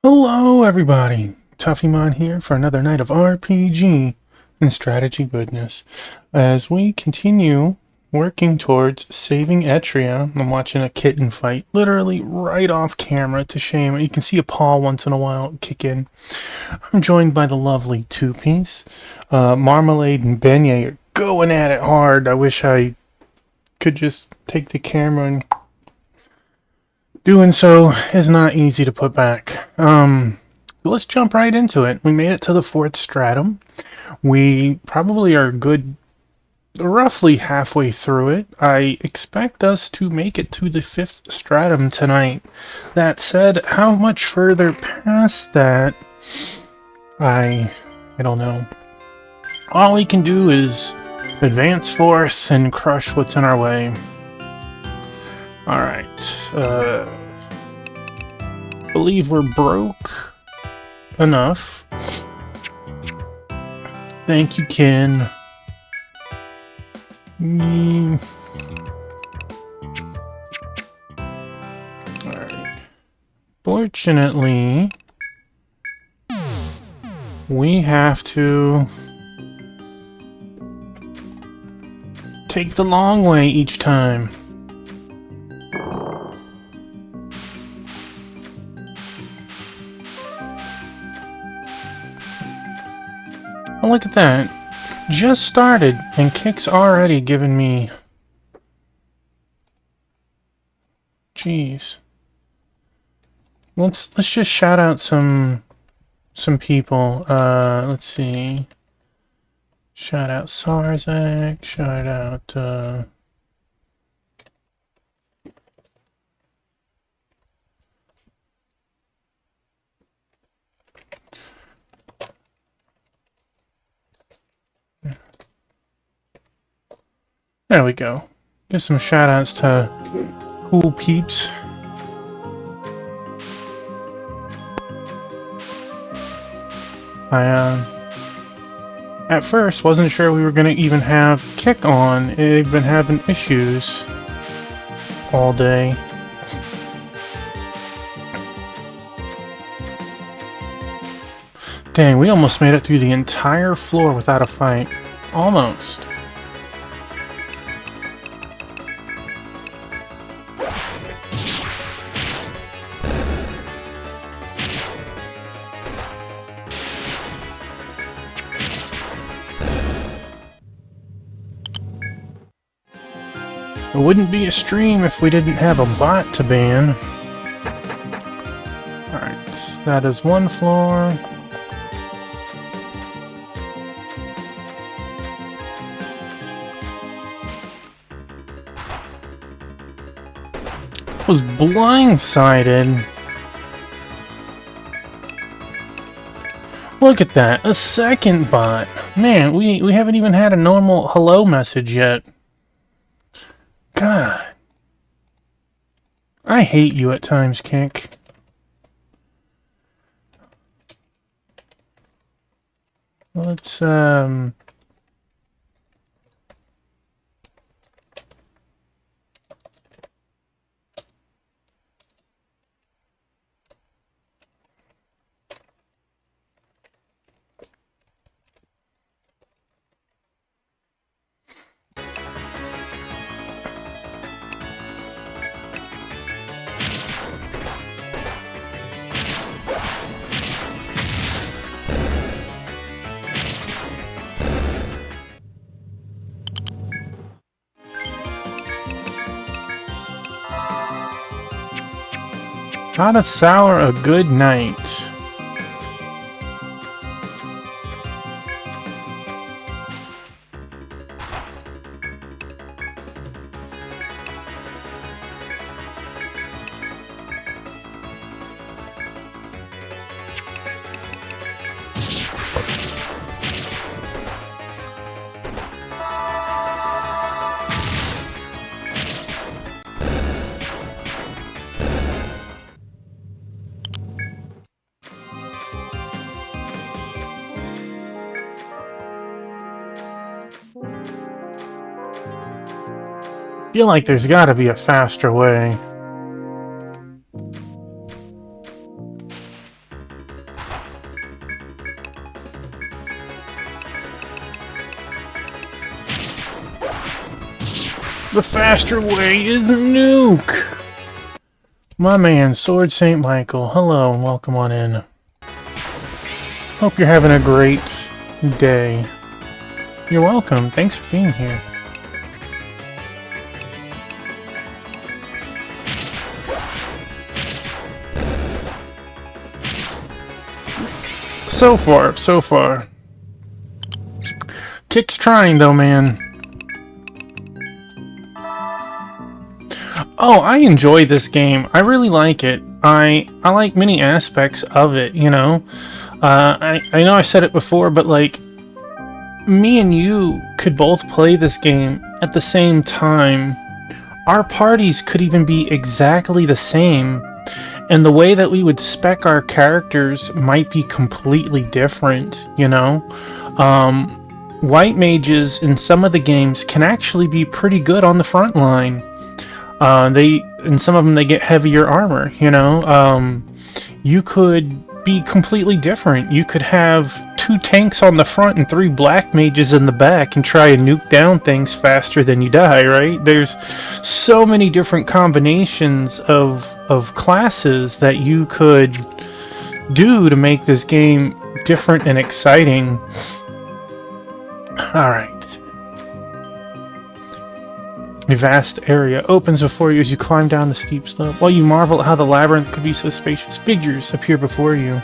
Hello everybody, Tuffymon here for another night of RPG and strategy goodness. As we continue working towards saving Etria, I'm watching a kitten fight, literally right off camera. It's a shame. You can see a paw once in a while kick in. I'm joined by the lovely Two-Piece. Marmalade and Beignet are going at it hard. I wish I could just take the camera and doing so is not easy to put back. Let's jump right into it. We made it to the 4th stratum. We probably are good, roughly halfway through it. I expect us to make it to the 5th stratum tonight. That said, how much further past that, I don't know. All we can do is advance forth and crush what's in our way. Alright, believe we're broke enough. Thank you, Ken. Alright. Fortunately, we have to take the long way each time. Oh, look at that. Just started, and Kick's already given me... Jeez. Let's just shout out some people. Let's see. Shout out Sarzak, shout out, there we go. Get some shoutouts to cool peeps. At first wasn't sure we were gonna even have Kick on. They've been having issues all day. Dang, we almost made it through the entire floor without a fight. Almost. It wouldn't be a stream if we didn't have a bot to ban. Alright, that is one floor. Was blindsided. Look at that, a second bot. Man, we haven't even had a normal hello message yet. God. I hate you at times, Kick. Let's, how to sour a good night. Feel like there's gotta be a faster way. The faster way is nuke! My man, Sword St. Michael, hello and welcome on in. Hope you're having a great day. You're welcome, thanks for being here. So far. Kick's trying though, man. Oh, I enjoy this game. I really like it. I like many aspects of it, you know? I know I said it before, but like, me and you could both play this game at the same time. Our parties could even be exactly the same. And the way that we would spec our characters might be completely different, you know? White mages in some of the games can actually be pretty good on the front line. In some of them they get heavier armor, you know? You could be completely different. You could have 2 tanks on the front and 3 black mages in the back and try and nuke down things faster than you die, right? There's so many different combinations of classes that you could do to make this game different and exciting. Alright. A vast area opens before you as you climb down the steep slope. While you marvel at how the labyrinth could be so spacious, figures appear before you.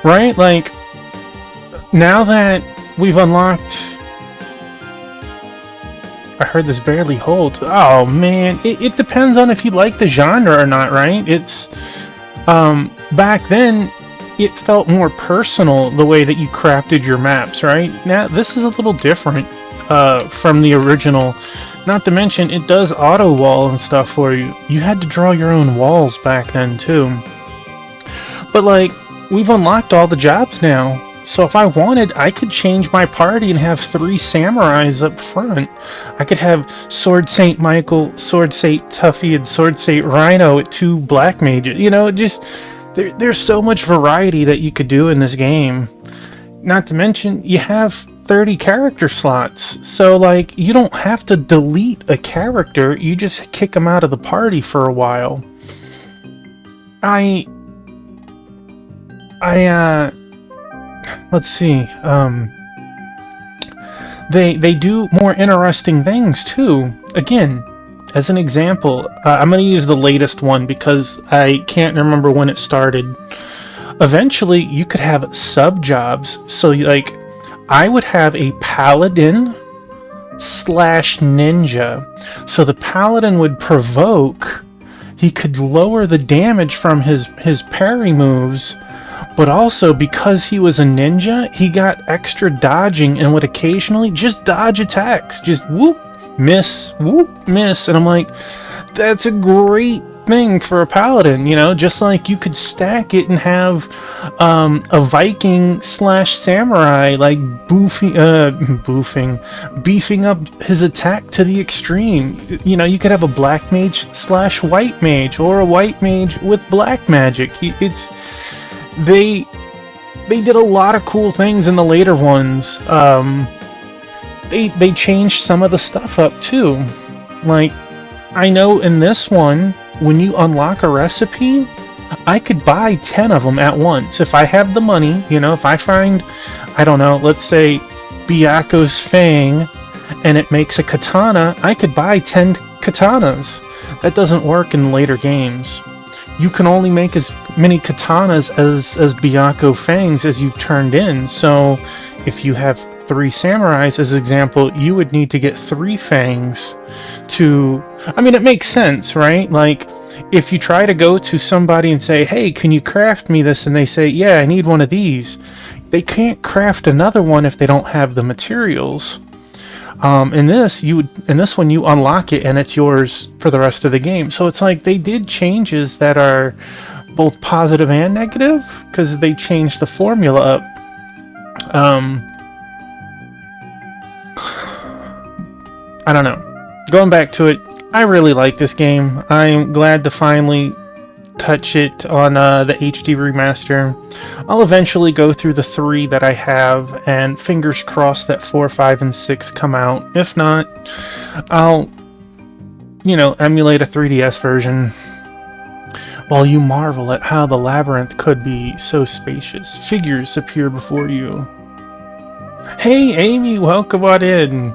Right? Like, now that we've unlocked... I heard this barely holds. Oh, man. It depends on if you like the genre or not, right? It's... back then, it felt more personal the way that you crafted your maps, right? Now, this is a little different from the original. Not to mention, it does auto wall and stuff for you. You had to draw your own walls back then, too. But, like, we've unlocked all the jobs now. So if I wanted, I could change my party and have 3 samurais up front. I could have Sword St. Michael, Sword St. Tuffy, and Sword St. Rhino at 2 black mages. You know, just... There's so much variety that you could do in this game. Not to mention, you have 30 character slots. So, like, you don't have to delete a character. You just kick them out of the party for a while. Let's see. They do more interesting things, too. Again, as an example, I'm going to use the latest one because I can't remember when it started. Eventually, you could have sub-jobs. So, like, I would have a paladin / ninja. So the paladin would provoke. He could lower the damage from his parry moves. But also, because he was a ninja, he got extra dodging and would occasionally just dodge attacks. Just whoop, miss, whoop, miss. And I'm like, that's a great thing for a paladin, you know? Just like you could stack it and have a Viking / samurai, like beefing up his attack to the extreme. You know, you could have a black mage / white mage, or a white mage with black magic. They did a lot of cool things in the later ones. They changed some of the stuff up too. Like, I know in this one, when you unlock a recipe, I could buy 10 of them at once. If I have the money, you know, if I find, I don't know, let's say Byaku's Fang, and it makes a katana, I could buy 10 katanas. That doesn't work in later games. You can only make as many katanas as Byaku Fangs as you've turned in. So if you have 3 samurais, as an example, you would need to get 3 fangs to... I mean, it makes sense, right? Like, if you try to go to somebody and say, hey, can you craft me this? And they say, yeah, I need one of these. They can't craft another one if they don't have the materials. In this one you unlock it and it's yours for the rest of the game. So it's like they did changes that are both positive and negative because they changed the formula up. I don't know. Going back to it, I really like this game. I'm glad to finally touch it on the HD remaster. I'll eventually go through the 3 that I have, and fingers crossed that 4, 5, and 6 come out. If not, I'll emulate a 3DS version, while you marvel at how the labyrinth could be so spacious. Figures appear before you. Hey, Amy, welcome on in.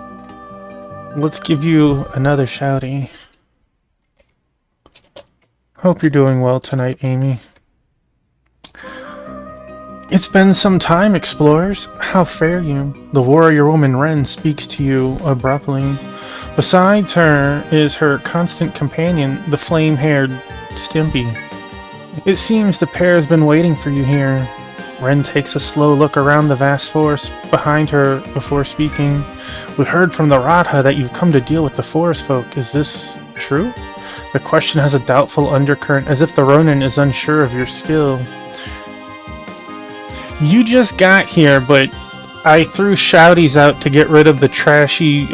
Let's give you another shouty. Hope you're doing well tonight, Amy. It's been some time, explorers. How fare you? The warrior woman Ren speaks to you abruptly. Besides her is her constant companion, the flame-haired Stimpy. It seems the pair has been waiting for you here. Ren takes a slow look around the vast forest behind her before speaking. We heard from the Radha that you've come to deal with the forest folk. Is this true? The question has a doubtful undercurrent, as if the Ronin is unsure of your skill. You just got here, but I threw shouties out to get rid of the trashy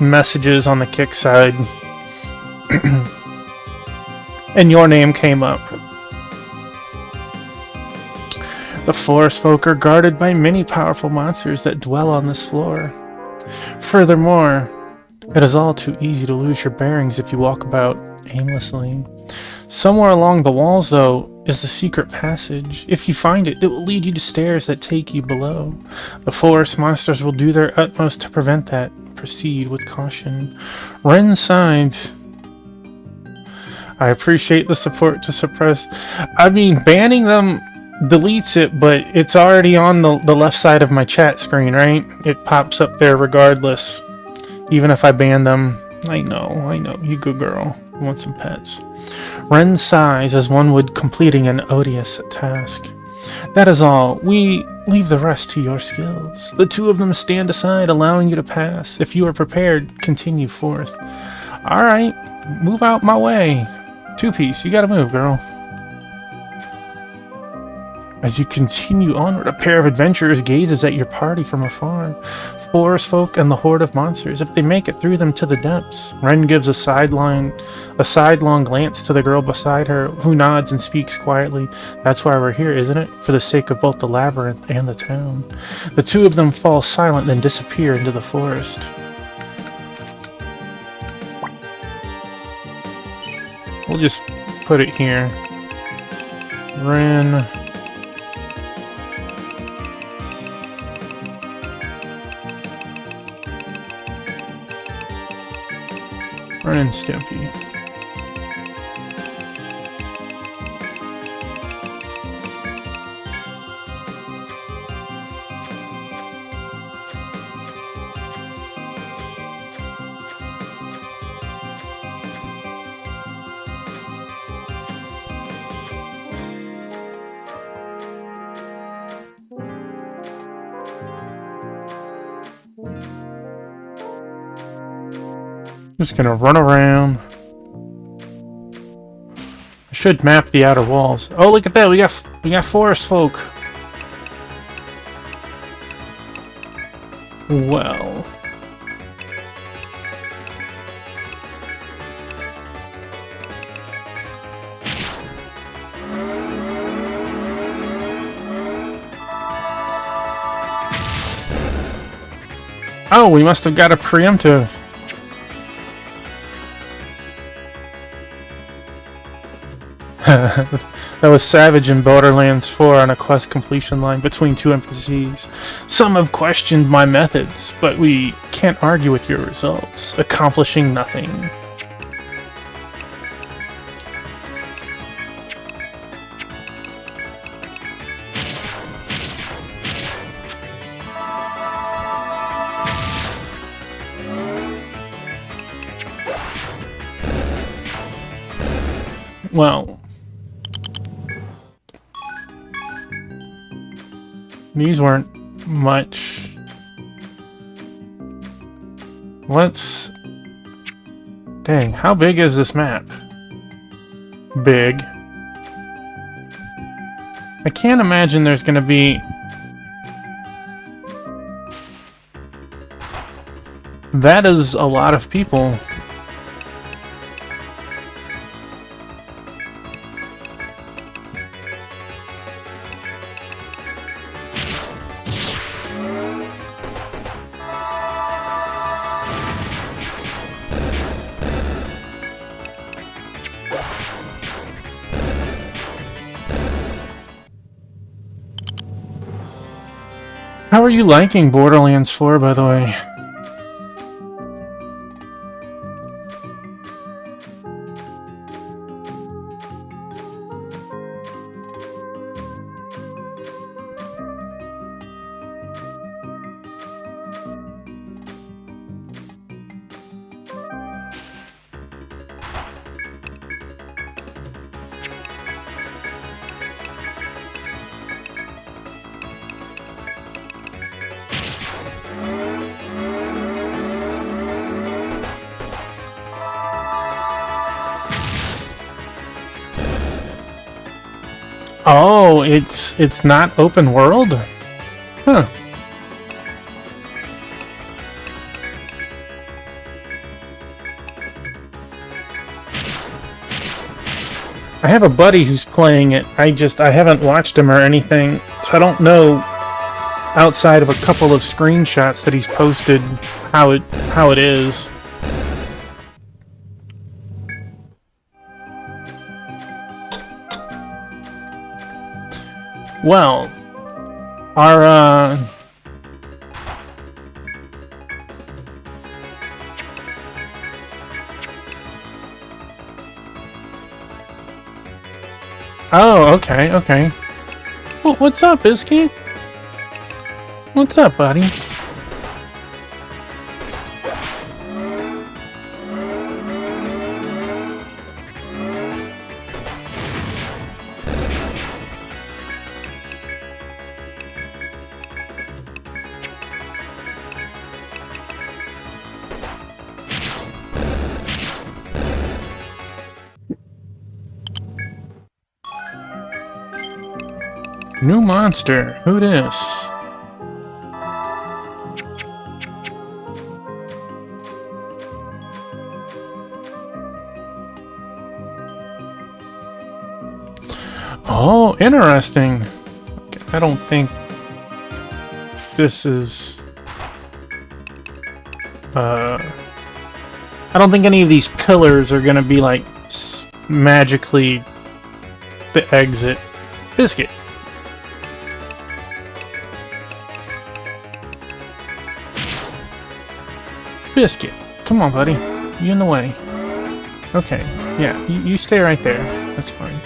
messages on the kick side. And your name came up. The forest folk are guarded by many powerful monsters that dwell on this floor. Furthermore, it is all too easy to lose your bearings if you walk about aimlessly. Somewhere along the walls, though, is the secret passage. If you find it, it will lead you to stairs that take you below. The forest monsters will do their utmost to prevent that. Proceed with caution. Ren signs. I appreciate the support to suppress. I mean, banning them deletes it, but it's already on the left side of my chat screen, right? It pops up there regardless. Even if I ban them. I know. You good girl. You want some pets. Ren sighs as one would completing an odious task. That is all. We leave the rest to your skills. The two of them stand aside, allowing you to pass. If you are prepared, continue forth. Alright, move out my way. Two-piece, you gotta move, girl. As you continue onward, a pair of adventurers gazes at your party from afar. Forest folk and the horde of monsters. If they make it through them to the depths. Ren gives a sidelong glance to the girl beside her, who nods and speaks quietly. That's why we're here, isn't it? For the sake of both the labyrinth and the town. The two of them fall silent, then disappear into the forest. We'll just put it here. Ren. Ren and Stimpy. Just gonna run around. I should map the outer walls. Oh, look at that! We got forest folk. Well. Oh, we must have got a preemptive. That was savage in Borderlands 4 on a quest completion line between two NPCs. Some have questioned my methods, but we can't argue with your results, accomplishing nothing. Well, these weren't much. Let's... Dang, how big is this map? Big. I can't imagine there's gonna be... That is a lot of people. How are you liking Borderlands 4, by the way? Oh, it's not open world? Huh. I have a buddy who's playing it. I haven't watched him or anything, so I don't know outside of a couple of screenshots that he's posted how it is. Well, our oh, okay, okay. Well, what's up, Biscuit? What's up, buddy? New monster. Who dis? Oh, interesting. I don't think this is... I don't think any of these pillars are gonna be like magically the exit. Biscuit. Biscuit. Come on, buddy. You in the way. Okay. Yeah, you stay right there. That's fine.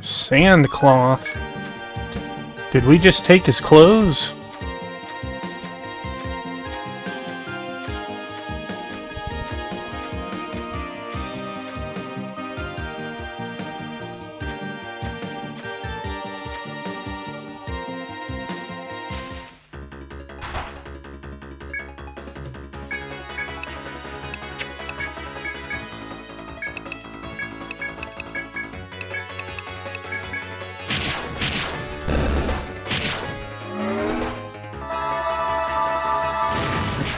Sandcloth. Did we just take his clothes?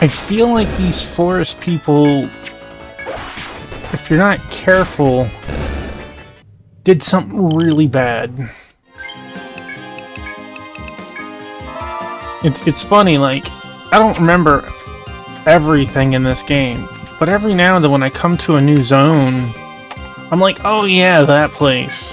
I feel like these forest people, if you're not careful, did something really bad. It's funny, like, I don't remember everything in this game, but every now and then when I come to a new zone, I'm like, oh yeah, that place.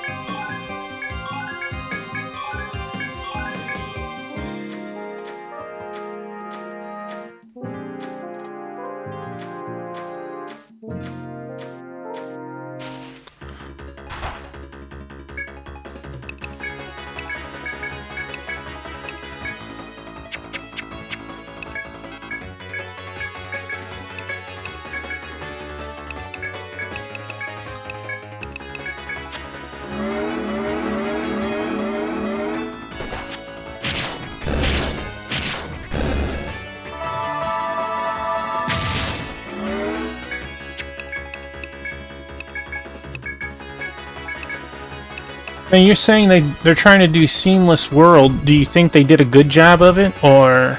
And you're saying they're trying to do seamless world. Do you think they did a good job of it, or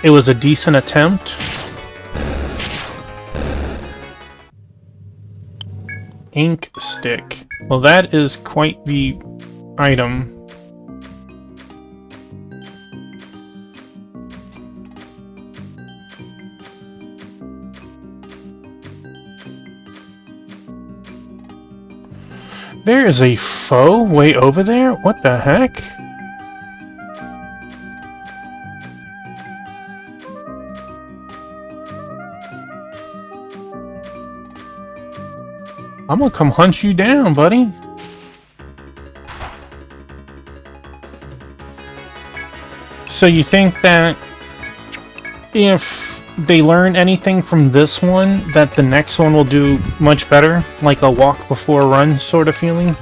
it was a decent attempt? ink stick. Well, that is quite the item. There is a foe way over there? What the heck? I'm gonna come hunt you down, buddy. So you think that if they learn anything from this one, that the next one will do much better? Like a walk before run sort of feeling?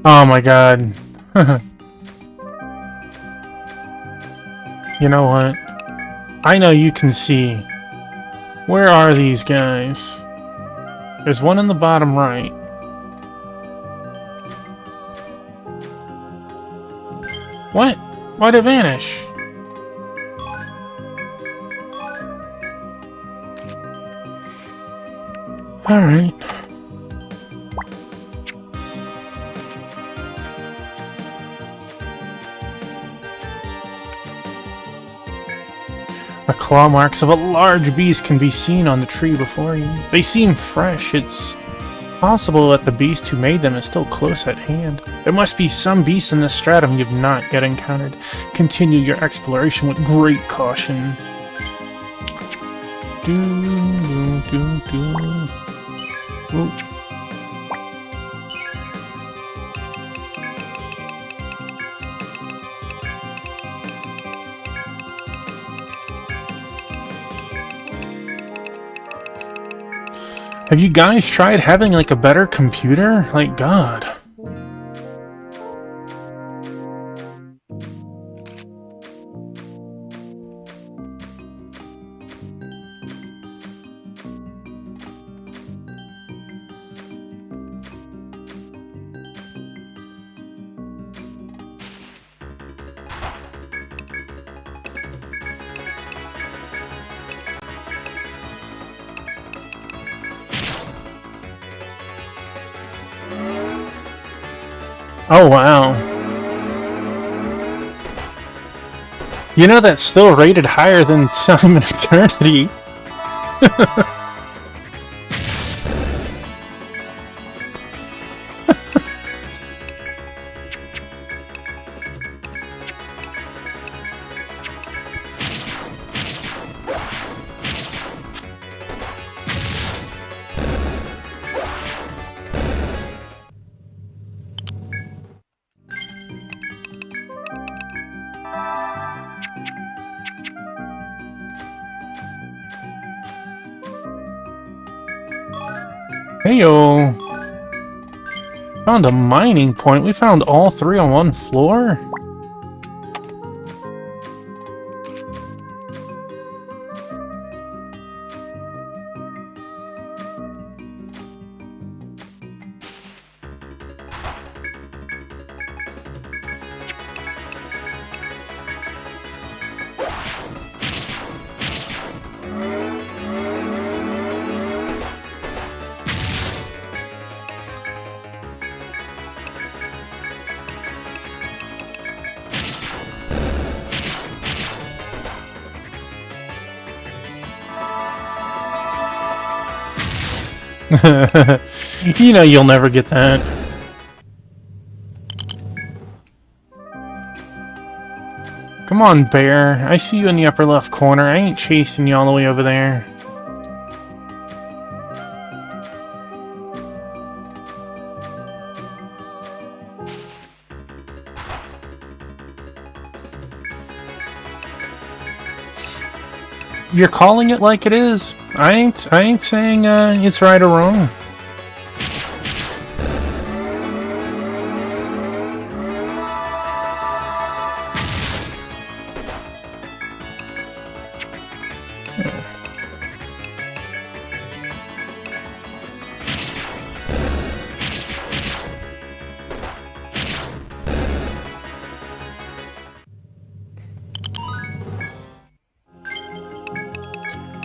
Oh my god. You know what? I know you can see. Where are these guys? There's one in the bottom right. What? Why'd it vanish? Alright. The claw marks of a large beast can be seen on the tree before you. They seem fresh. It's possible that the beast who made them is still close at hand. There must be some beast in this stratum you've not yet encountered. Continue your exploration with great caution. Ooh. Have you guys tried having like a better computer? Like, God. Oh, wow. You know that's still rated higher than Time and Eternity. Heyo! Found a mining point. We found all three on one floor? You know you'll never get that. Come on, bear. I see you in the upper left corner. I ain't chasing you all the way over there. You're calling it like it is. I ain't saying it's right or wrong.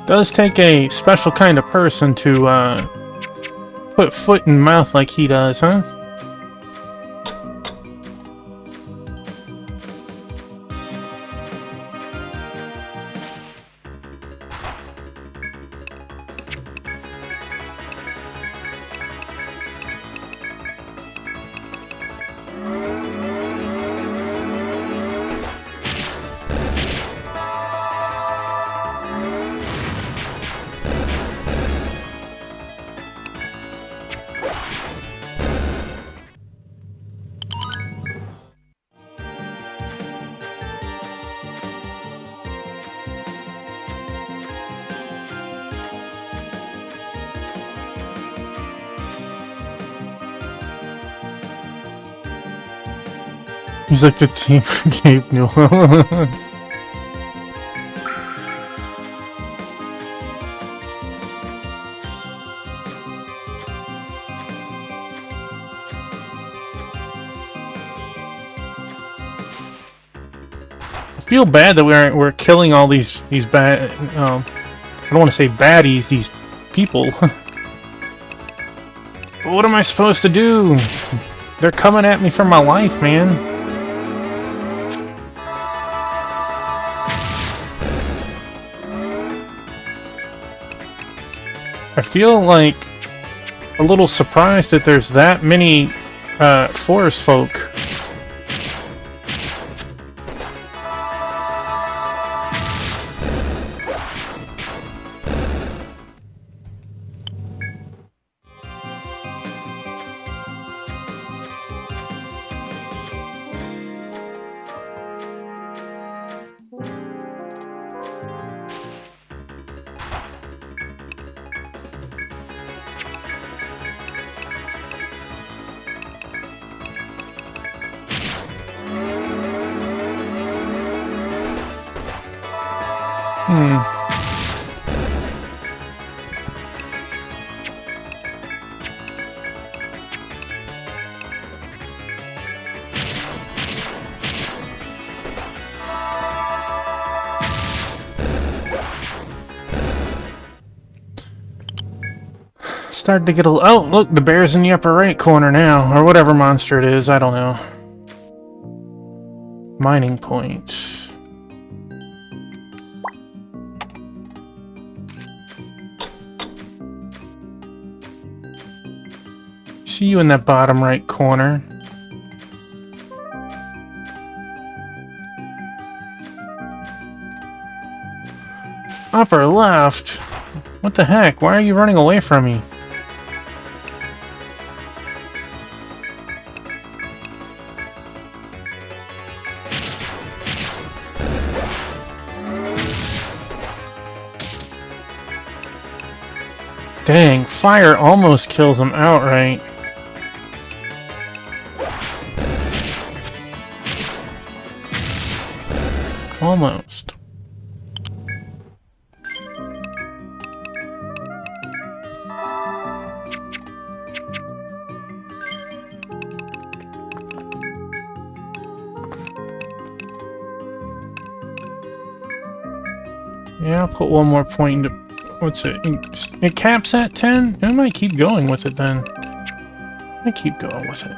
Does take a special kind of person to put foot in mouth like he does, huh? He's like the team Gabe Newell. I feel bad that we're killing all these bad. I don't want to say baddies. These people. But what am I supposed to do? They're coming at me for my life, man. I feel like a little surprised that there's that many forest folk. Started to get a... Oh, look, the bear's in the upper right corner now. Or whatever monster it is, I don't know. Mining point. See you in that bottom right corner. Upper left? What the heck? Why are you running away from me? Dang, fire almost kills him outright. Almost. Yeah, I'll put one more point into... What's it? It caps at 10? I might keep going with it then. I keep going with it.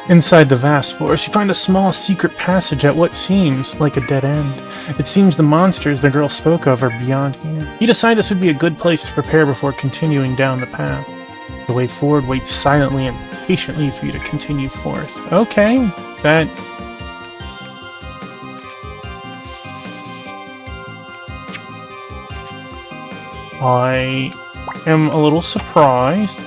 Inside the vast forest, you find a small secret passage at what seems like a dead end. It seems the monsters the girl spoke of are beyond here. You decide this would be a good place to prepare before continuing down the path. The way forward waits silently and patiently for you to continue forth. Okay, that... I am a little surprised.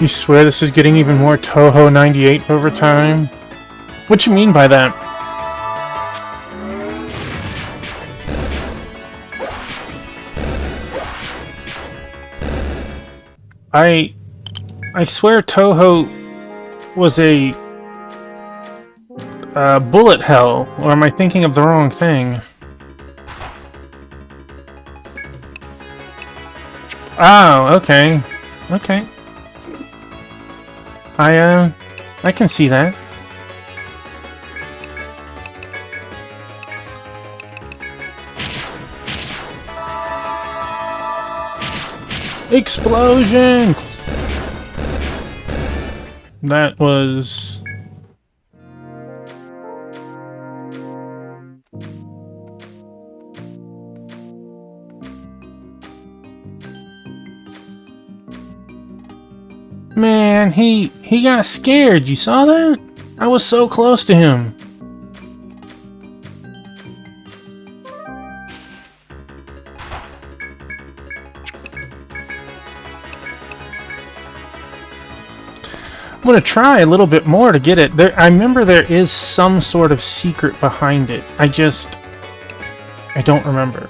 You swear this is getting even more Toho 98 over time? What you mean by that? I swear Toho was a bullet hell, or am I thinking of the wrong thing? Oh, okay. Okay. I can see that. Explosion! That was... Man, he got scared. You saw that? I was so close to him. I'm gonna try a little bit more to get it. I remember there is some sort of secret behind it. I don't remember.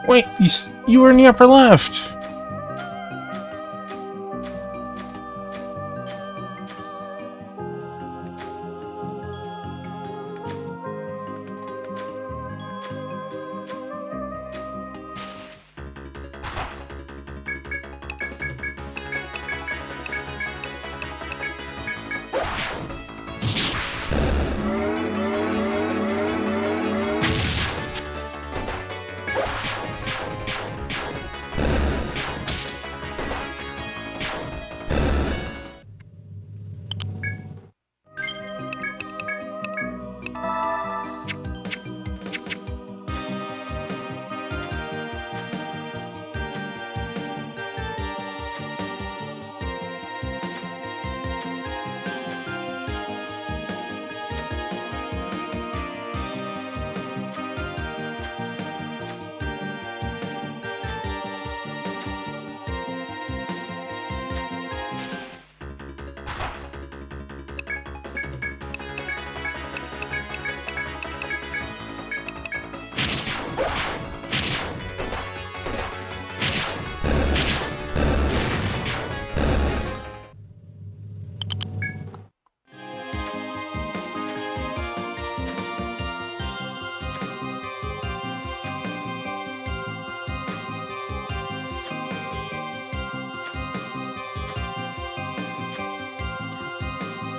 Wait, you were in the upper left.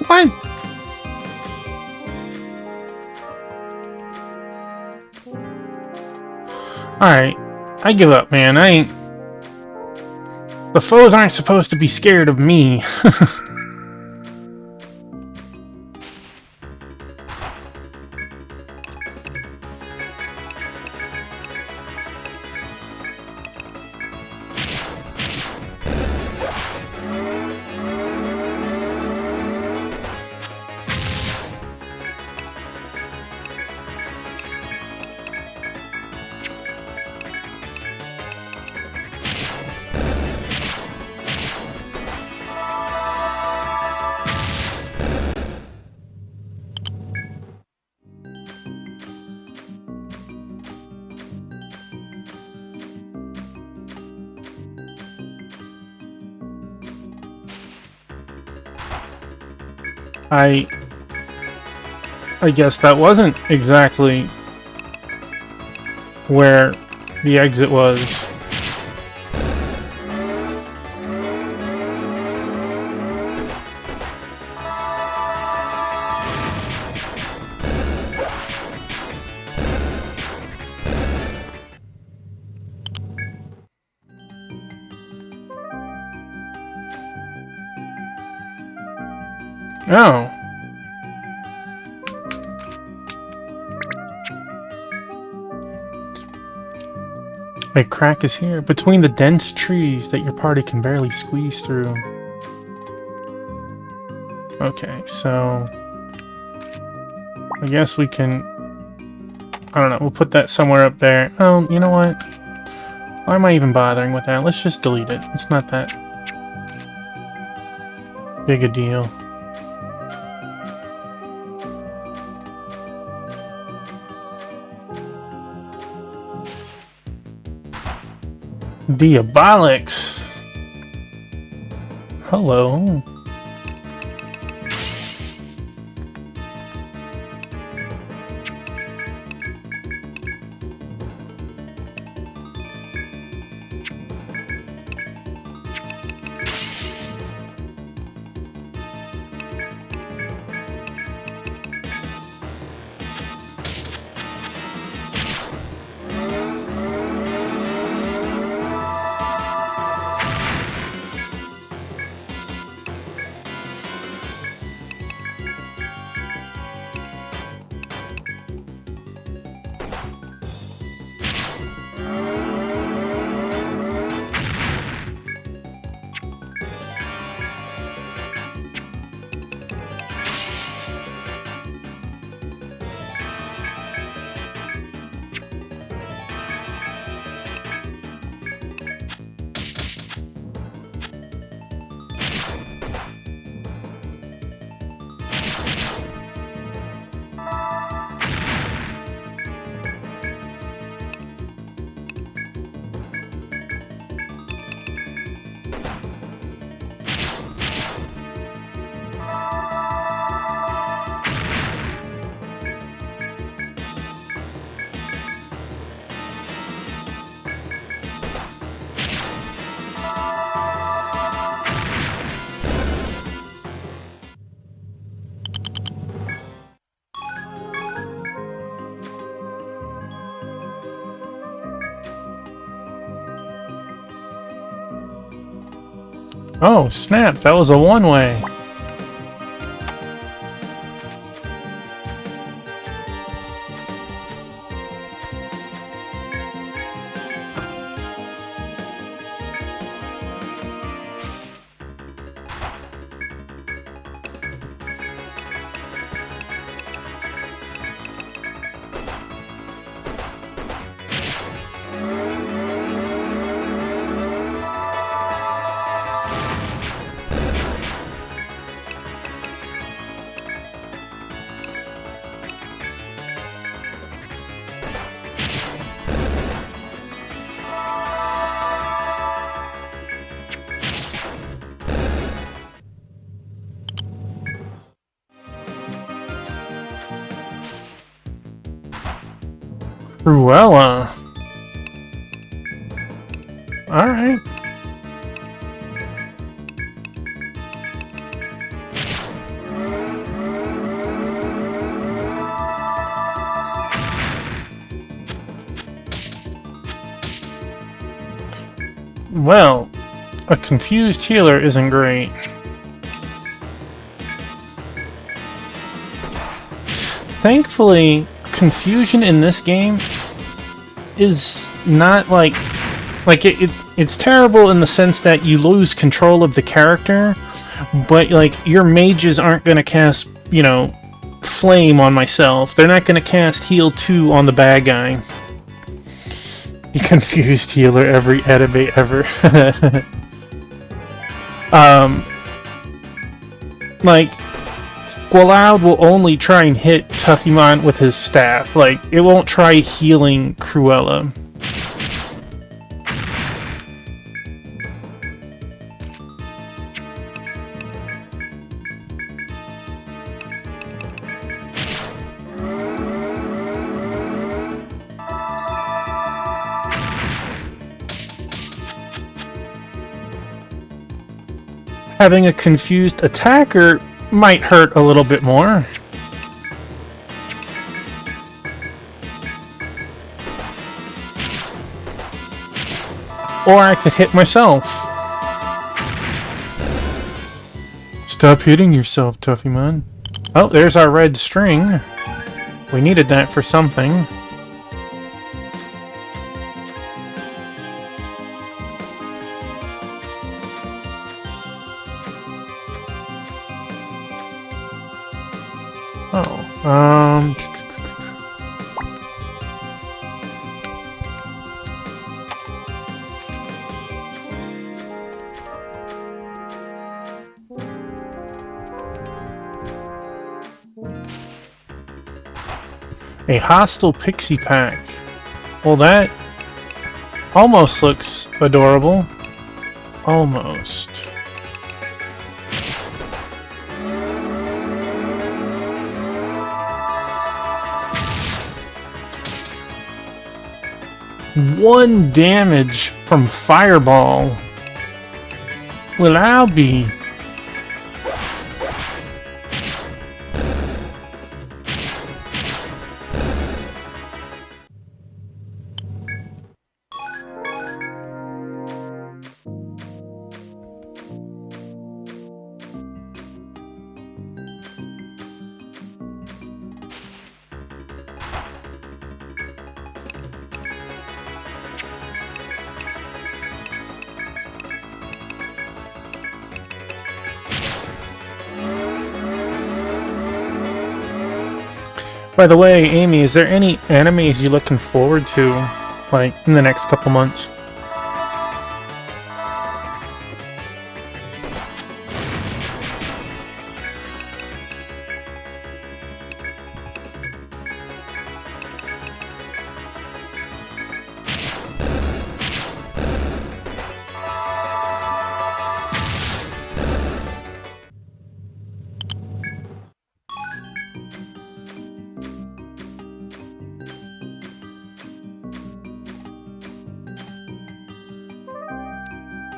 What? Alright. I give up, man. I ain't... The foes aren't supposed to be scared of me. I guess that wasn't exactly where the exit was. Oh. A crack is here, between the dense trees that your party can barely squeeze through. Okay, so... I guess we can... I don't know, we'll put that somewhere up there. Oh, you know what? Why am I even bothering with that? Let's just delete it. It's not that big a deal. Diabolics! Hello. Oh, snap! That was a one-way! Cruella. Alright. Well, a confused healer isn't great. Thankfully, confusion in this game is not it's terrible in the sense that you lose control of the character, but like your mages aren't gonna cast, you know, flame on myself. They're not gonna cast heal 2 on the bad guy. The confused healer every anime ever. Like Squaloud will only try and hit Tuffymon with his staff. Like, it won't try healing Cruella. Having a confused attacker might hurt a little bit more. Or I could hit myself. Stop hitting yourself, Tuffymon. Oh, there's our red string. We needed that for something. A hostile pixie pack. Well, that almost looks adorable. Almost. One damage from Fireball. Well, I'll be. By the way, Amy, is there any animes you're looking forward to, like, in the next couple months?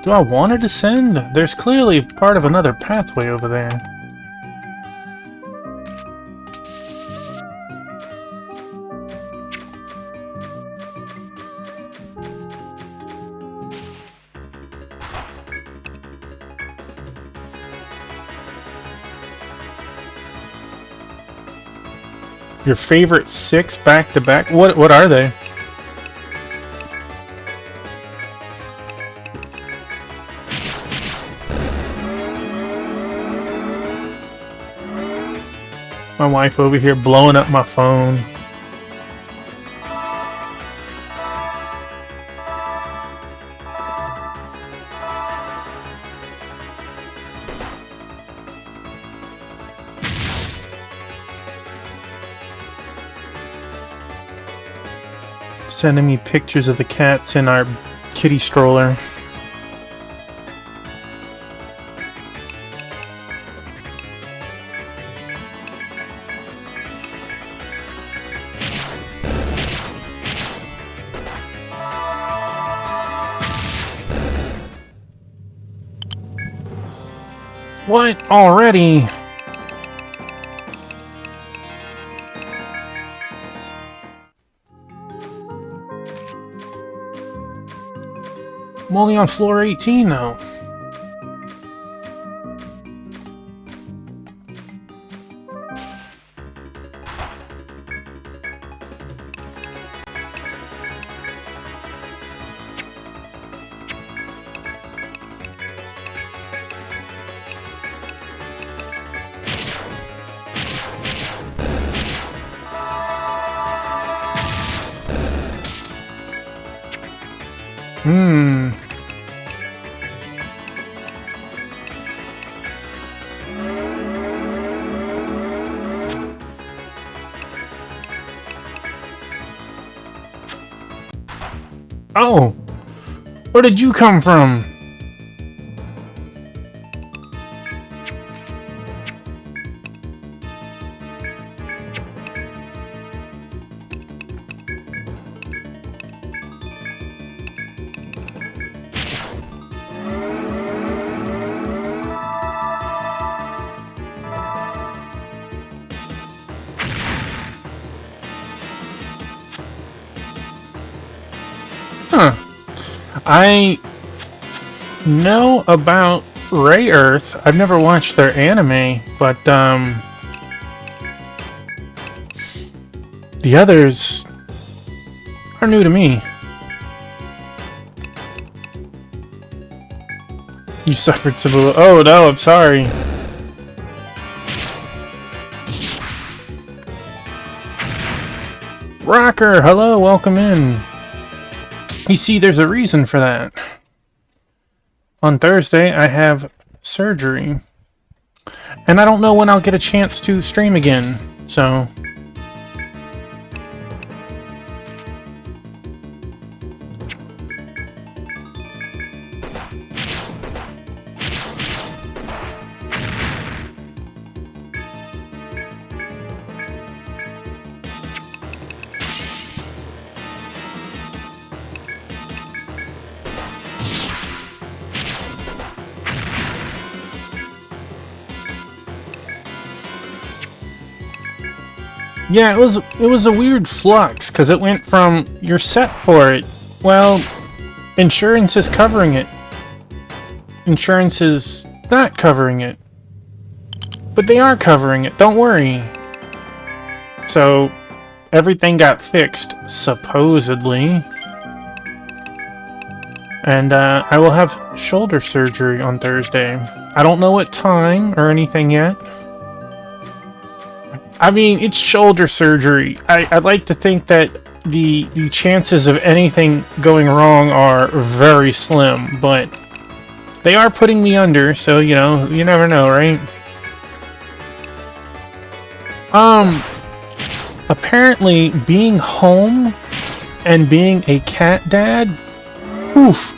Do I want to descend? There's clearly part of another pathway over there. Your favorite 6 back-to-back? What are they? My wife over here blowing up my phone. Sending me pictures of the cats in our kitty stroller. What? Already? I'm only on floor 18 though. Oh! Where did you come from? Huh. I know about Ray Earth. I've never watched their anime, but the others are new to me. You suffered civil. Oh no, I'm sorry. Rocker, hello, welcome in. You see, there's a reason for that. On Thursday, I have surgery. And I don't know when I'll get a chance to stream again, so... Yeah, it was a weird flux, because it went from, you're set for it, well, insurance is covering it. Insurance is not covering it. But they are covering it, don't worry. So, everything got fixed, supposedly. And I will have shoulder surgery on Thursday. I don't know what time or anything yet. I mean, it's shoulder surgery. I'd like to think that the chances of anything going wrong are very slim, but they are putting me under, so, you know, you never know, right? Apparently, being home and being a cat dad, oof,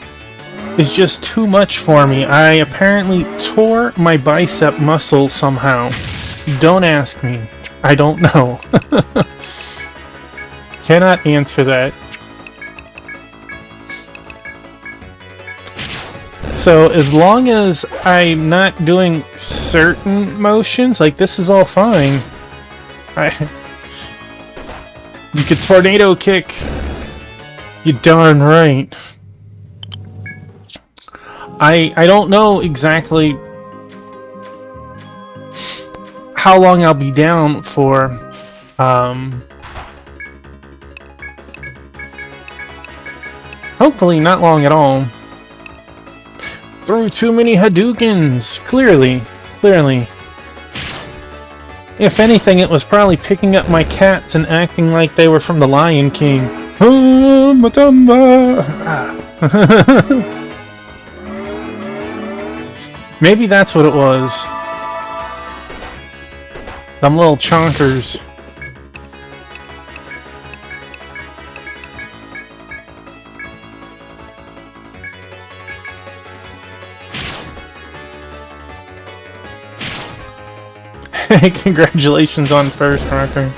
is just too much for me. I apparently tore my bicep muscle somehow. Don't ask me. I don't know. Cannot answer that. So as long as I'm not doing certain motions, like this is all fine. You could tornado kick. You darn right. I don't know exactly how long I'll be down for. Hopefully not long at all. Threw too many Hadoukens. Clearly. If anything, it was probably picking up my cats and acting like they were from the Lion King. Maybe that's what it was. Them little chonkers. Hey, congratulations on first, Rocker.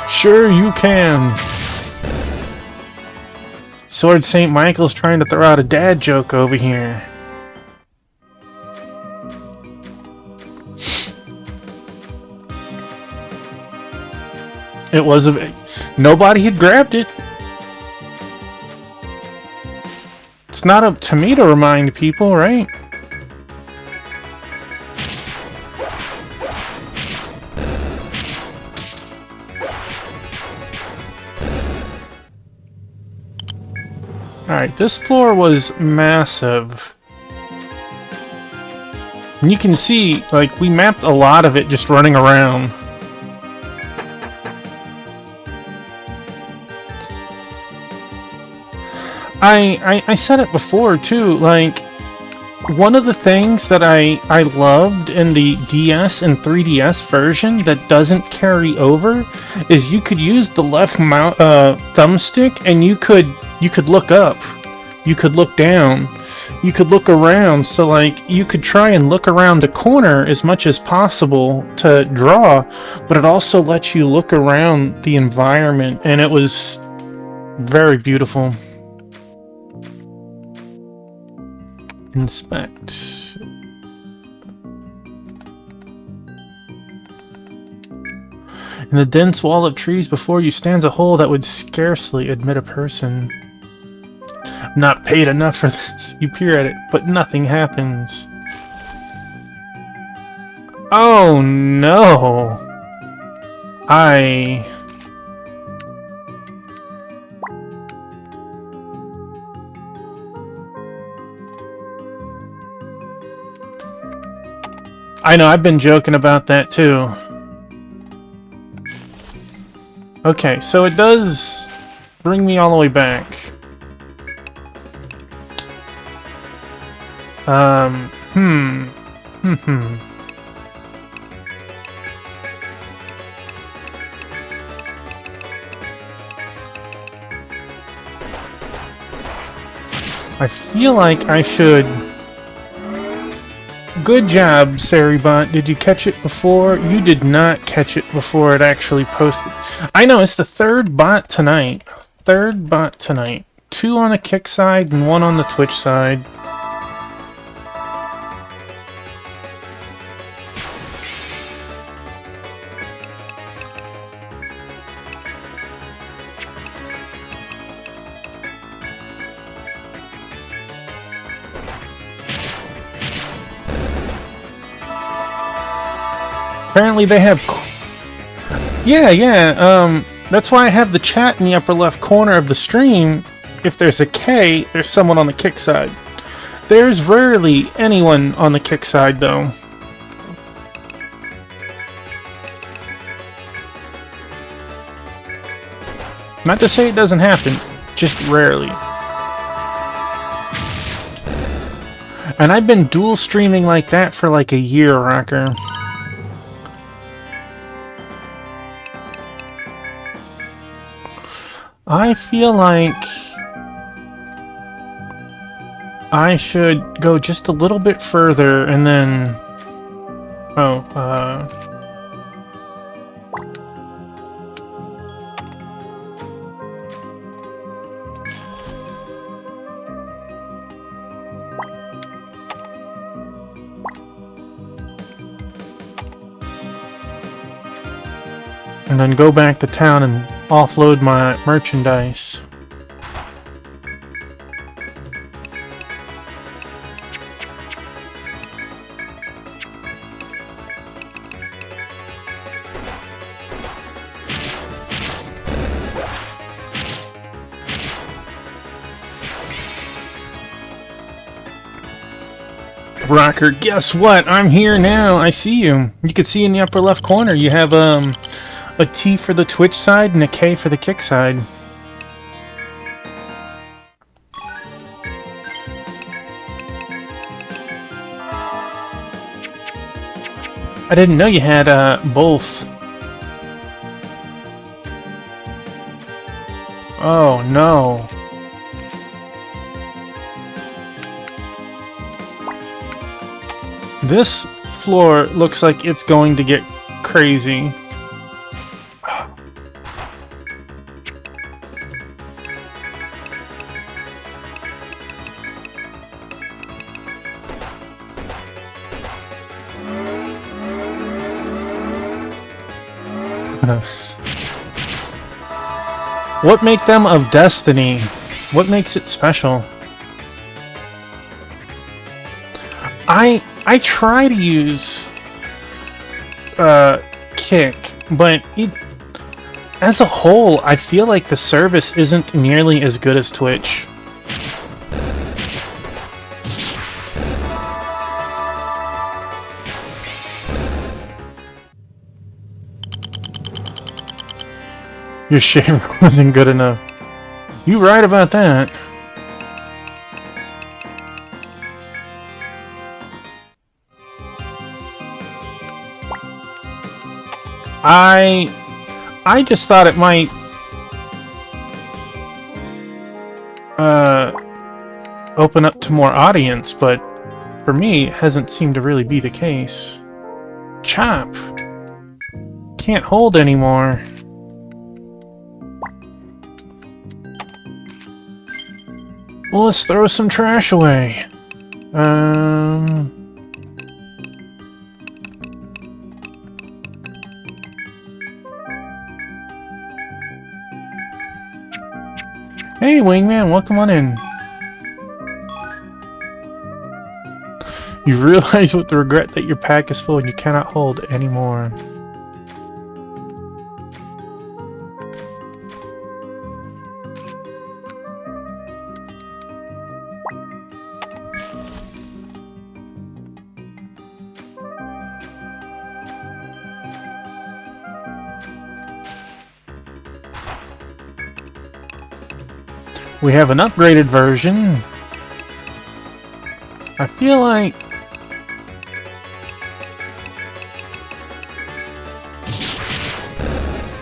Sure you can. Sword St. Michael's trying to throw out a dad joke over here. It was a... Nobody had grabbed it. not up to me to remind people, right? Alright, this floor was massive. And you can see, like, we mapped a lot of it just running around. I said it before, too, like, one of the things that I loved in the DS and 3DS version that doesn't carry over is you could use the left thumbstick and you could look up, you could look down, you could look around, so like you could try and look around the corner as much as possible to draw, but it also lets you look around the environment, and it was very beautiful. Inspect. In the dense wall of trees before you stands a hole that would scarcely admit a person. I'm not paid enough for this. You peer at it, but nothing happens. Oh no! I know, I've been joking about that too. Okay, so it does bring me all the way back. I feel like I should... Good job, Saribot. Did you catch it before? You did not catch it before it actually posted. I know, it's the third bot tonight. Third bot tonight. 2 on the Kick side and 1 on the Twitch side. Apparently they have... Yeah, that's why I have the chat in the upper left corner of the stream. If there's a K, there's someone on the Kick side. There's rarely anyone on the Kick side, though. Not to say it doesn't happen, just rarely. And I've been dual streaming like that for like a year, Rocker. I feel like I should go just a little bit further and then... and then go back to town and offload my merchandise. Rocker, guess what? I'm here now. I see you. You can see in the upper left corner you have a T for the Twitch side and a K for the Kick side. I didn't know you had both. Oh no. This floor looks like it's going to get crazy. What make them of Destiny? What makes it special? I try to use kick, but as a whole, I feel like the service isn't nearly as good as Twitch. Your shaver wasn't good enough. You right about that. I just thought it might open up to more audience, but for me, it hasn't seemed to really be the case. Chop! Can't hold anymore. Well, let's throw some trash away. Hey, Wingman, welcome on in. You realize with the regret that your pack is full and you cannot hold anymore. We have an upgraded version. I feel like...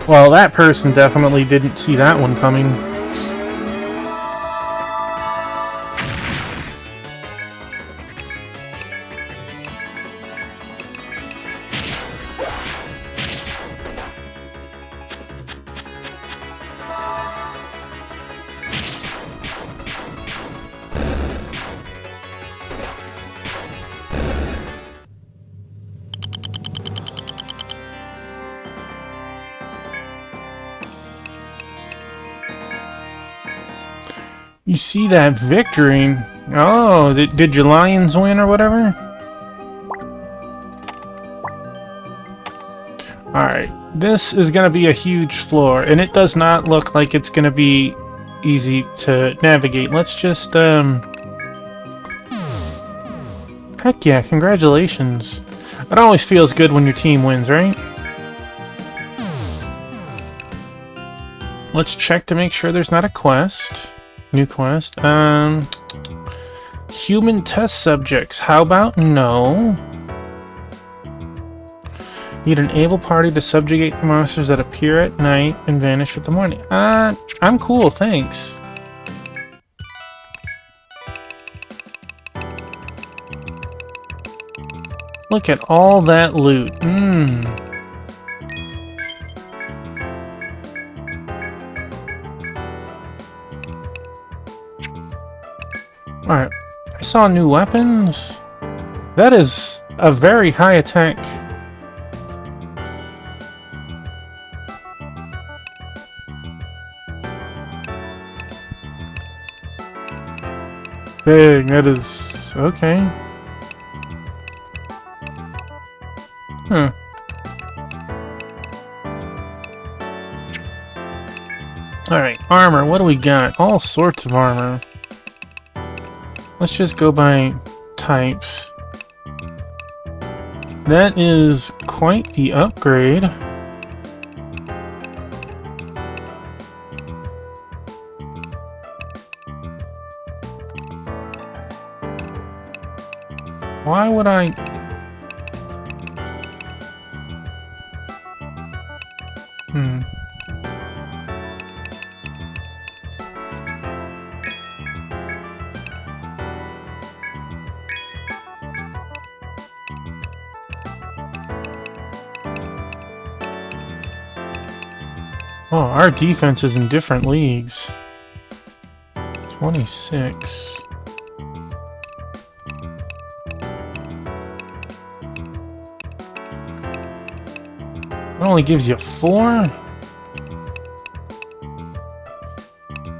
well, that person definitely didn't see that one coming. You see that victory? Oh, did your Lions win or whatever? Alright, this is going to be a huge floor, and it does not look like it's going to be easy to navigate. Let's just, heck yeah, congratulations. It always feels good when your team wins, right? Let's check to make sure there's not a quest. New quest. Human test subjects. How about no? Need an able party to subjugate the monsters that appear at night and vanish with the morning. I'm cool, thanks. Look at all that loot. Alright, I saw new weapons. That is a very high attack. Dang, that is... okay. Huh. Alright, armor, what do we got? All sorts of armor. Let's just go by types. That is quite the upgrade. Why would I... Oh, our defense is in different leagues. 26. It only gives you 4?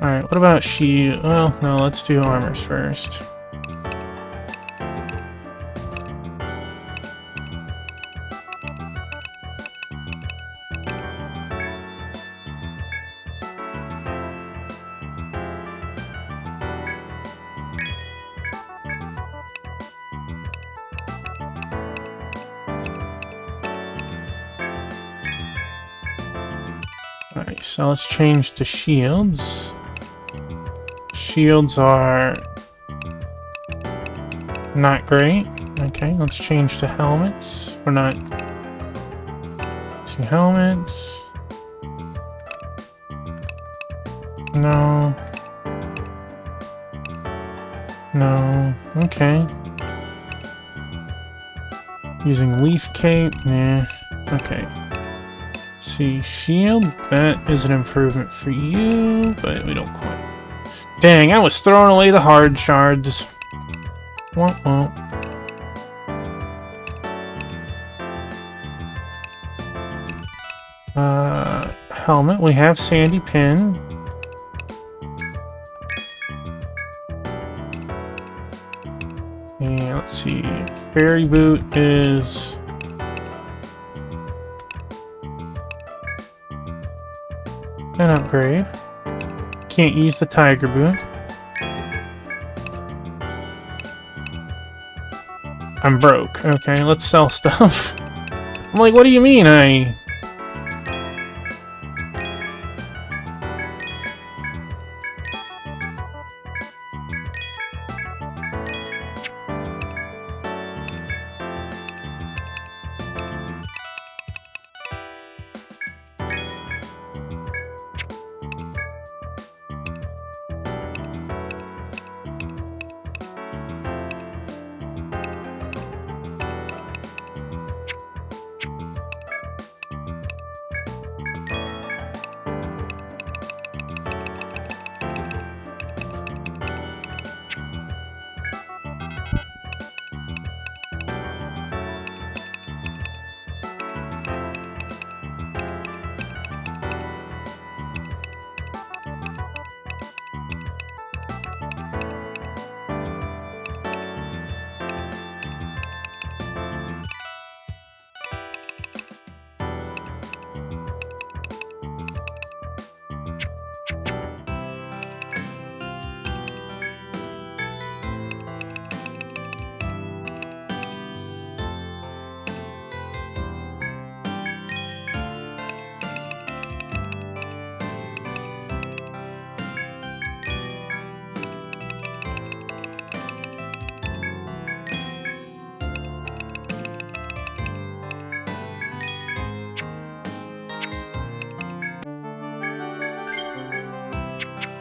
Alright, what about shield? Well, no, let's do armors first. Alright, so let's change to shields. Shields are not great. Okay, let's change to helmets. We're not to helmets. No. No. Okay. Using leaf cape. Nah. Okay. See, shield. That is an improvement for you, but we don't quite. Dang, I was throwing away the hard shards. Womp womp. Helmet. We have Sandy Pin. And let's see. Fairy boot is an upgrade. Can't use the tiger boot. I'm broke. Okay, let's sell stuff. I'm like, what do you mean I...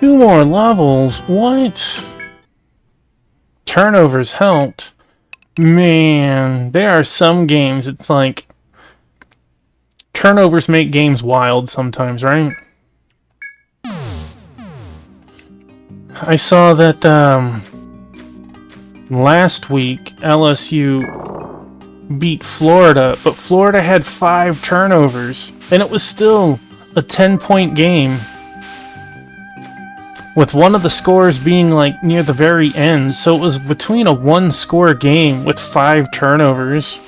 Two more levels? What? Turnovers helped. Man, there are some games, it's like... Turnovers make games wild sometimes, right? I saw that, last week, LSU beat Florida, but Florida had 5 turnovers, and it was still a 10-point game. With one of the scores being like near the very end, so it was between a 1-score game with 5 turnovers.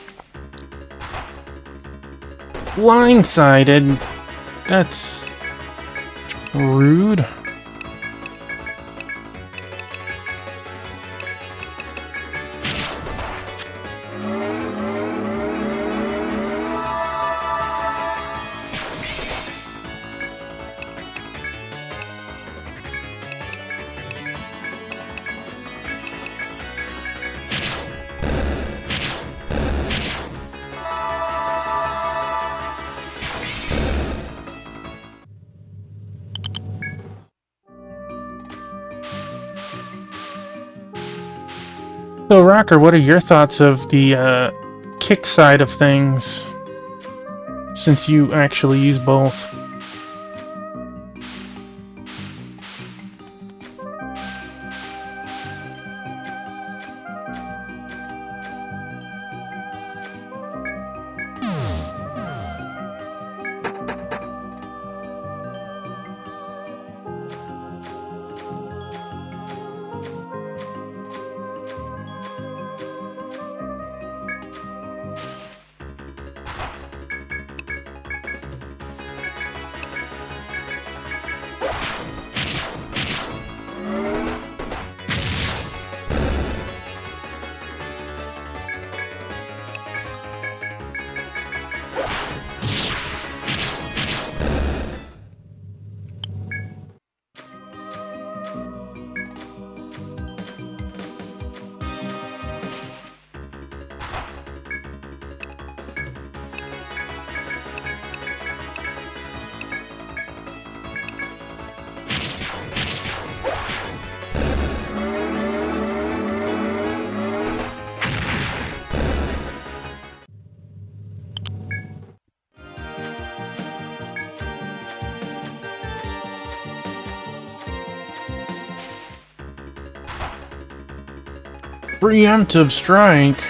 Blindsided. That's rude. So, Rocker, what are your thoughts of the kick side of things, since you actually use both? Preemptive strike.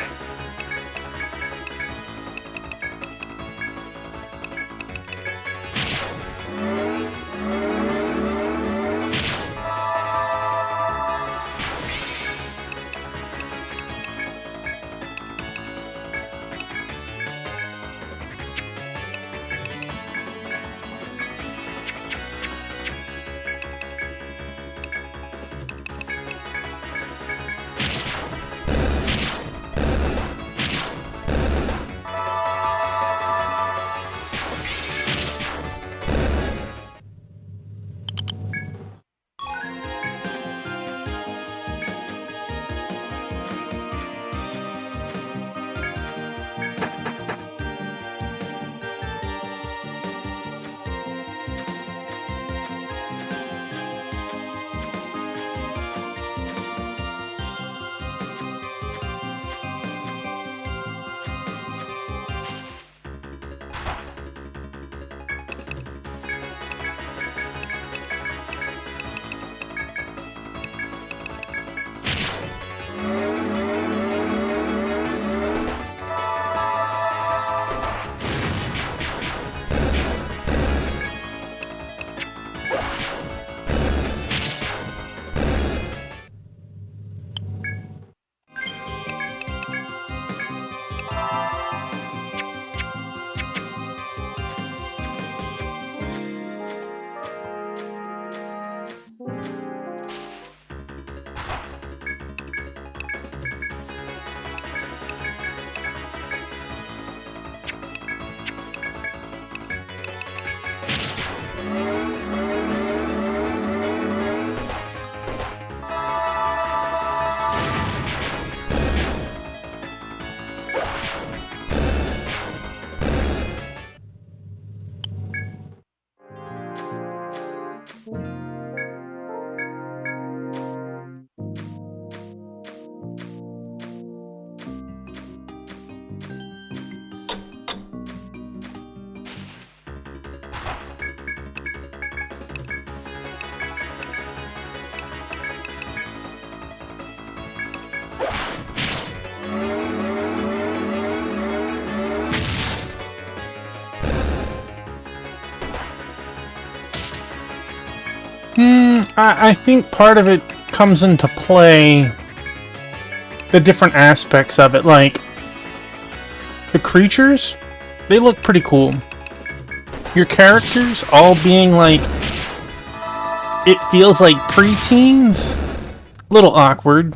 I think part of it comes into play the different aspects of it, like the creatures, they look pretty cool. Your characters all being like, it feels like preteens, a little awkward.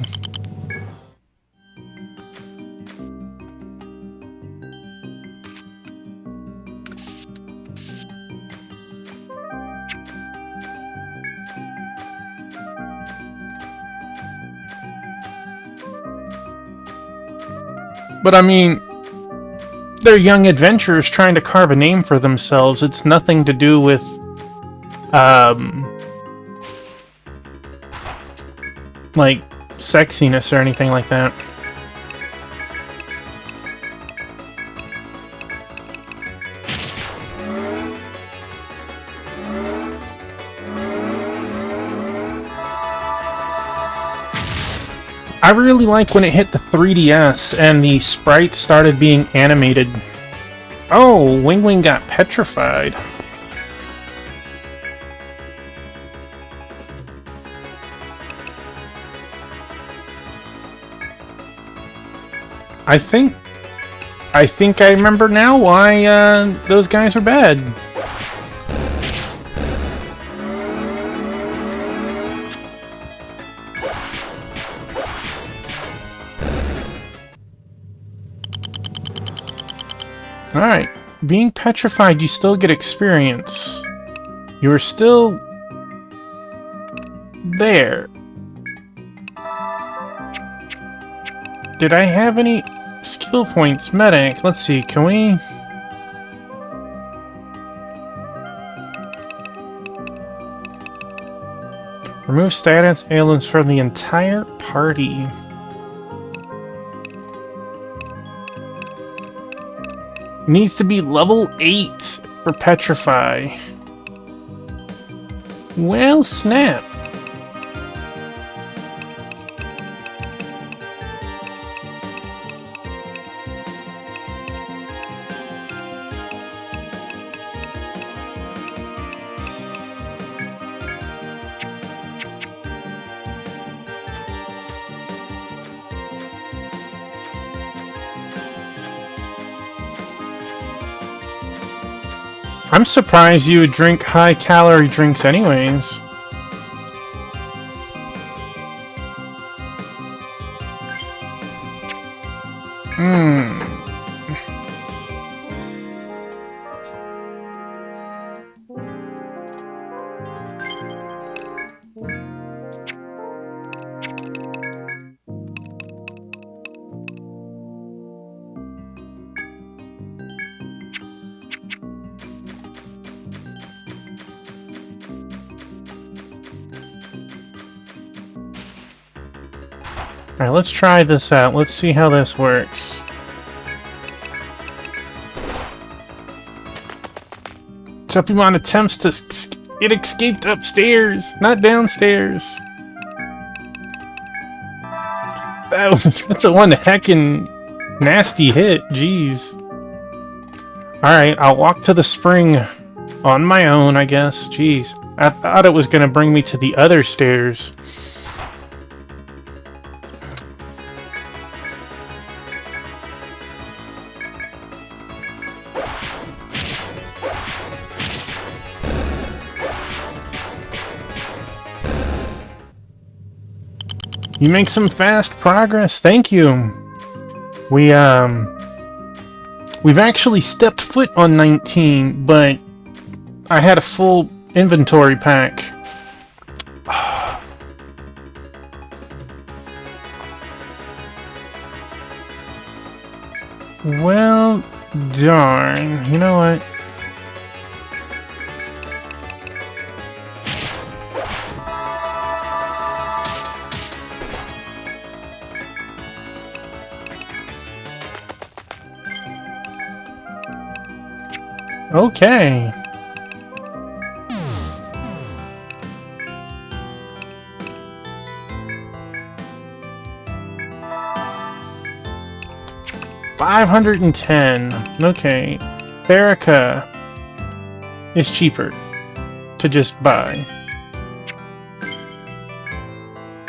But I mean, they're young adventurers trying to carve a name for themselves. It's nothing to do with, like, sexiness or anything like that. I really like when it hit the 3DS and the sprites started being animated. Oh, Wing Wing got petrified. I think I remember now why those guys are bad. Alright, being petrified, you still get experience. You're still there. Did I have any skill points? Medic, let's see, can we... Remove status ailments from the entire party. Needs to be level 8 for Petrify. Well, snap. I'm surprised you would drink high-calorie drinks anyways. Alright, let's try this out. Let's see how this works. Tuppymon attempts to it escaped upstairs, not downstairs. That's a one heckin' nasty hit, jeez. Alright, I'll walk to the spring on my own, I guess. Jeez. I thought it was gonna bring me to the other stairs. You make some fast progress, thank you. We've actually stepped foot on 19, but I had a full inventory pack. Well, darn. You know what? Okay. $510. Okay. Therica is cheaper to just buy.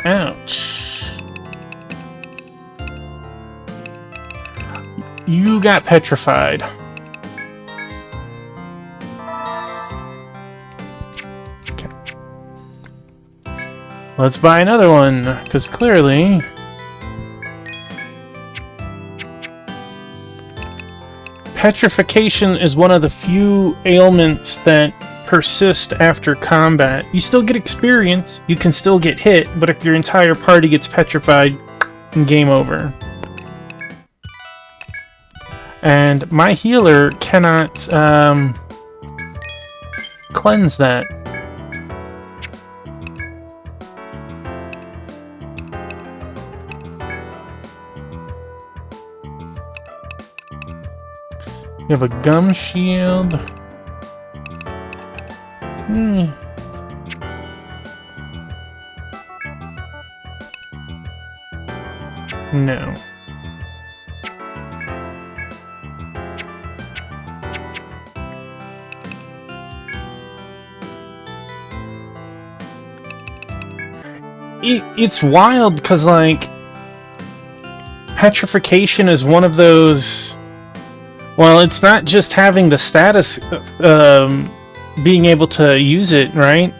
Ouch. You got petrified. Let's buy another one, because clearly... Petrification is one of the few ailments that persist after combat. You still get experience, you can still get hit, but if your entire party gets petrified, game over. And my healer cannot cleanse that. You have a gum shield. No. It's wild because, like, petrification is one of those... Well, it's not just having the status, being able to use it, right?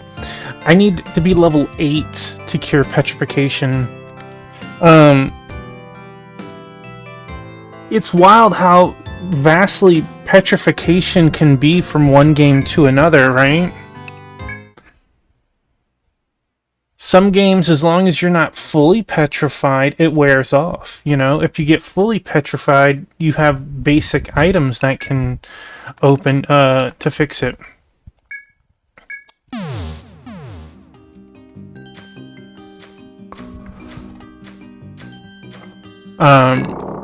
I need to be level 8 to cure petrification. It's wild how vastly petrification can be from one game to another, right? Some games, as long as you're not fully petrified, it wears off. You know, if you get fully petrified, you have basic items that can open to fix it.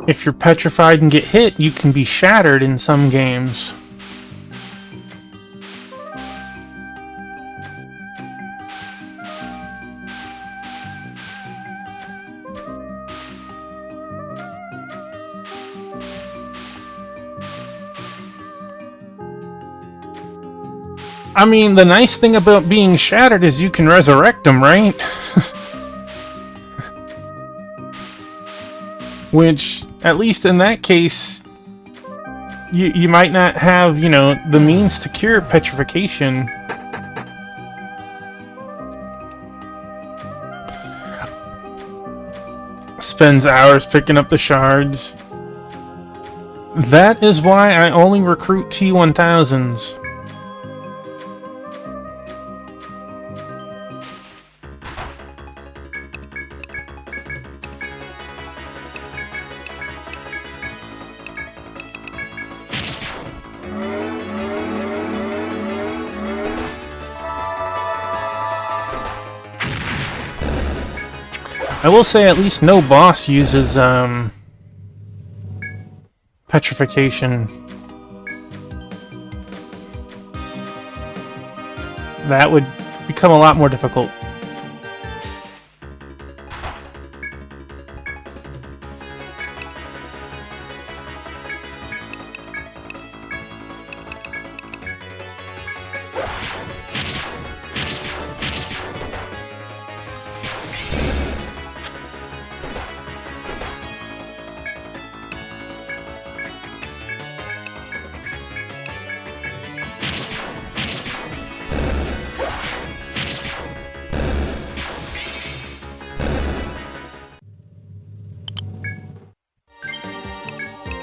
If you're petrified and get hit, you can be shattered in some games. I mean, the nice thing about being shattered is you can resurrect them, right? Which, at least in that case, you might not have, you know, the means to cure petrification. Spends hours picking up the shards. That is why I only recruit T1000s. I will say at least no boss uses petrification. That would become a lot more difficult.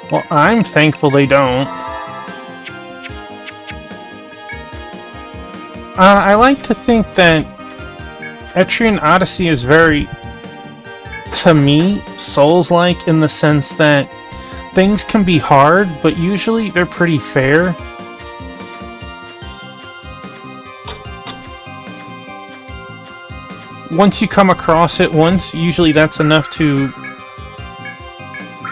Well, I'm thankful they don't. I like to think that Etrian Odyssey is very, to me, Souls-like in the sense that things can be hard, but usually they're pretty fair. Once you come across it once, usually that's enough to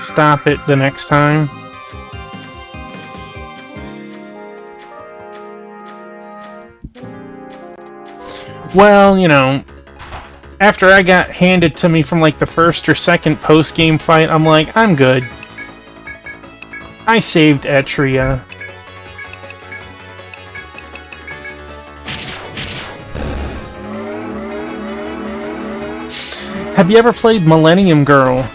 stop it the next time. Well, you know, after I got handed to me from like the first or second post-game fight, I'm like, I'm good. I saved Etria. Have you ever played Millennium Girl?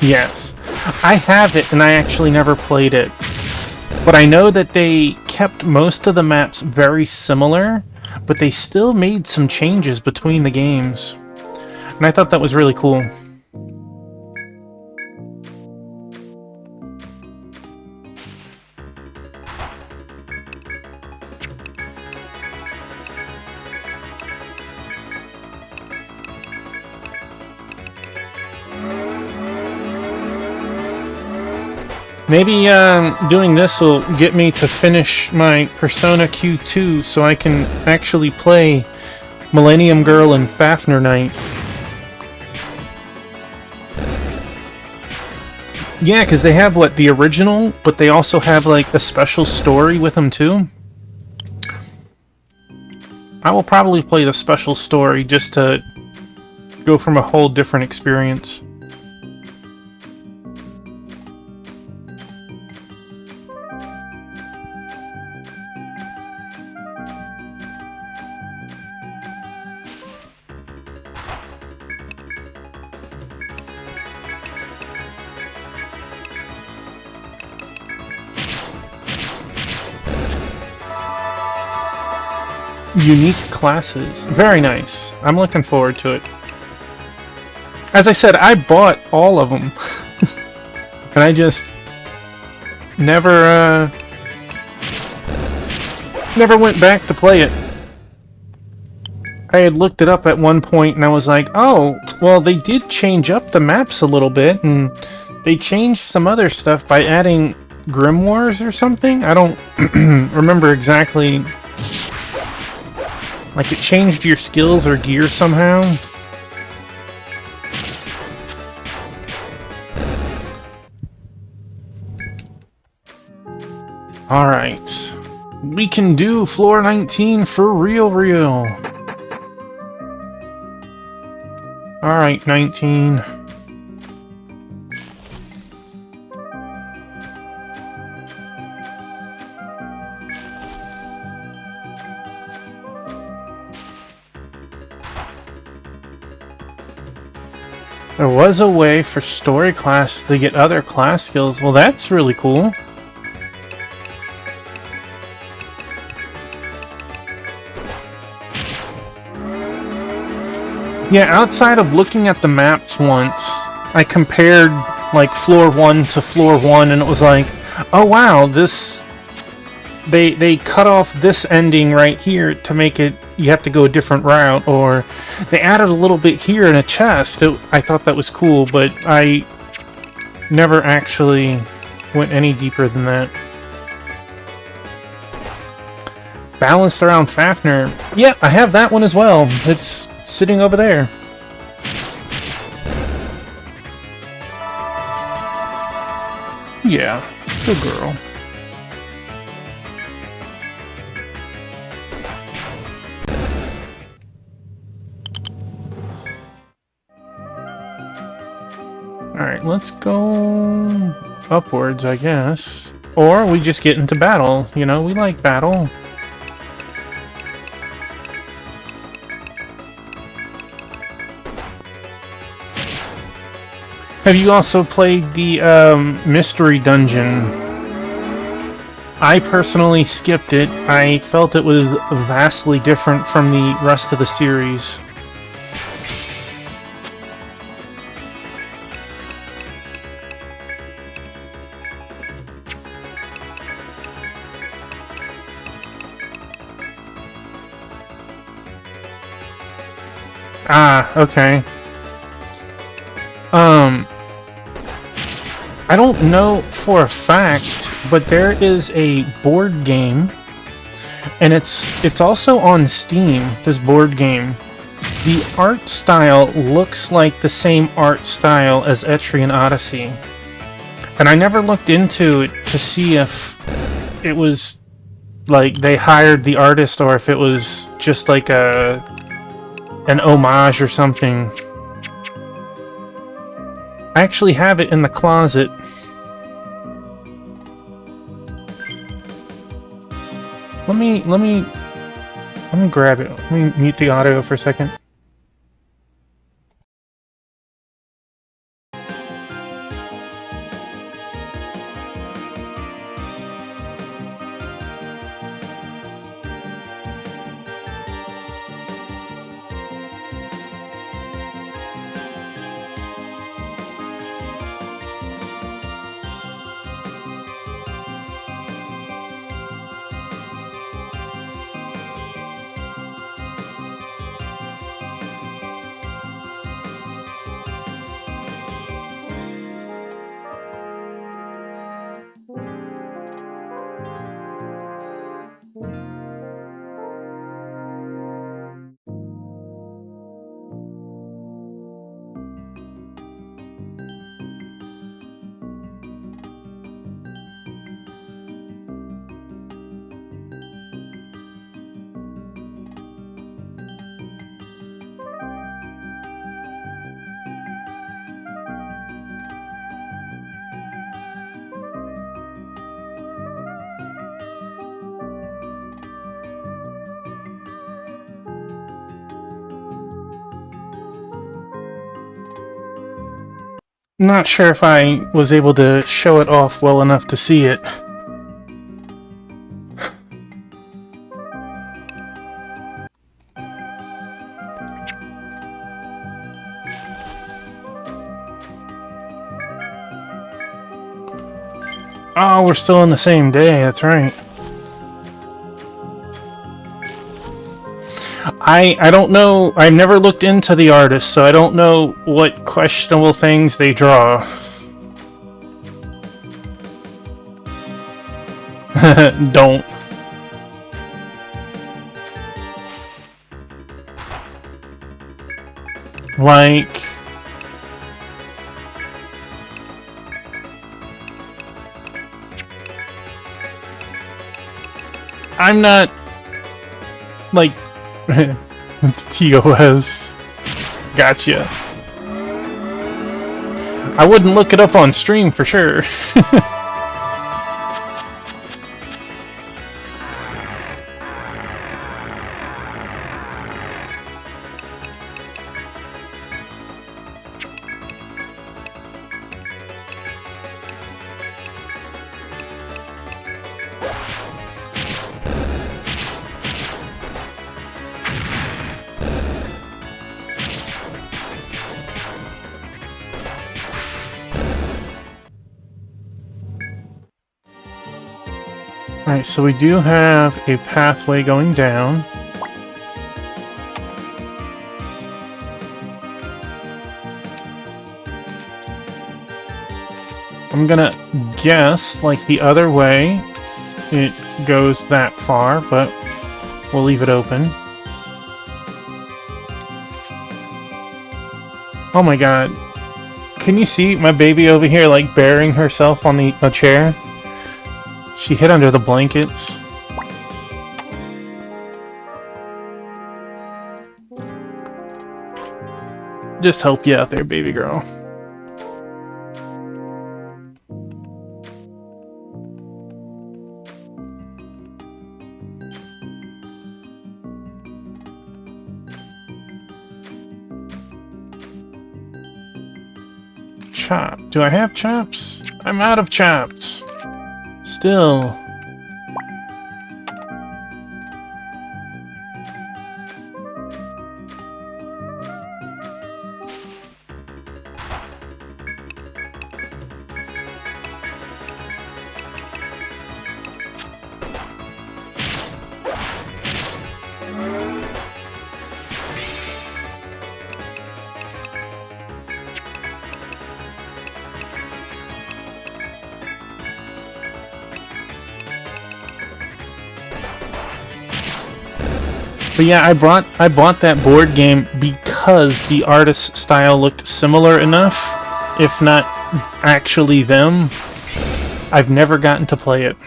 Yes. I have it, and I actually never played it. But I know that they kept most of the maps very similar, but they still made some changes between the games. And I thought that was really cool. Maybe doing this will get me to finish my Persona Q2 so I can actually play Millennium Girl and Fafnir Knight. Yeah, because they have, what, the original, but they also have, like, a special story with them, too. I will probably play the special story just to go from a whole different experience. Unique classes. Very nice. I'm looking forward to it. As I said, I bought all of them. And I just never went back to play it. I had looked it up at one point and I was like, oh, well, they did change up the maps a little bit, and they changed some other stuff by adding grimoires or something. I don't remember exactly. Like, it changed your skills or gear somehow. Alright. We can do floor 19 for real. Alright, 19. There was a way for story class to get other class skills. Well, that's really cool. Yeah, outside of looking at the maps once, I compared like floor 1 to floor 1, and it was like, oh wow, this they cut off this ending right here to make it you have to go a different route, or they added a little bit here in a chest. I thought that was cool, but I never actually went any deeper than that. Balanced around Fafnir. Yeah, I have that one as well. It's sitting over there. Yeah, good girl. Alright, let's go upwards, I guess. Or we just get into battle. You know, we like battle. Have you also played the mystery dungeon? I personally skipped it. I felt it was vastly different from the rest of the series. Ah, okay. I don't know for a fact, but there is a board game, and it's also on Steam, this board game. The art style looks like the same art style as Etrian Odyssey. And I never looked into it to see if it was like they hired the artist or if it was just like an homage or something. I actually have it in the closet. Let me grab it. Let me mute the audio for a second. Not sure if I was able to show it off well enough to see it. Oh, we're still on the same day, that's right. I don't know, I've never looked into the artist, so I don't know what questionable things they draw. Don't. Like... I'm not... like... It's TOS. Gotcha. I wouldn't look it up on stream for sure. Alright, so we do have a pathway going down. I'm gonna guess, like the other way, it goes that far, but we'll leave it open. Oh my god. Can you see my baby over here, like, burying herself on a chair? She hid under the blankets. Just help you out there, baby girl. Chop. Do I have chops? I'm out of chops. Still. But yeah, I bought that board game because the artist style looked similar enough, if not actually them. I've never gotten to play it.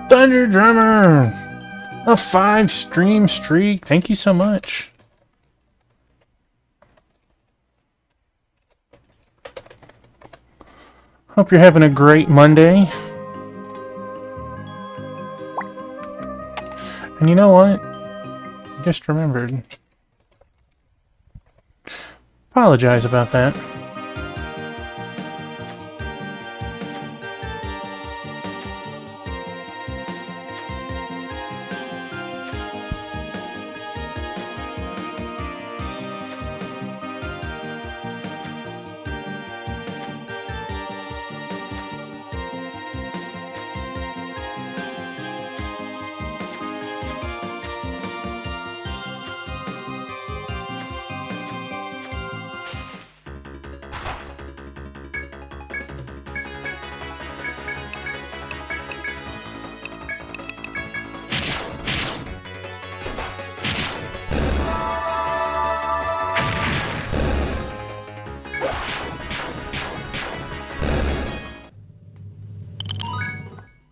Thunder Drummer! A 5-stream streak. Thank you so much. Hope you're having a great Monday. And you know what? I just remembered. Apologize about that.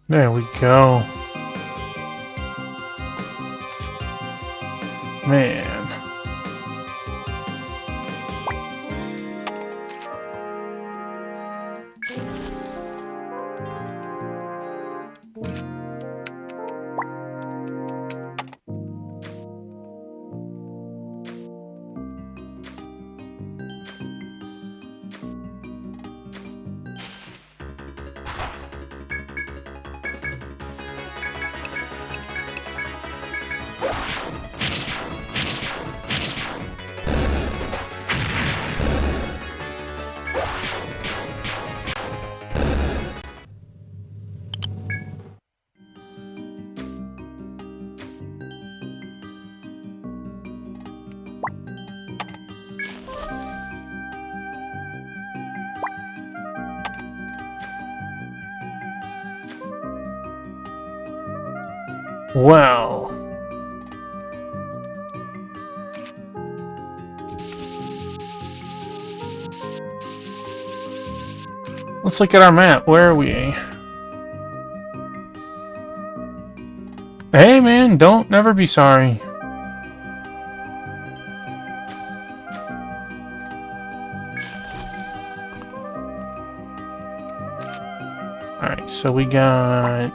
There we go. Man. Well. Let's look at our map. Where are we? Hey man, don't never be sorry. Alright, so we got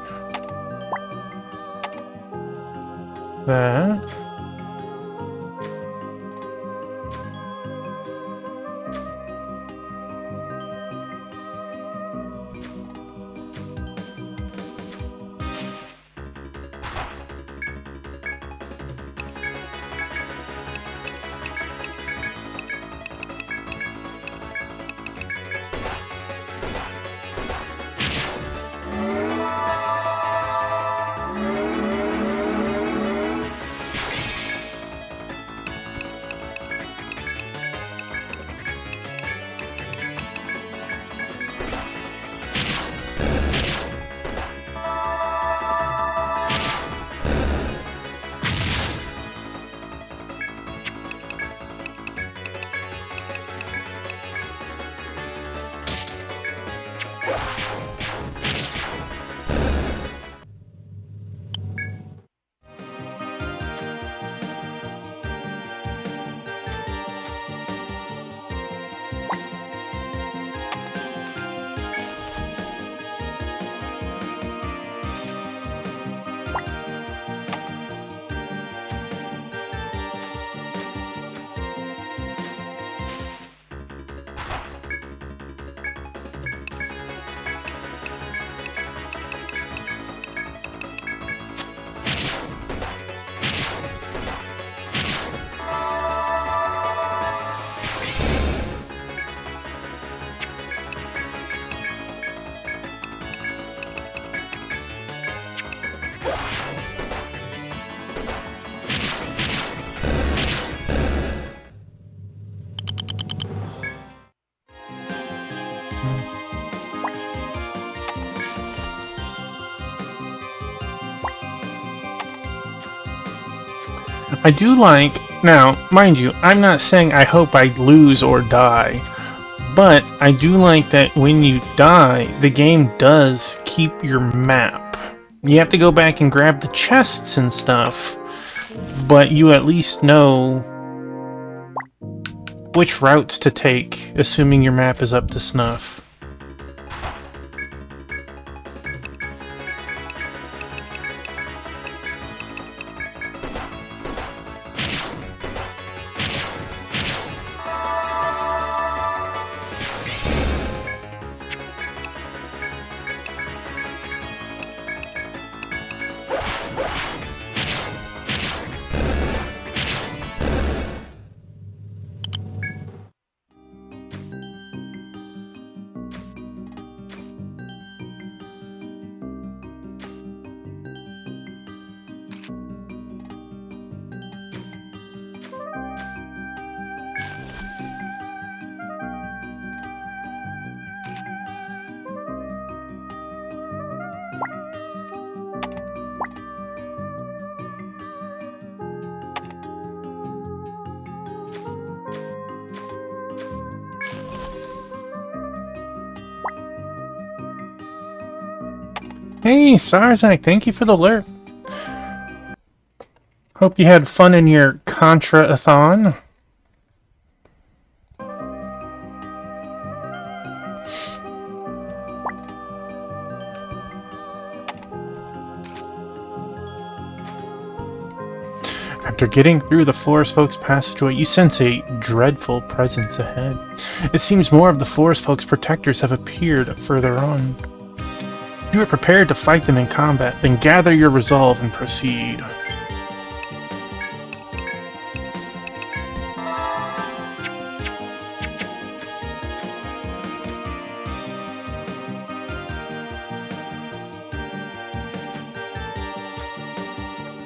that. I do like, now, mind you, I'm not saying I hope I lose or die, but I do like that when you die, the game does keep your map. You have to go back and grab the chests and stuff, but you at least know which routes to take, assuming your map is up to snuff. Hey, Sarzak, thank you for the alert. Hope you had fun in your Contra-a-thon. After getting through the Forest Folks passageway, you sense a dreadful presence ahead. It seems more of the Forest Folks' protectors have appeared further on. If you are prepared to fight them in combat, then gather your resolve and proceed.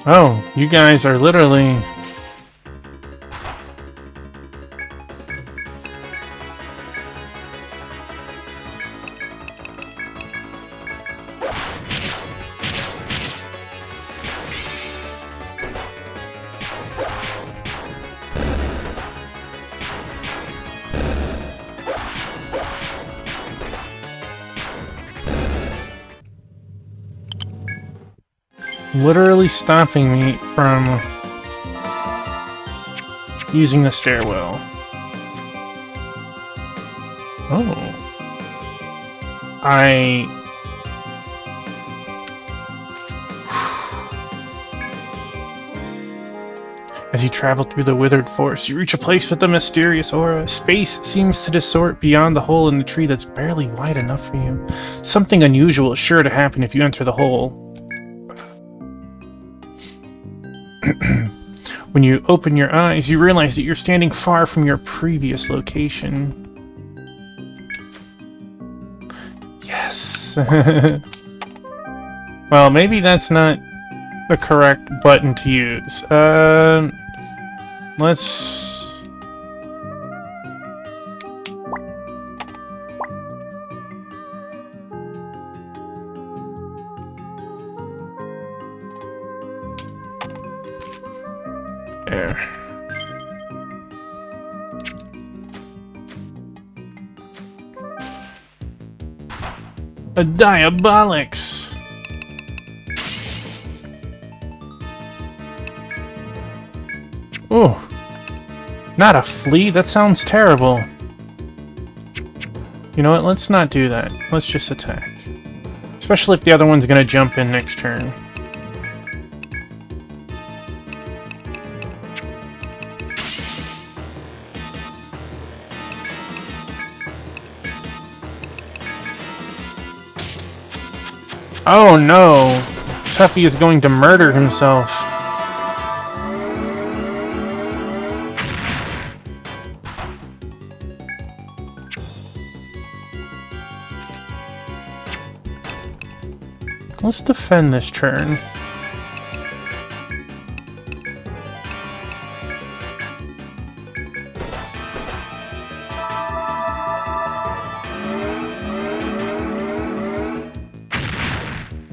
Oh, you guys are literally... literally stopping me from using the stairwell. Oh. As you travel through the withered forest, you reach a place with a mysterious aura. Space seems to distort beyond the hole in the tree that's barely wide enough for you. Something unusual is sure to happen if you enter the hole. When you open your eyes, you realize that you're standing far from your previous location. Yes! Well, maybe that's not the correct button to use. Let's... There. A Diabolix! Oh, not a flea? That sounds terrible. You know what? Let's not do that. Let's just attack. Especially if the other one's gonna jump in next turn. Oh no! Tuffy is going to murder himself. Let's defend this turn.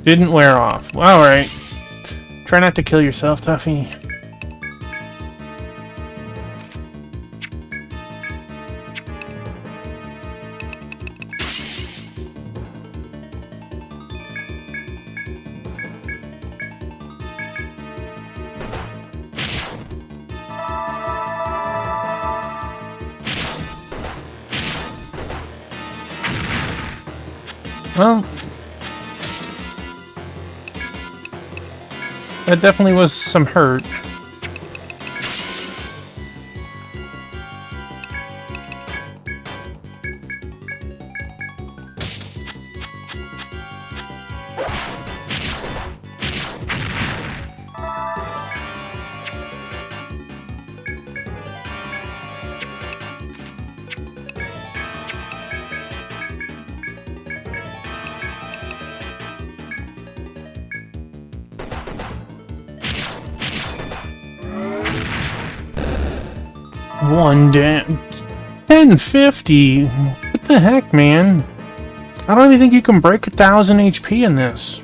Didn't wear off. Alright. Try not to kill yourself, Tuffy. Well, that definitely was some hurt. One damn 1050. What the heck, man? I don't even think you can break 1,000 HP in this.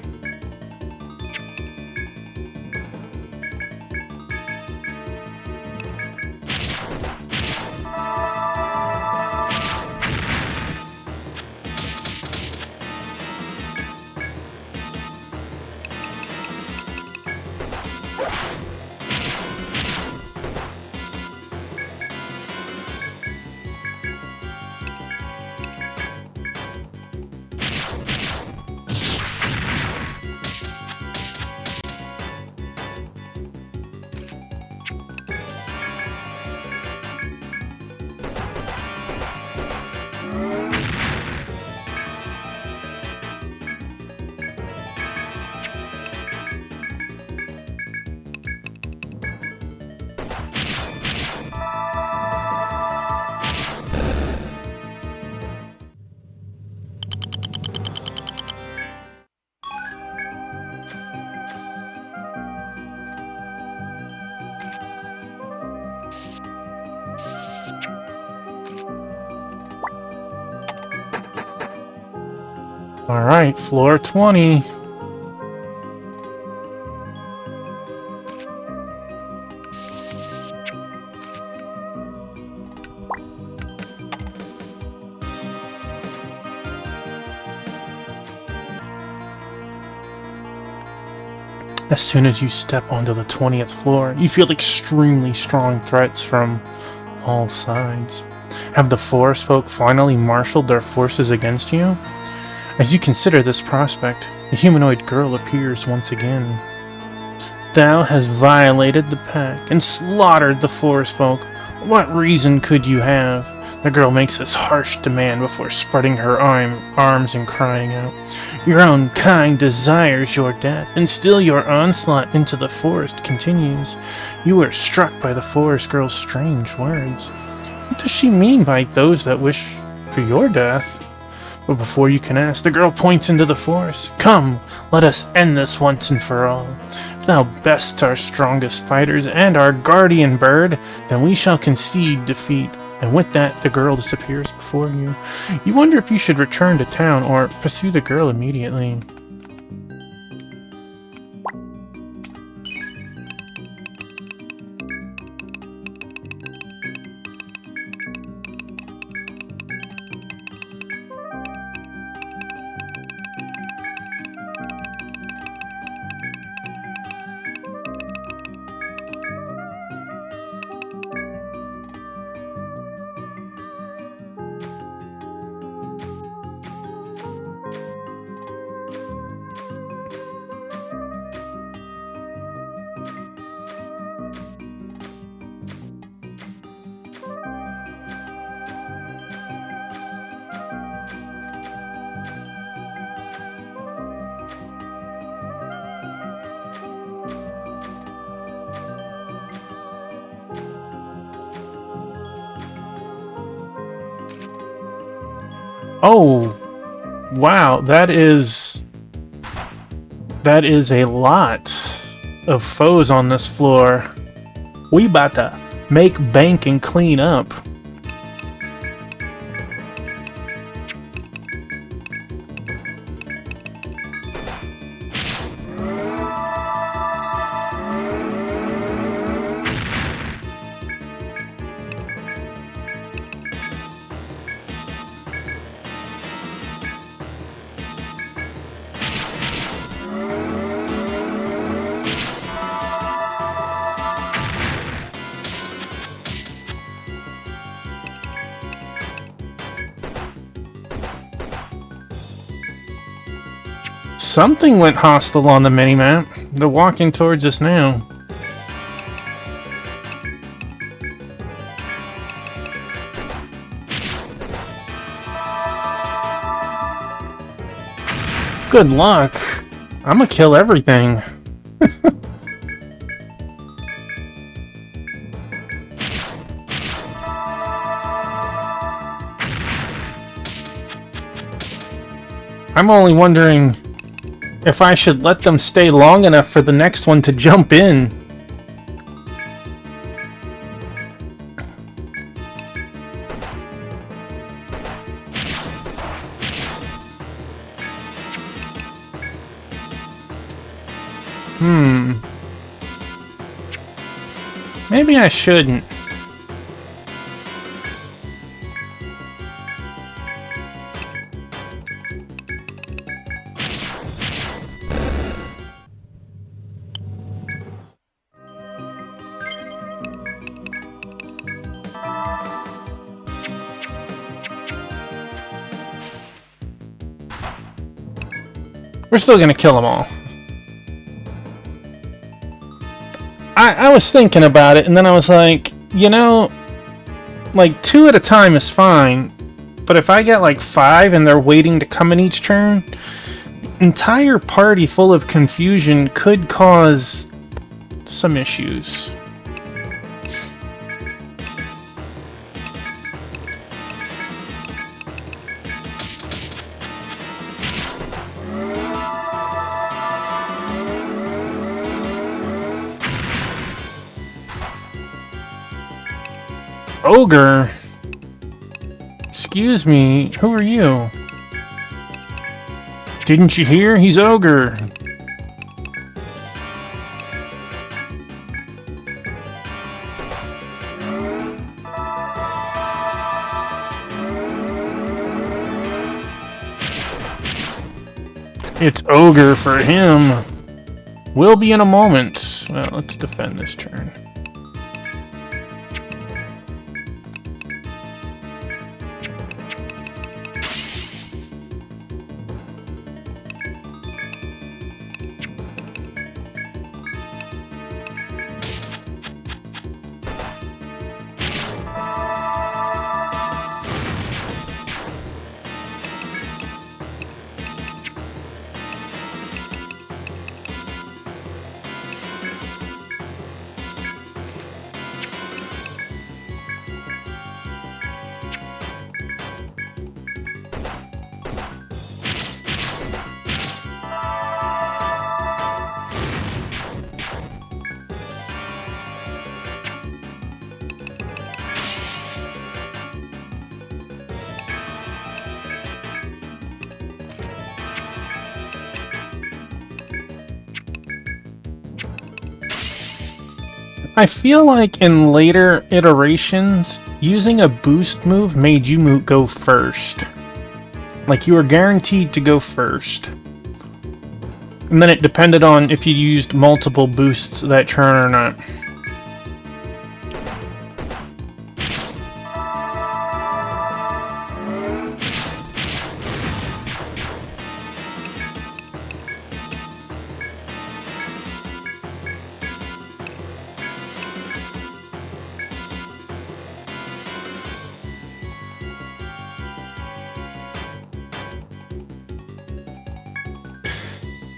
Alright, floor 20. As soon as you step onto the 20th floor, you feel extremely strong threats from all sides. Have the forest folk finally marshaled their forces against you? As you consider this prospect, the humanoid girl appears once again. Thou hast violated the pact and slaughtered the forest folk. What reason could you have? The girl makes this harsh demand before spreading her arms and crying out. Your own kind desires your death, and still your onslaught into the forest continues. You are struck by the forest girl's strange words. What does she mean by those that wish for your death? But before you can ask, the girl points into the forest. Come, let us end this once and for all. If thou best's our strongest fighters and our guardian bird, then we shall concede defeat. And with that, the girl disappears before you. You wonder if you should return to town or pursue the girl immediately. Oh, wow, that is a lot of foes on this floor. We about to make bank and clean up. Something went hostile on the minimap. They're walking towards us now. Good luck. I'm gonna kill everything. I'm only wondering if I should let them stay long enough for the next one to jump in. Maybe I shouldn't. We're still gonna kill them all. I was thinking about it, and then I was like, you know, like 2 at a time is fine, but if I get like 5 and they're waiting to come in each turn, the entire party full of confusion could cause some issues. Ogre? Excuse me, who are you? Didn't you hear? He's Ogre. It's Ogre for him. Will be in a moment. Well, let's defend this turn. I feel like in later iterations, using a boost move made you go first. Like you were guaranteed to go first. And then it depended on if you used multiple boosts that turn or not.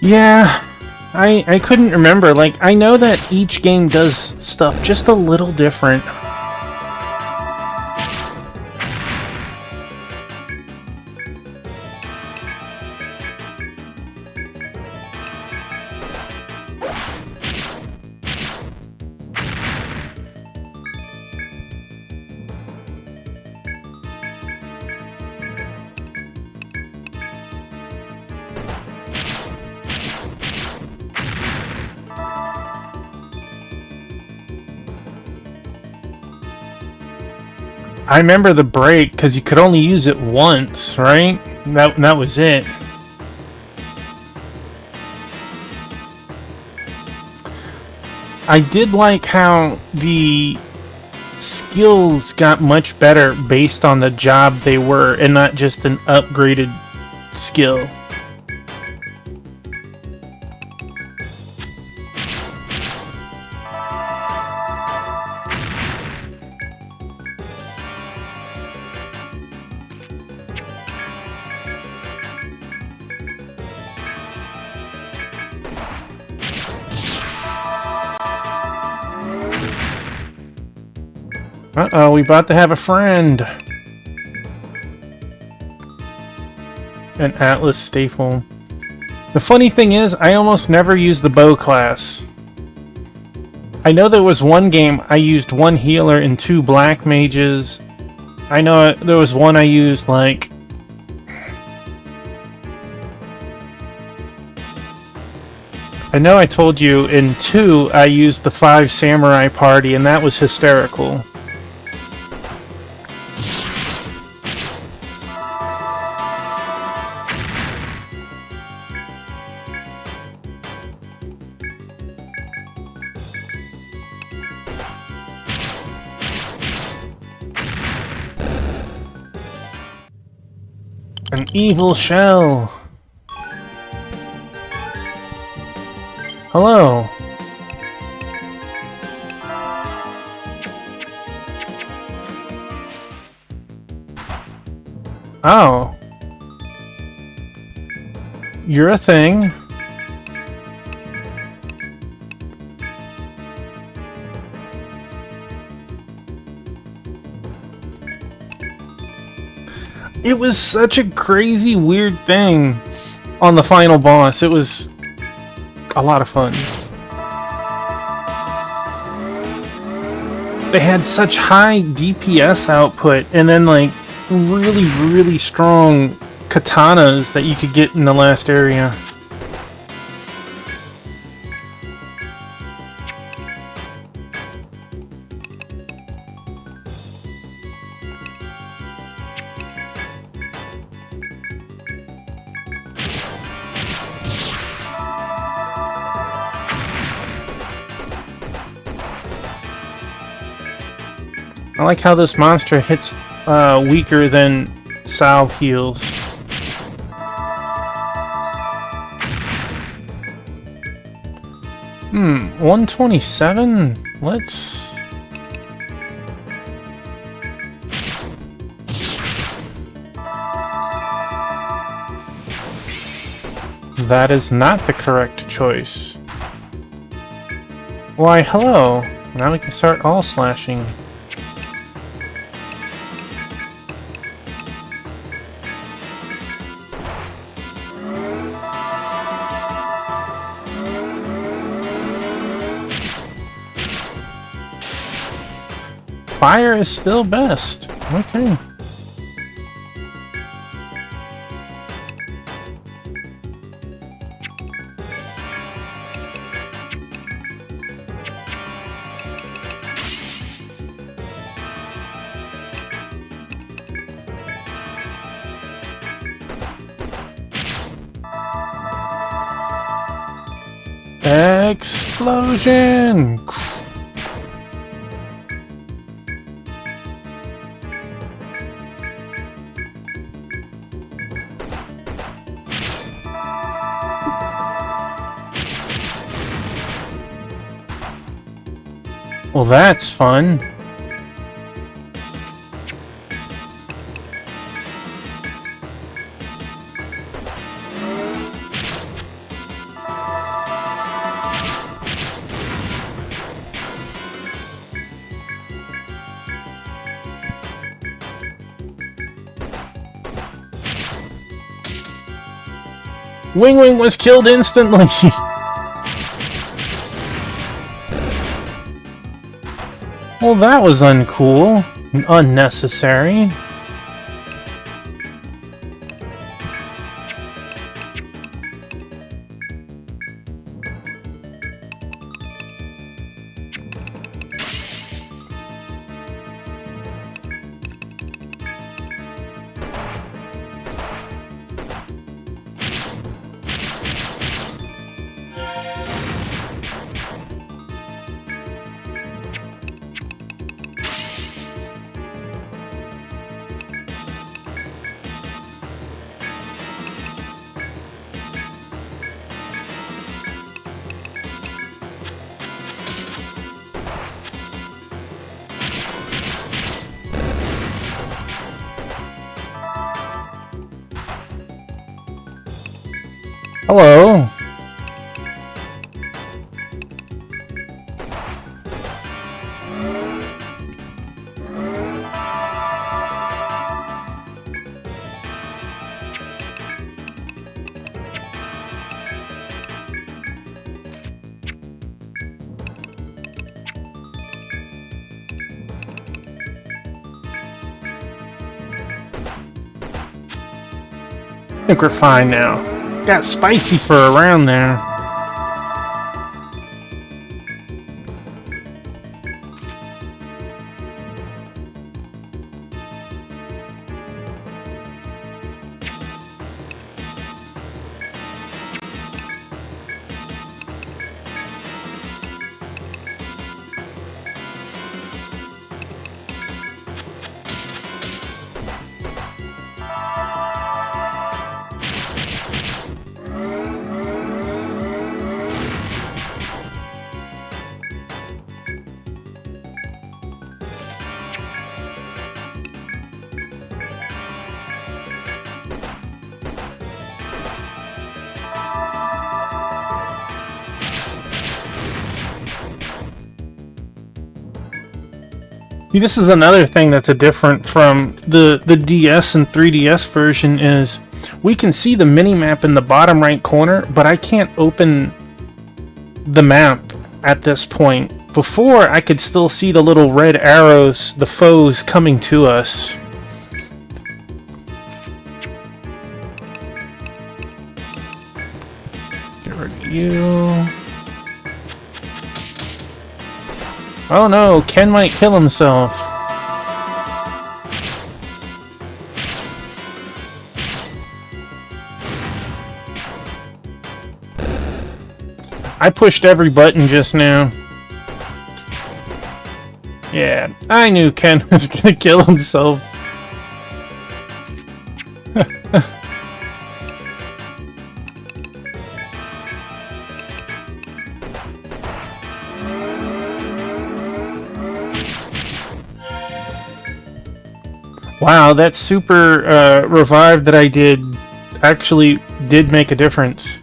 Yeah, I couldn't remember. Like, I know that each game does stuff just a little different. I remember the break because you could only use it once, right? That was it. I did like how the skills got much better based on the job they were and not just an upgraded skill. Uh-oh, we about to have a friend. An Atlas staple. The funny thing is, I almost never use the bow class. I know there was one game I used one healer and 2 black mages. I know there was one I used like... I know I told you in 2 I used the 5 samurai party and that was hysterical. An evil shell. Hello. Oh. You're a thing. It was such a crazy, weird thing on the final boss. It was a lot of fun. They had such high DPS output and then like really, really strong katanas that you could get in the last area. I like how this monster hits weaker than salve heals. 127? Let's... That is not the correct choice. Why, hello. Now we can start all slashing. Fire is still best. Okay. Explosion! Well, that's fun. Wing Wing was killed instantly! Well, that was uncool. Unnecessary. Hello. I think we're fine now. Got spicy for around there. See, this is another thing that's a different from the DS and 3DS version is we can see the mini-map in the bottom right corner, but I can't open the map at this point. Before, I could still see the little red arrows, the foes coming to us. Get rid of you. Oh no, Ken might kill himself. I pushed every button just now. Yeah, I knew Ken was gonna kill himself. Wow, that super revive that I did actually did make a difference.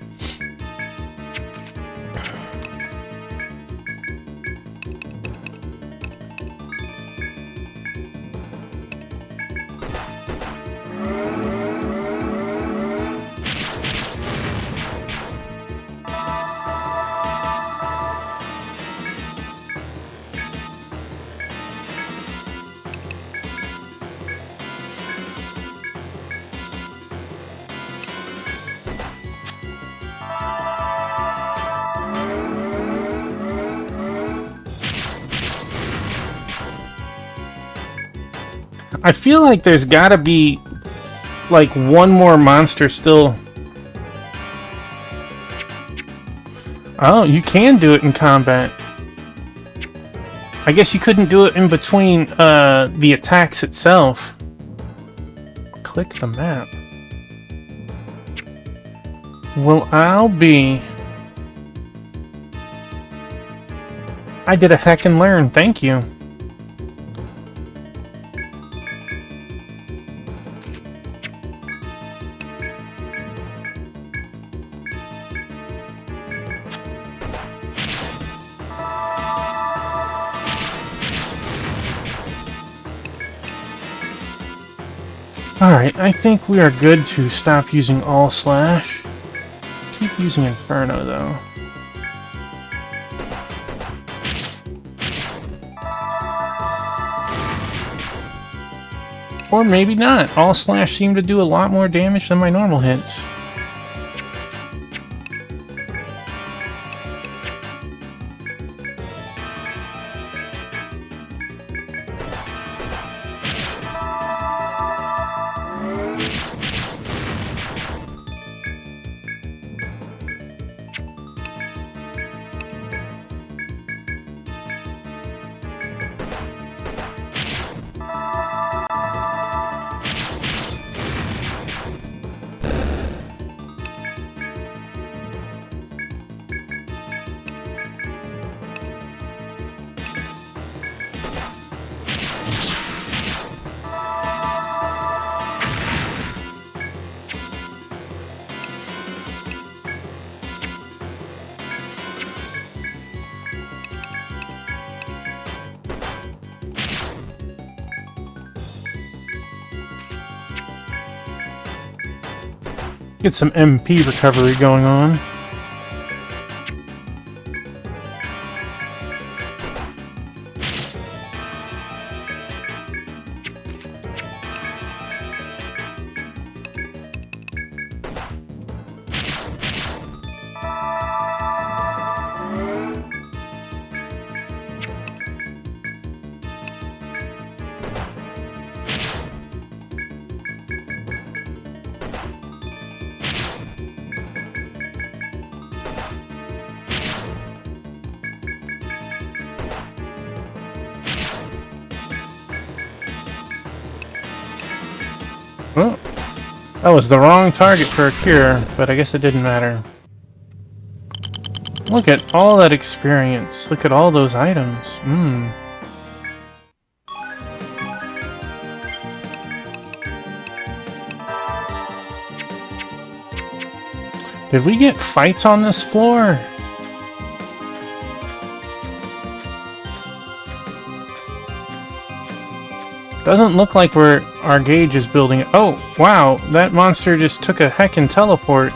I feel like there's gotta be like one more monster still. Oh, you can do it in combat. I guess you couldn't do it in between the attacks itself. Click the map. Well, I'll be... I did a heck and learn, thank you. Alright, I think we are good to stop using all slash. Keep using Inferno though. Or maybe not. All slash seemed to do a lot more damage than my normal hits. Get some MP recovery going on. Oh, that was the wrong target for a cure, but I guess it didn't matter. Look at all that experience. Look at all those items. Did we get fights on this floor? Doesn't look like our gauge is building. Oh, wow, that monster just took a heckin' teleport.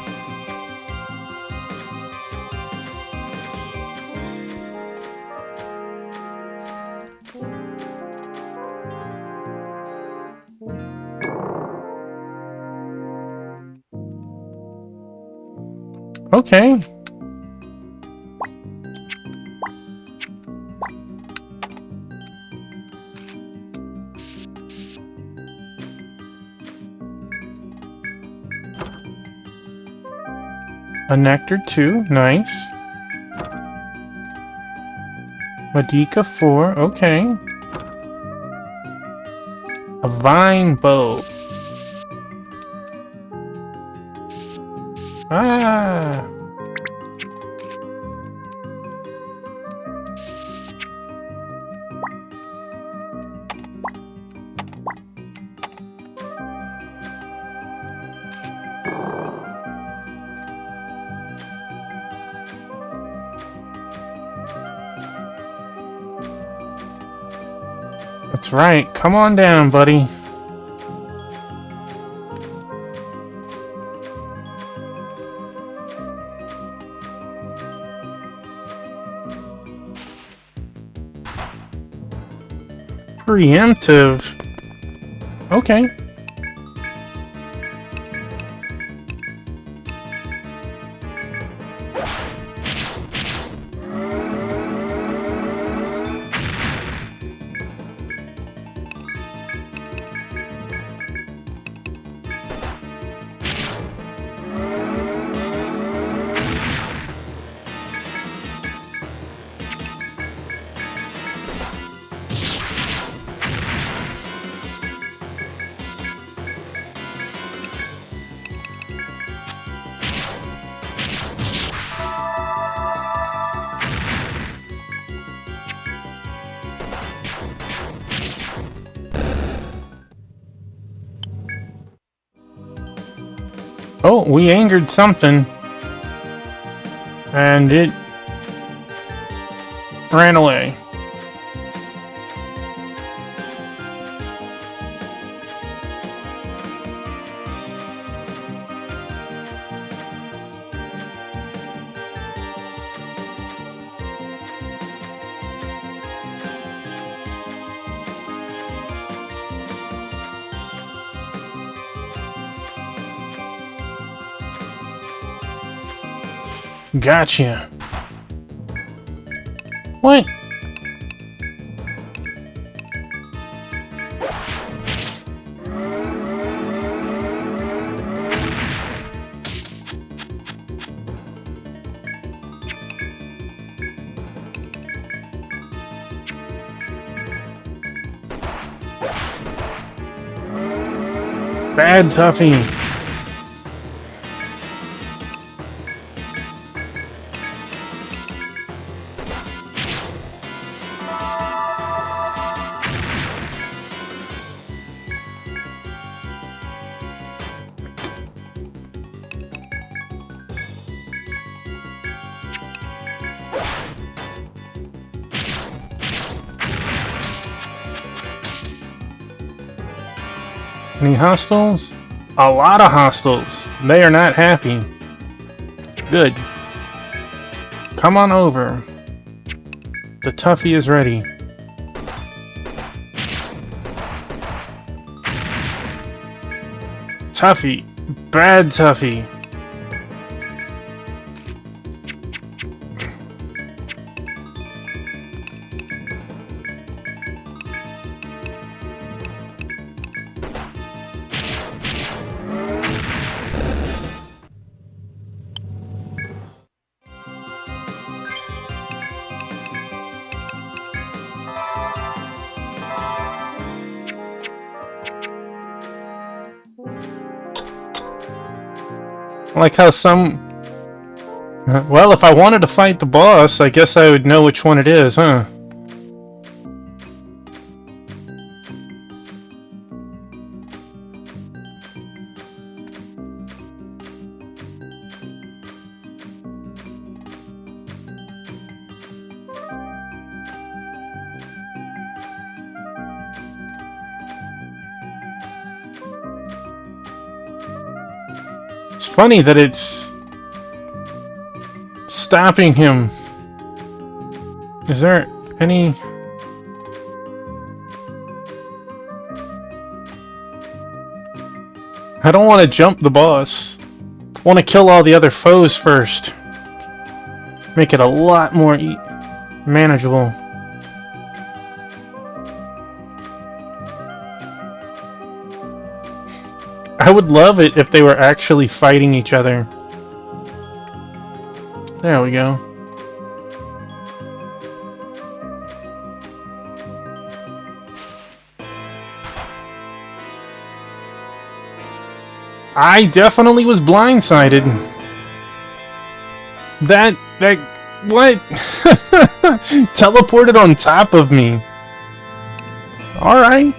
Okay. A Nectar 2, nice. Madika 4, okay. A vine bow. Ah! That's right. Come on down, buddy. Preemptive. Okay. Oh, we angered something. And it ran away. Gotcha. What? Bad Tuffy. Any hostiles? A lot of hostiles. They are not happy. Good. Come on over. The Tuffy is ready. Tuffy. Bad Tuffy. I like how some... Well, if I wanted to fight the boss, I guess I would know which one it is, huh? It's funny that it's stopping him. Is there any... I don't want to jump the boss. I want to kill all the other foes first. Make it a lot more manageable. I would love it if they were actually fighting each other. There we go. I definitely was blindsided. That what? Teleported on top of me. Alright.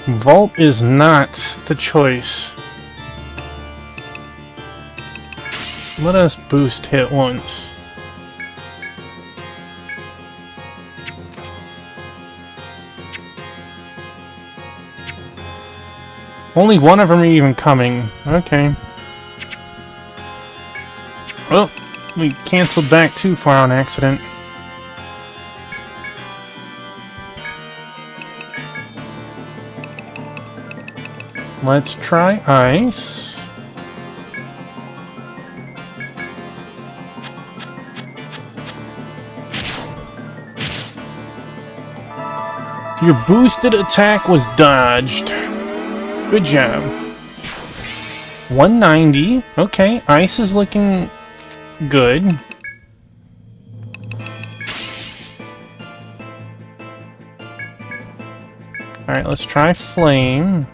Vault is not the choice. Let us boost hit once. Only one of them are even coming. Okay. Well, we canceled back too far on accident. Let's try ice. Your boosted attack was dodged. Good job. 190. Okay, ice is looking good. Alright, let's try flame.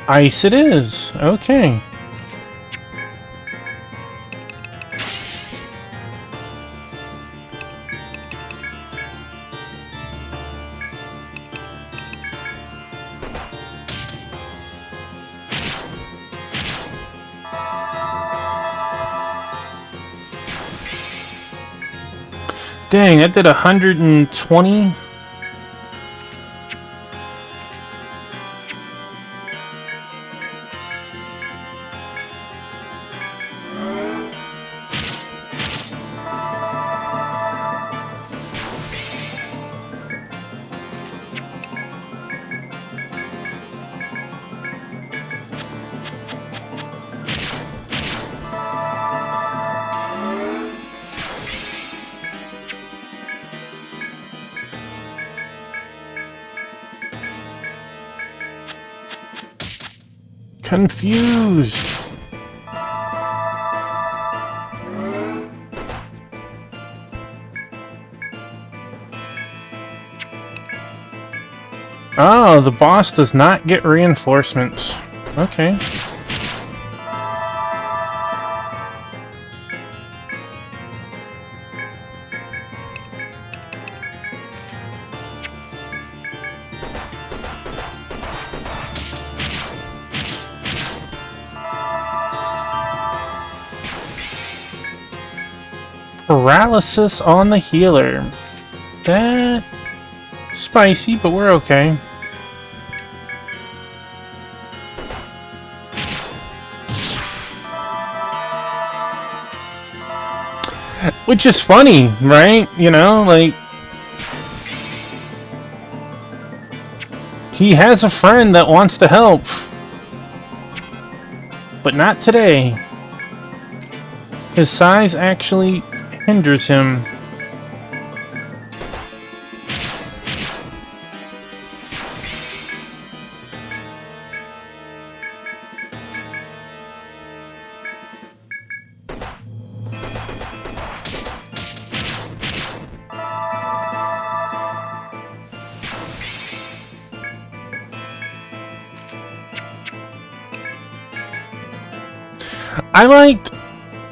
Ice it is. Okay. Dang, that did 120. Confused. Oh, the boss does not get reinforcements. Okay. Paralysis on the healer. That spicy, but we're okay. Which is funny, right? You know, like he has a friend that wants to help, but not today. His size actually hinders him.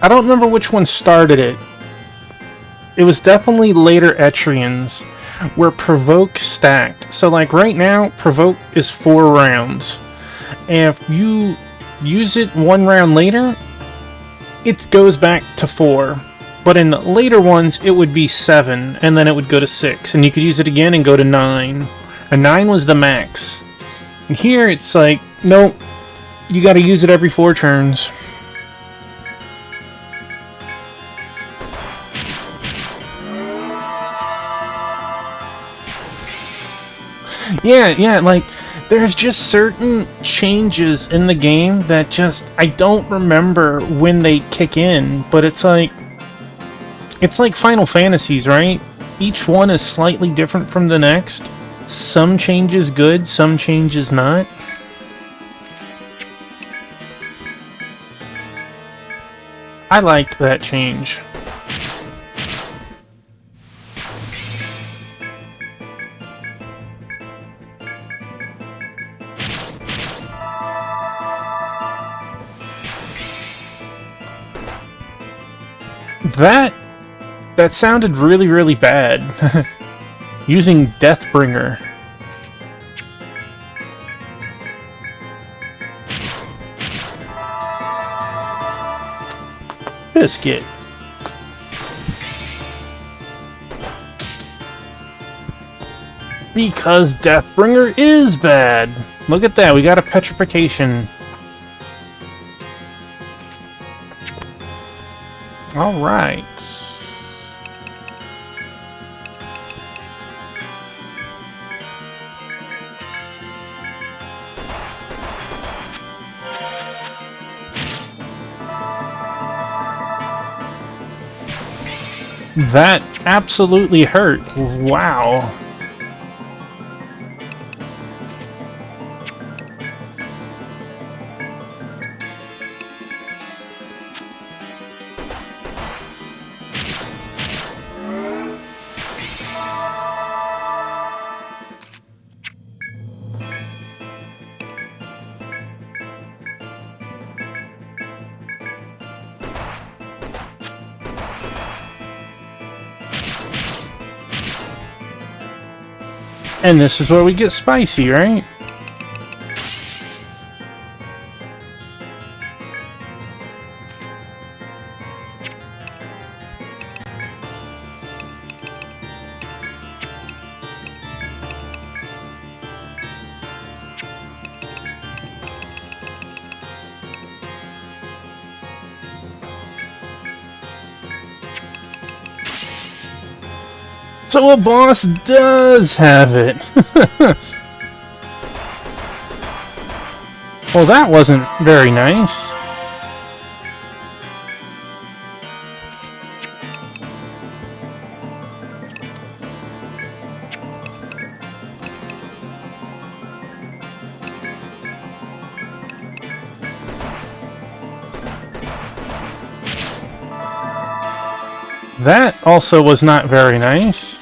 I don't remember which one started it. It was definitely later Etrians, where Provoke stacked. So like right now, Provoke is 4 rounds. And if you use it 1 round later, it goes back to 4. But in later ones, it would be 7, and then it would go to 6. And you could use it again and go to 9. And 9 was the max. And here it's like, nope, you gotta use it every 4 turns. Yeah, like, There's just certain changes in the game that just I don't remember when they kick in, but it's like Final Fantasies, right? Each one is slightly different from the next. Some changes good, some changes not. I liked that change. That sounded really, really bad. Using Deathbringer. Biscuit. Because Deathbringer is bad. Look at that, we got a petrification. Alright. That absolutely hurt. Wow. And this is where we get spicy, right? So a boss does have it. Well, that wasn't very nice. That also was not very nice.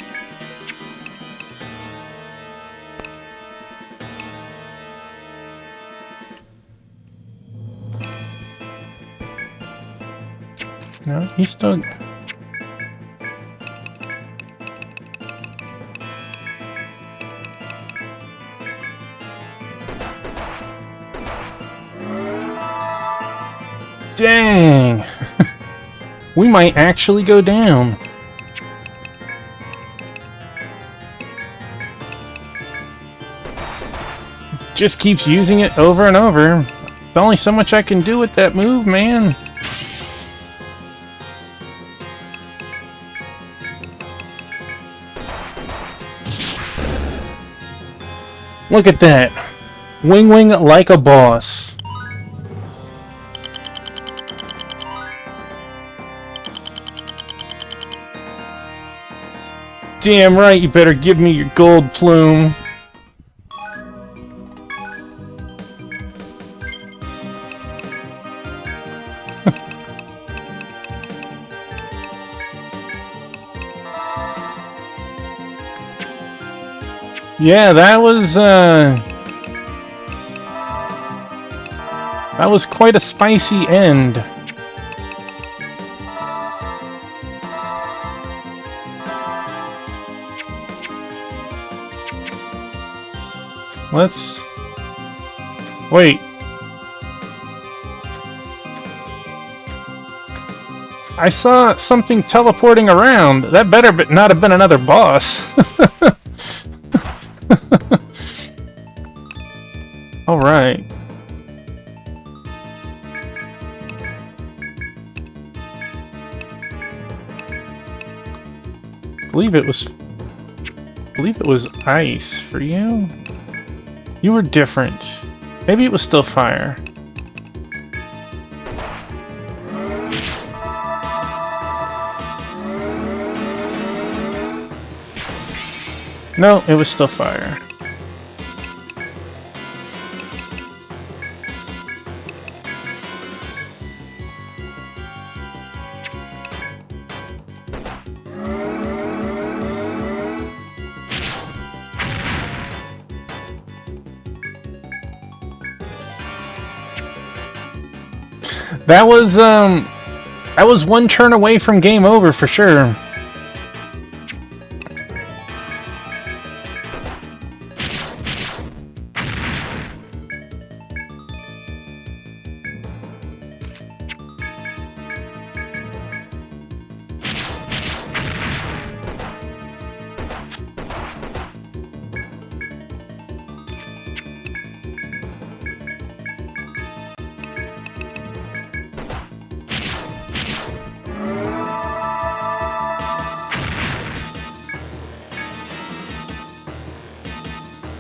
No, he's still... Dang! We might actually go down. Just keeps using it over and over. There's only so much I can do with that move, man. Look at that. Wing wing like a boss. Damn right, you better give me your gold plume. Yeah, that was quite a spicy end. Let's... Wait. I saw something teleporting around. That better not have been another boss. Alright. I believe it was ice for you. You were different. Maybe it was still fire. No, it was still fire. That was one turn away from game over for sure.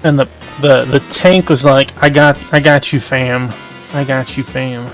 And the tank was like, I got you, fam. I got you, fam.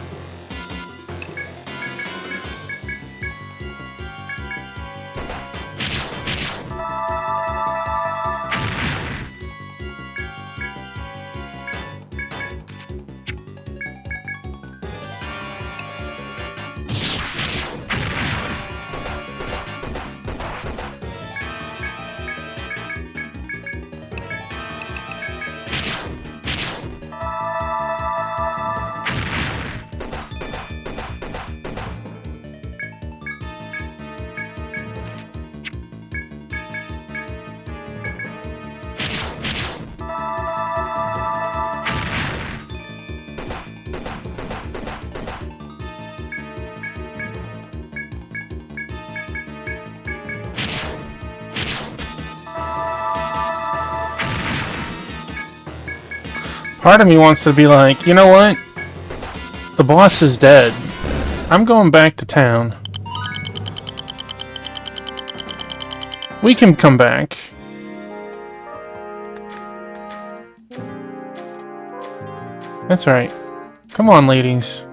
Part of me wants to be like, you know what? The boss is dead. I'm going back to town. We can come back. That's right. Come on, ladies.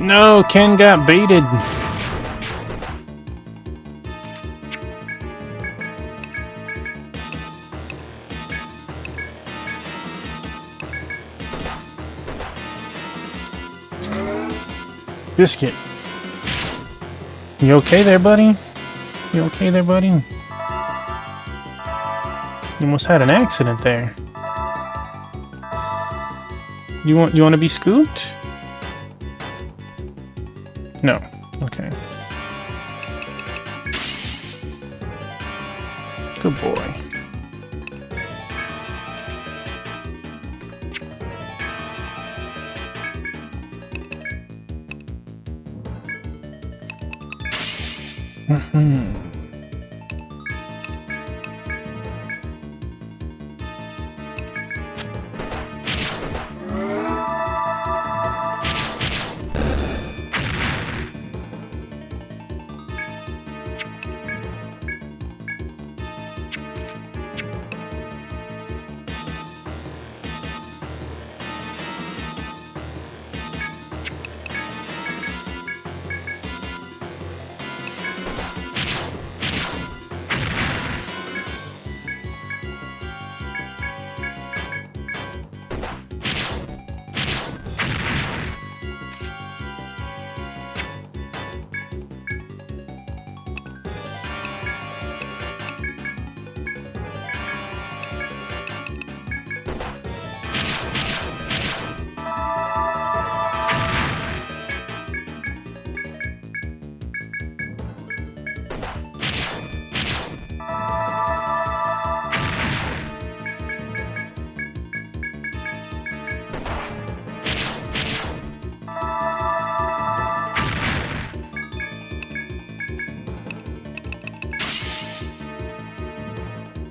No, Ken got baited. Biscuit. You okay there, buddy? You okay there, buddy? You almost had an accident there. You want to be scooped? No. Okay. Good boy.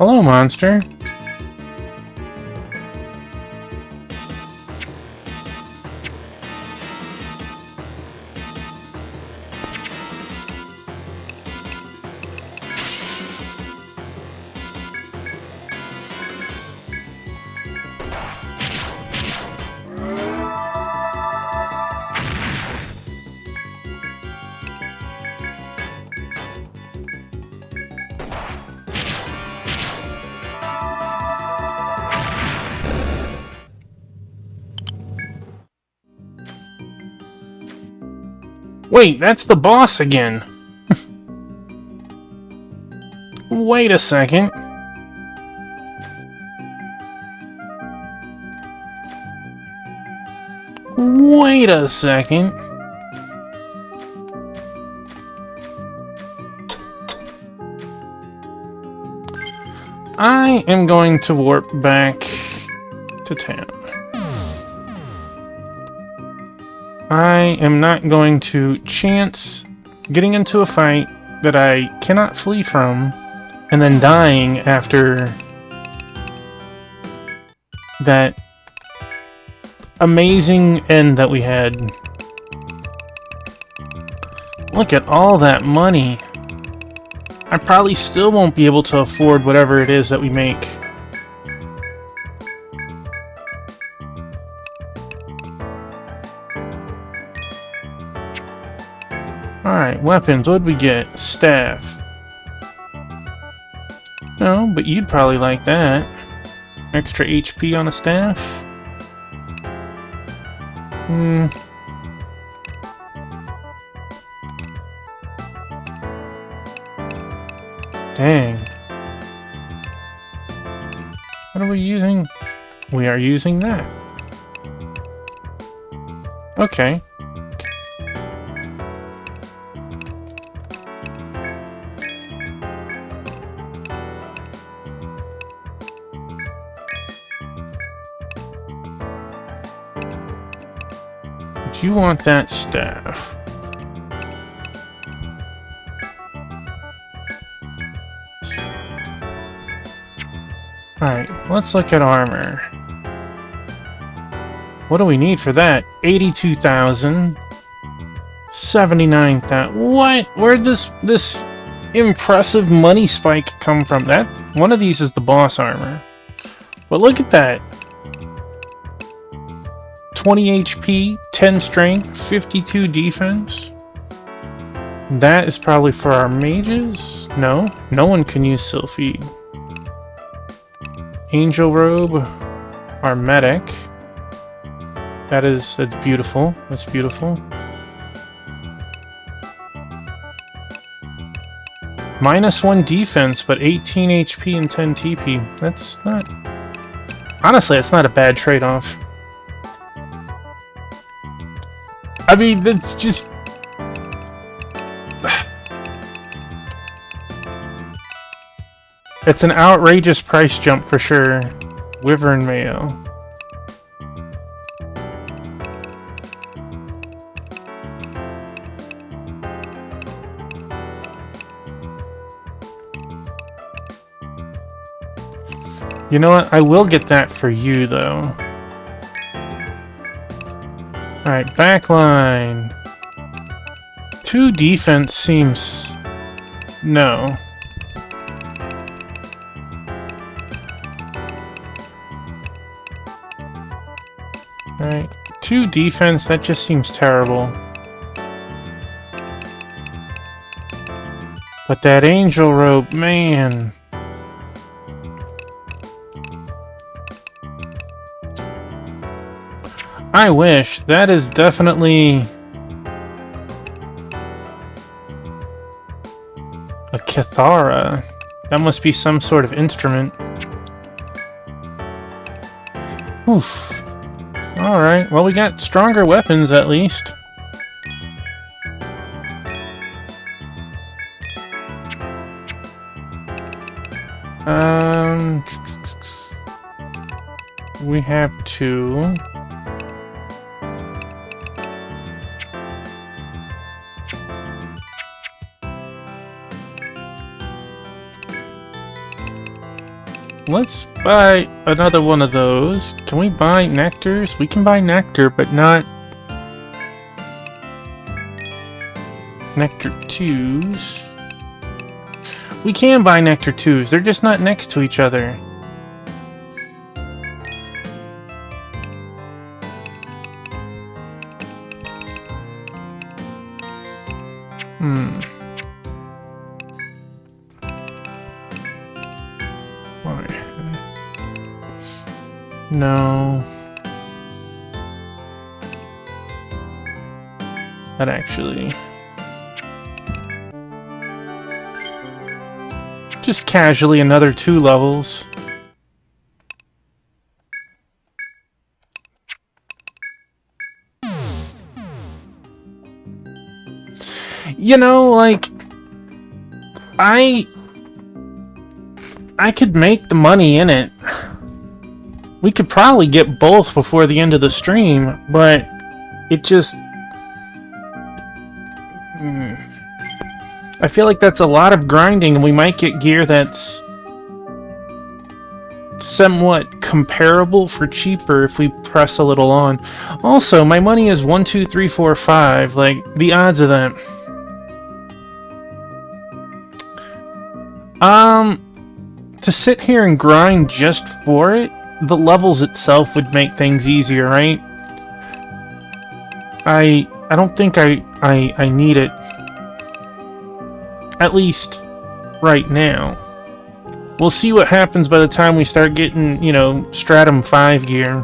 Hello, monster. Wait, that's the boss again. Wait a second. Wait a second. I am going to warp back to town. I am not going to chance getting into a fight that I cannot flee from and then dying after that amazing end that we had. Look at all that money. I probably still won't be able to afford whatever it is that we make. Alright, weapons. What'd we get? Staff. No, but you'd probably like that. Extra HP on a staff? Dang. What are we using? We are using that. Okay. But you want that staff. Alright, let's look at armor. What do we need for that? 82,000. 79,000. What? Where'd this impressive money spike come from? That one of these is the boss armor. But look at that. 20 HP, 10 strength, 52 defense. That is probably for our mages? No, no one can use Sylphid. Angel robe, our medic. That's beautiful. That's beautiful. -1 defense, but 18 HP and 10 TP. That's not... Honestly, it's not a bad trade-off. I mean, that's just... It's an outrageous price jump for sure. Wyvern mail. You know what? I will get that for you, though. Alright, backline. 2 defense seems... No. Alright, 2 defense, that just seems terrible. But that angel robe, man... I wish. That is definitely... a Cathara. That must be some sort of instrument. Oof. Alright, well we got stronger weapons at least. We have 2. let's buy another one of those. Can we buy nectars? We can buy nectar, but not nectar 2s. We can buy nectar 2s. They're just not next to each other. No. That actually... Just casually another 2 levels. You know, like... I could make the money in it. We could probably get both before the end of the stream, but it just... I feel like that's a lot of grinding, and we might get gear that's somewhat comparable for cheaper if we press a little on. Also, my money is 1, 2, 3, 4, 5. Like, the odds of that. To sit here and grind just for it, the levels itself would make things easier, right? I don't think I need it. At least right now. We'll see what happens by the time we start getting, you know, Stratum 5 gear.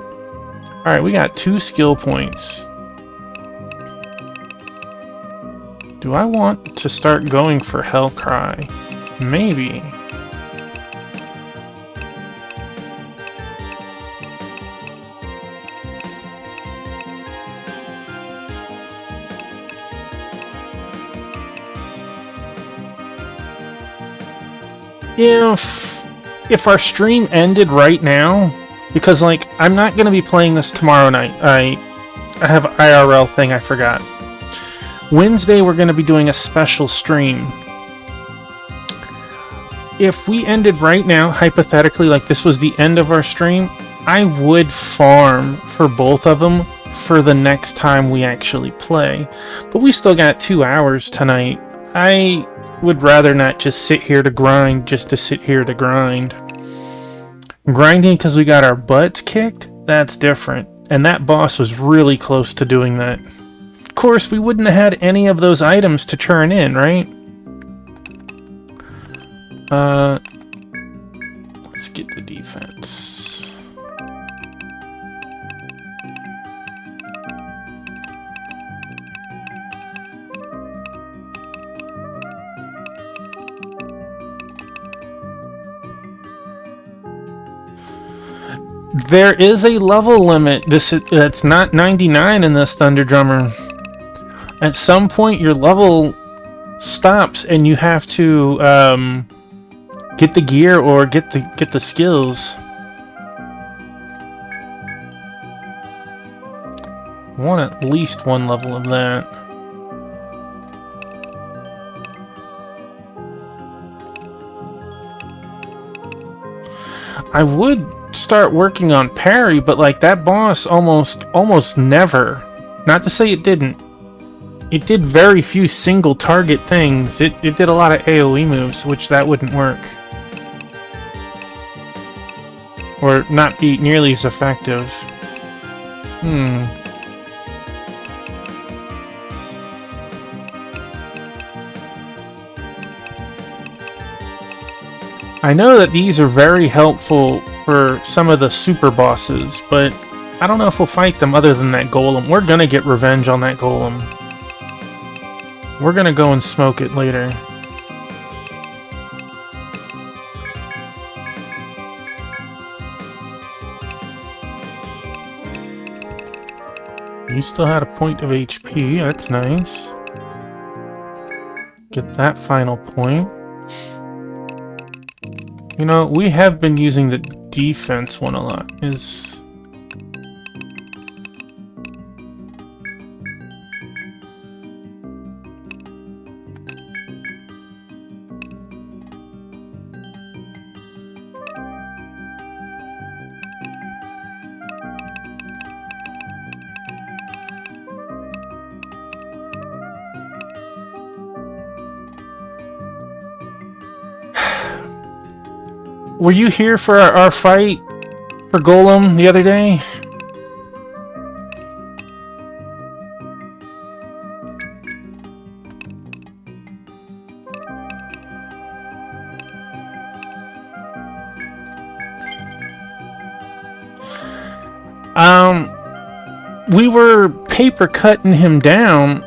Alright, we got 2 skill points. Do I want to start going for Hellcry? Maybe. If our stream ended right now, because like I'm not gonna be playing this tomorrow night. I have an IRL thing I forgot. Wednesday we're gonna be doing a special stream. If we ended right now, hypothetically, like this was the end of our stream, I would farm for both of them for the next time we actually play. But we still got 2 hours tonight. I would rather not just sit here to grind just to sit here to grind. Grinding because we got our butts kicked? That's different. And that boss was really close to doing that. Of course, we wouldn't have had any of those items to turn in, right? Let's get the defense. There is a level limit. That's not 99 in this Thunder Drummer. At some point, your level stops, and you have to get the gear or get the skills. I want at least 1 level of that. I would start working on parry, but like that boss almost never, not to say it didn't, it did very few single target things. It did a lot of AoE moves, which that wouldn't work. Or not be nearly as effective. I know that these are very helpful for some of the super bosses, but I don't know if we'll fight them other than that golem. We're gonna get revenge on that golem. We're gonna go and smoke it later. You still had a point of HP, that's nice. Get that final point. You know, we have been using the defense one a lot. were you here for our fight for Golem the other day? We were paper cutting him down.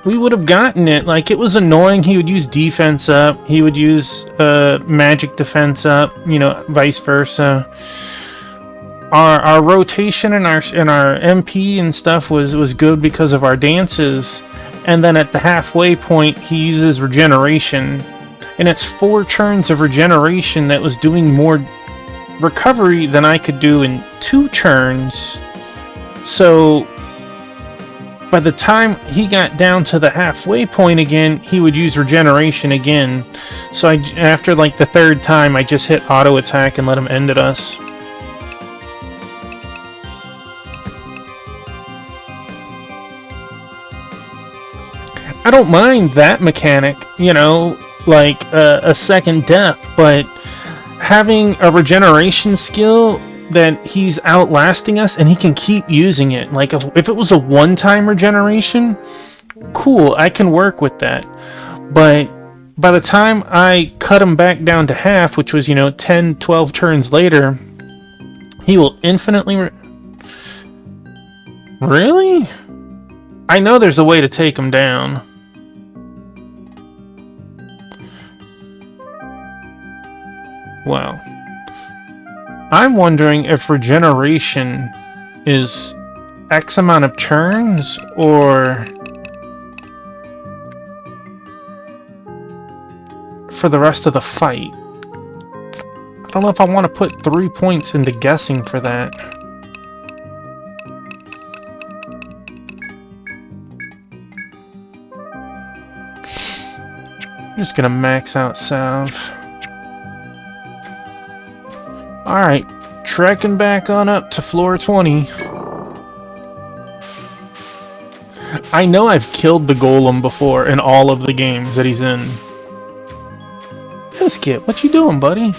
We would have gotten it. Like, it was annoying. He would use defense up. He would use magic defense up. You know, vice versa. Our rotation and our MP and stuff was good because of our dances. And then at the halfway point, he uses regeneration, and it's 4 turns of regeneration that was doing more recovery than I could do in 2 turns. So by the time he got down to the halfway point again, he would use regeneration again. So after like the 3rd time, I just hit auto attack and let him end at us. I don't mind that mechanic, you know, like a second death, but having a regeneration skill that he's outlasting us and he can keep using it. Like if it was a one-time regeneration, cool, I can work with that. But by the time I cut him back down to half, which was, you know, 10, 12 turns later, he will infinitely... Really? I know there's a way to take him down. Wow. I'm wondering if regeneration is X amount of turns, or for the rest of the fight. I don't know if I want to put 3 points into guessing for that. I'm just gonna max out salve. Alright, trekking back on up to floor 20. I know I've killed the golem before in all of the games that he's in. Biscuit, what you doing, buddy?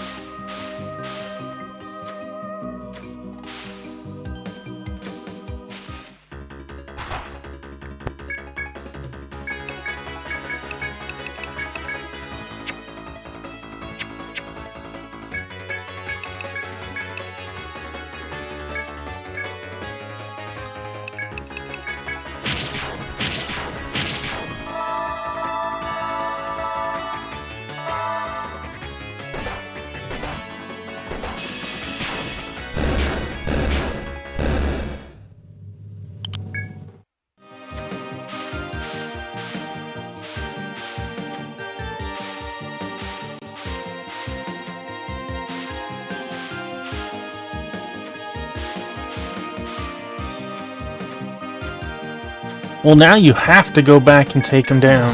Well, now you have to go back and take him down.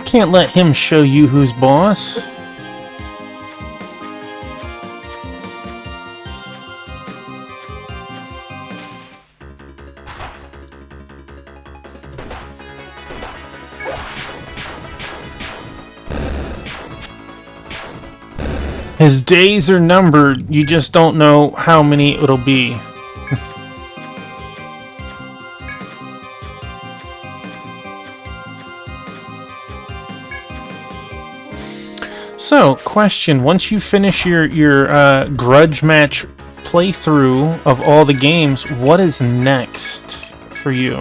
Can't let him show you who's boss. His days are numbered, you just don't know how many it'll be. So, question, once you finish your grudge match playthrough of all the games, what is next for you?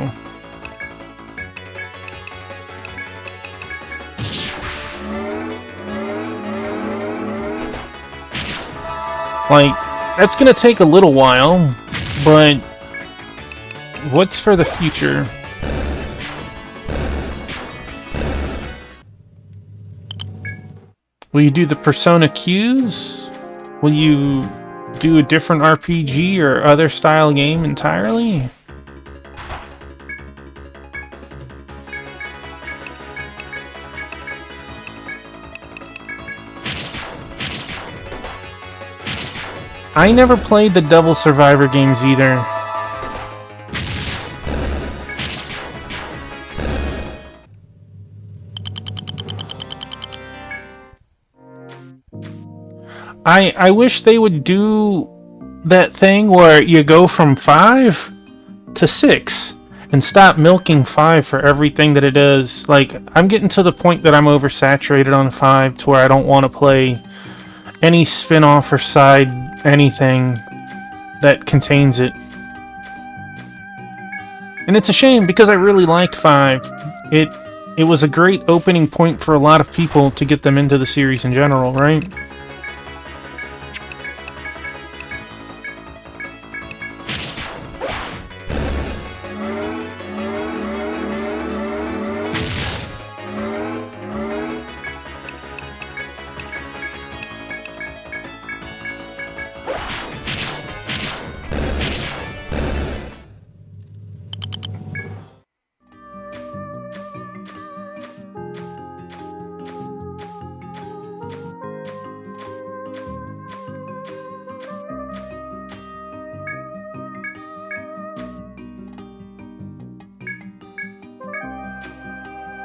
Like, that's gonna take a little while, but what's for the future? Will you do the Persona Qs? Will you do a different RPG or other style game entirely? I never played the Devil Survivor games either. I wish they would do that thing where you go from 5 to 6 and stop milking 5 for everything that it is. Like, I'm getting to the point that I'm oversaturated on 5 to where I don't want to play any spin-off or side anything that contains it. And it's a shame because I really liked 5. It was a great opening point for a lot of people to get them into the series in general, right?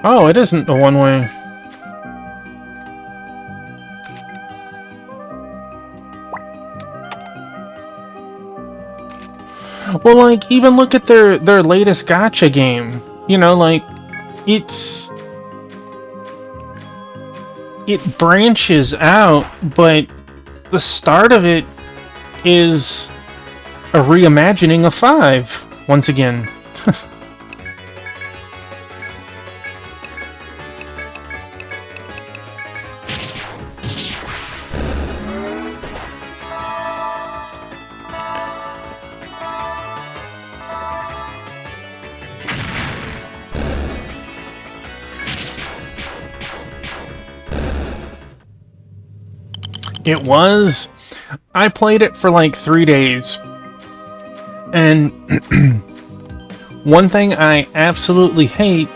Oh, it isn't the one-way. Well, like, even look at their latest gacha game. You know, like, it branches out, but the start of it is a reimagining of 5 once again. It was. I played it for like 3 days. And one thing I absolutely hate,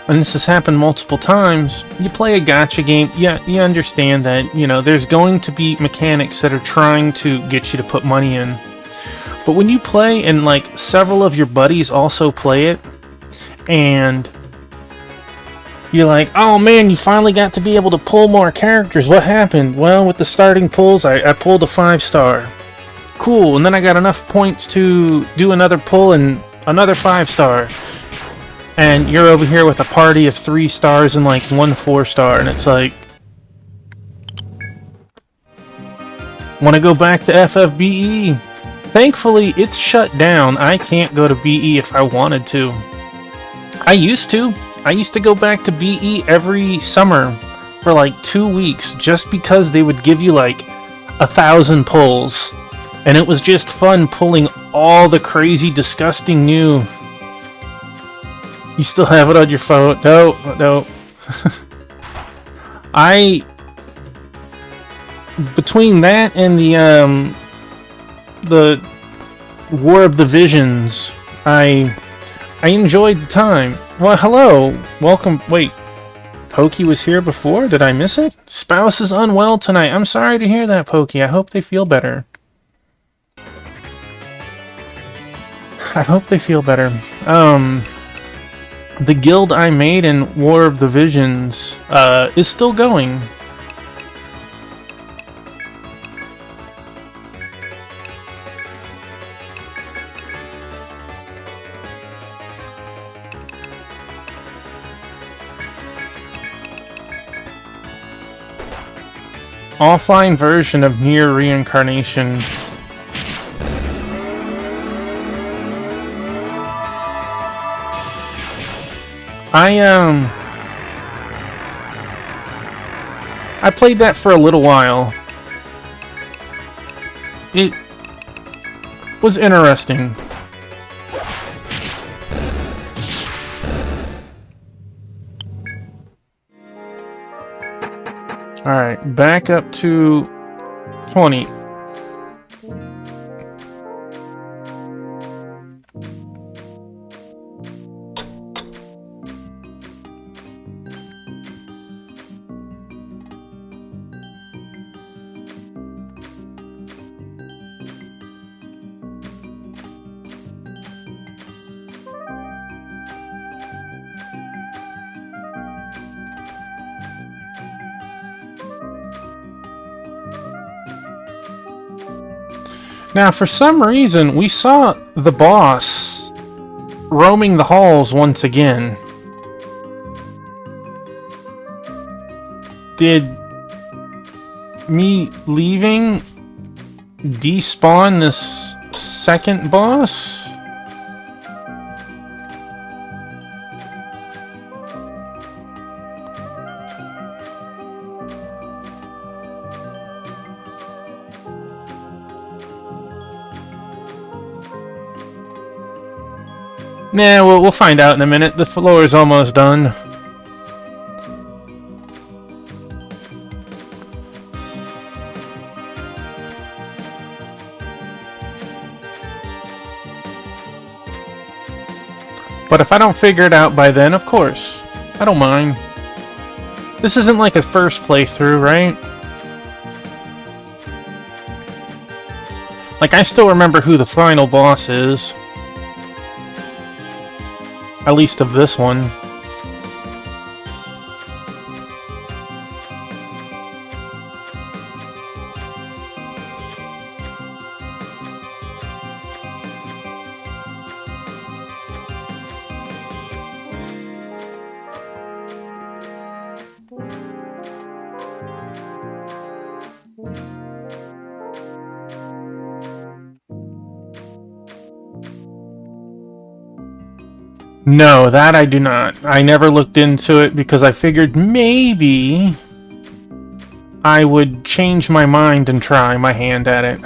and this has happened multiple times, you play a gacha game, yeah, you understand that, you know, there's going to be mechanics that are trying to get you to put money in. But when you play and like several of your buddies also play it, and you're like, oh man, you finally got to be able to pull more characters. What happened? Well, with the starting pulls, I pulled a 5-star. Cool, and then I got enough points to do another pull and another 5-star. And you're over here with a party of 3 stars and like 1 4-star, and it's like, want to go back to FFBE? Thankfully, it's shut down. I can't go to BE if I wanted to. I used to go back to BE every summer for like 2 weeks just because they would give you like 1,000 pulls. And it was just fun pulling all the crazy, disgusting new. You still have it on your phone? No. Between that and the War of the Visions, I enjoyed the time. Well, hello. Welcome. Wait. Pokey was here before? Did I miss it? Spouse is unwell tonight. I'm sorry to hear that, Pokey. I hope they feel better. The guild I made in War of the Visions is still going. Offline version of Near Reincarnation. I played that for a little while. It was interesting. Alright, back up to 20. Now, for some reason, we saw the boss roaming the halls once again. Did me leaving despawn this second boss? Nah, we'll find out in a minute. The floor is almost done. But if I don't figure it out by then, of course, I don't mind. This isn't like a first playthrough, right? Like, I still remember who the final boss is. At least of this one. No, that I do not. I never looked into it because I figured maybe I would change my mind and try my hand at it.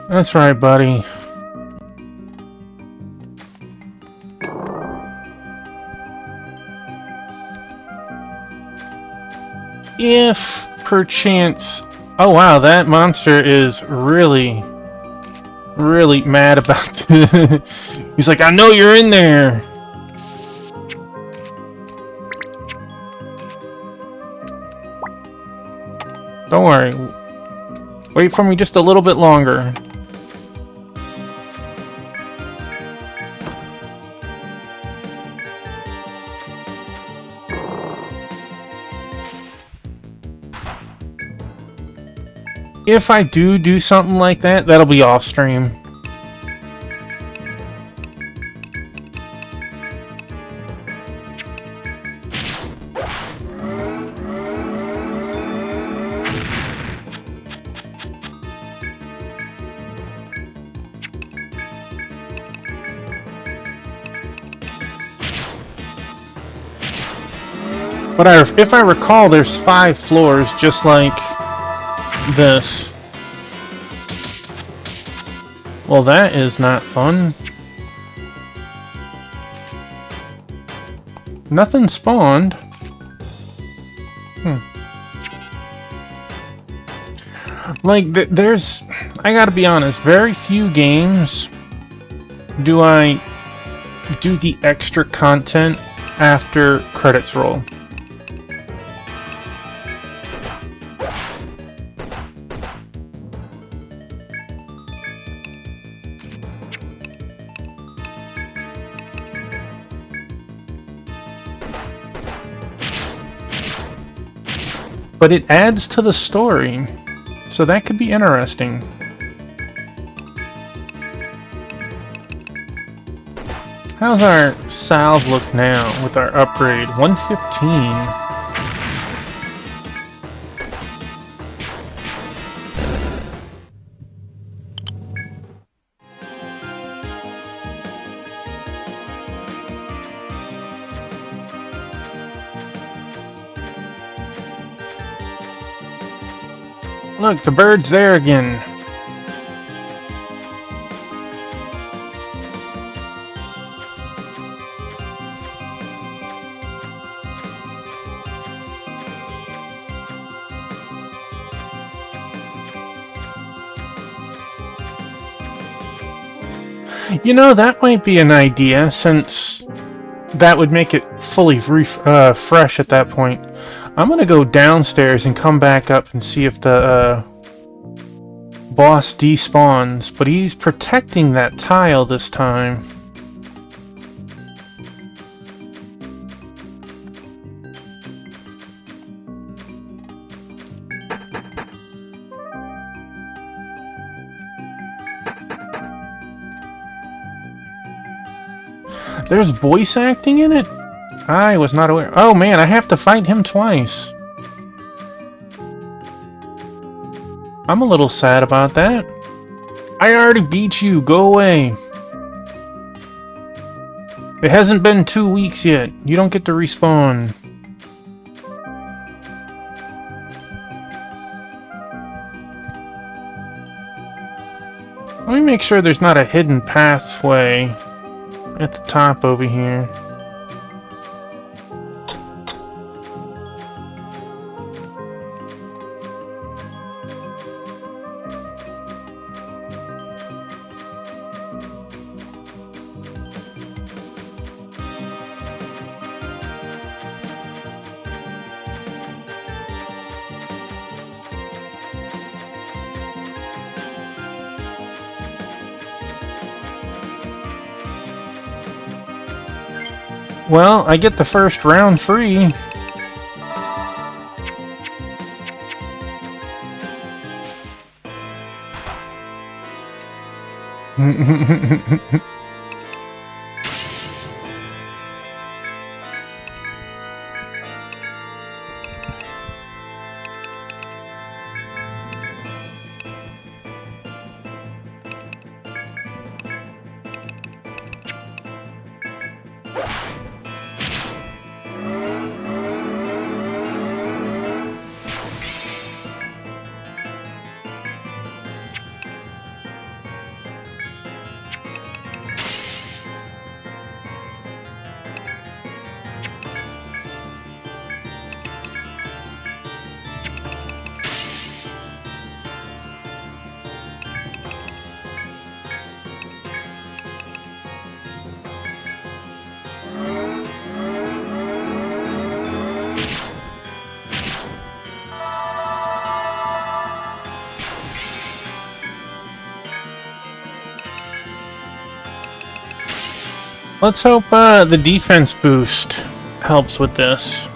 That's right, buddy. If perchance... Oh wow, that monster is really mad about this. He's like, I know you're in there! Don't worry. Wait for me just a little bit longer. If I do something like that, that'll be off stream. But if I recall, there's 5 floors, just like this. Well, that is not fun. Nothing spawned. Like, there's... I gotta be honest, very few games do I do the extra content after credits roll. But it adds to the story, so that could be interesting. How's our salve look now with our upgrade? 115. Look, the bird's there again. You know, that might be an idea, since that would make it fully fresh at that point. I'm gonna go downstairs and come back up and see if the boss despawns, but he's protecting that tile this time. There's voice acting in it? I was not aware. Oh man, I have to fight him twice. I'm a little sad about that. I already beat you. Go away. It hasn't been 2 weeks yet. You don't get to respawn. Let me make sure there's not a hidden pathway at the top over here. Well, I get the first round free. Let's hope the defense boost helps with this.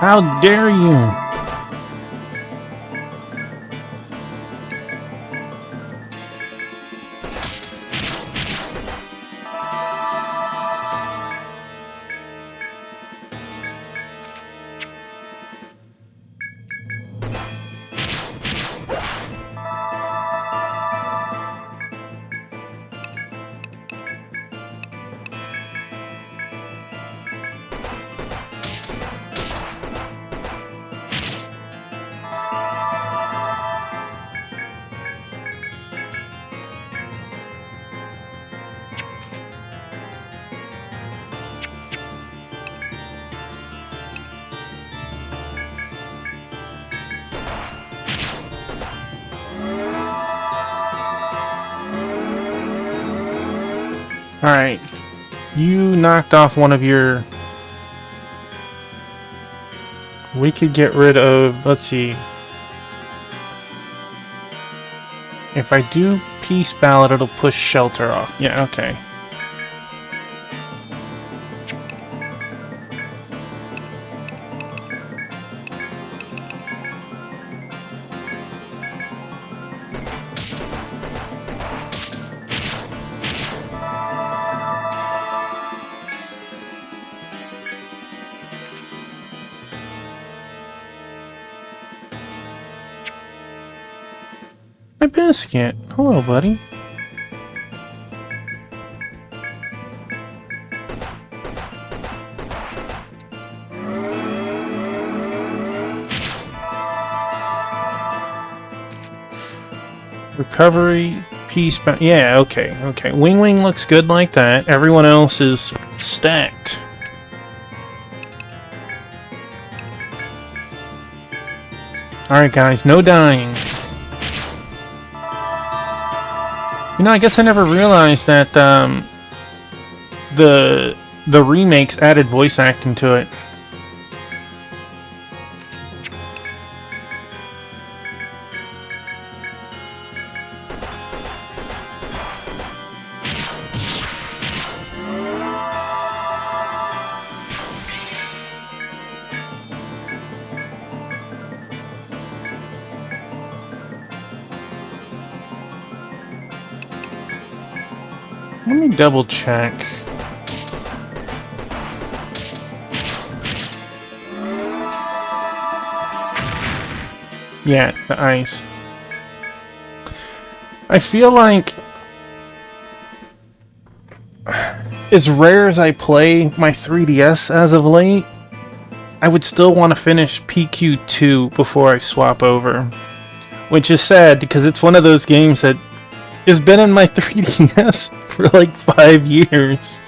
How dare you! Alright, you knocked off one of your... We could get rid of... Let's see. If I do Peace Ballad, it'll push Shelter off. Yeah, okay. My biscuit. Hello, buddy. Recovery, peace. Yeah, okay, okay. Wing Wing looks good like that. Everyone else is stacked. Alright, guys, no dying. You know, I guess I never realized that the remakes added voice acting to it. Let me double check. Yeah, the ice. I feel like, as rare as I play my 3DS as of late, I would still want to finish PQ2 before I swap over. Which is sad, because it's one of those games that has been in my 3DS for like 5 years.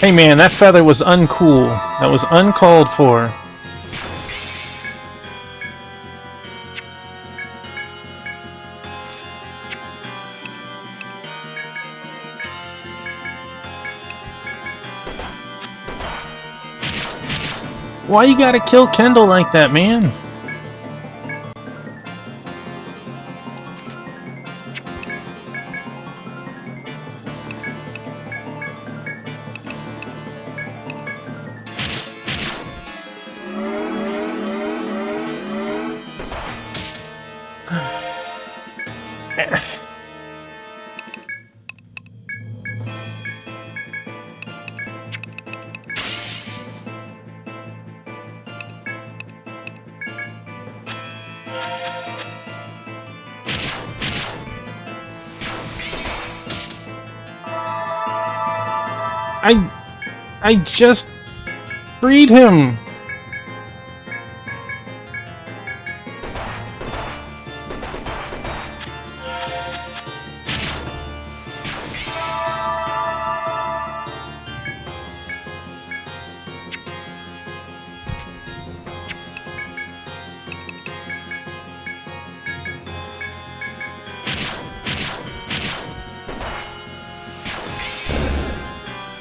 Hey man, that feather was uncool. That was uncalled for. Why you gotta kill Kendall like that, man? I just freed him.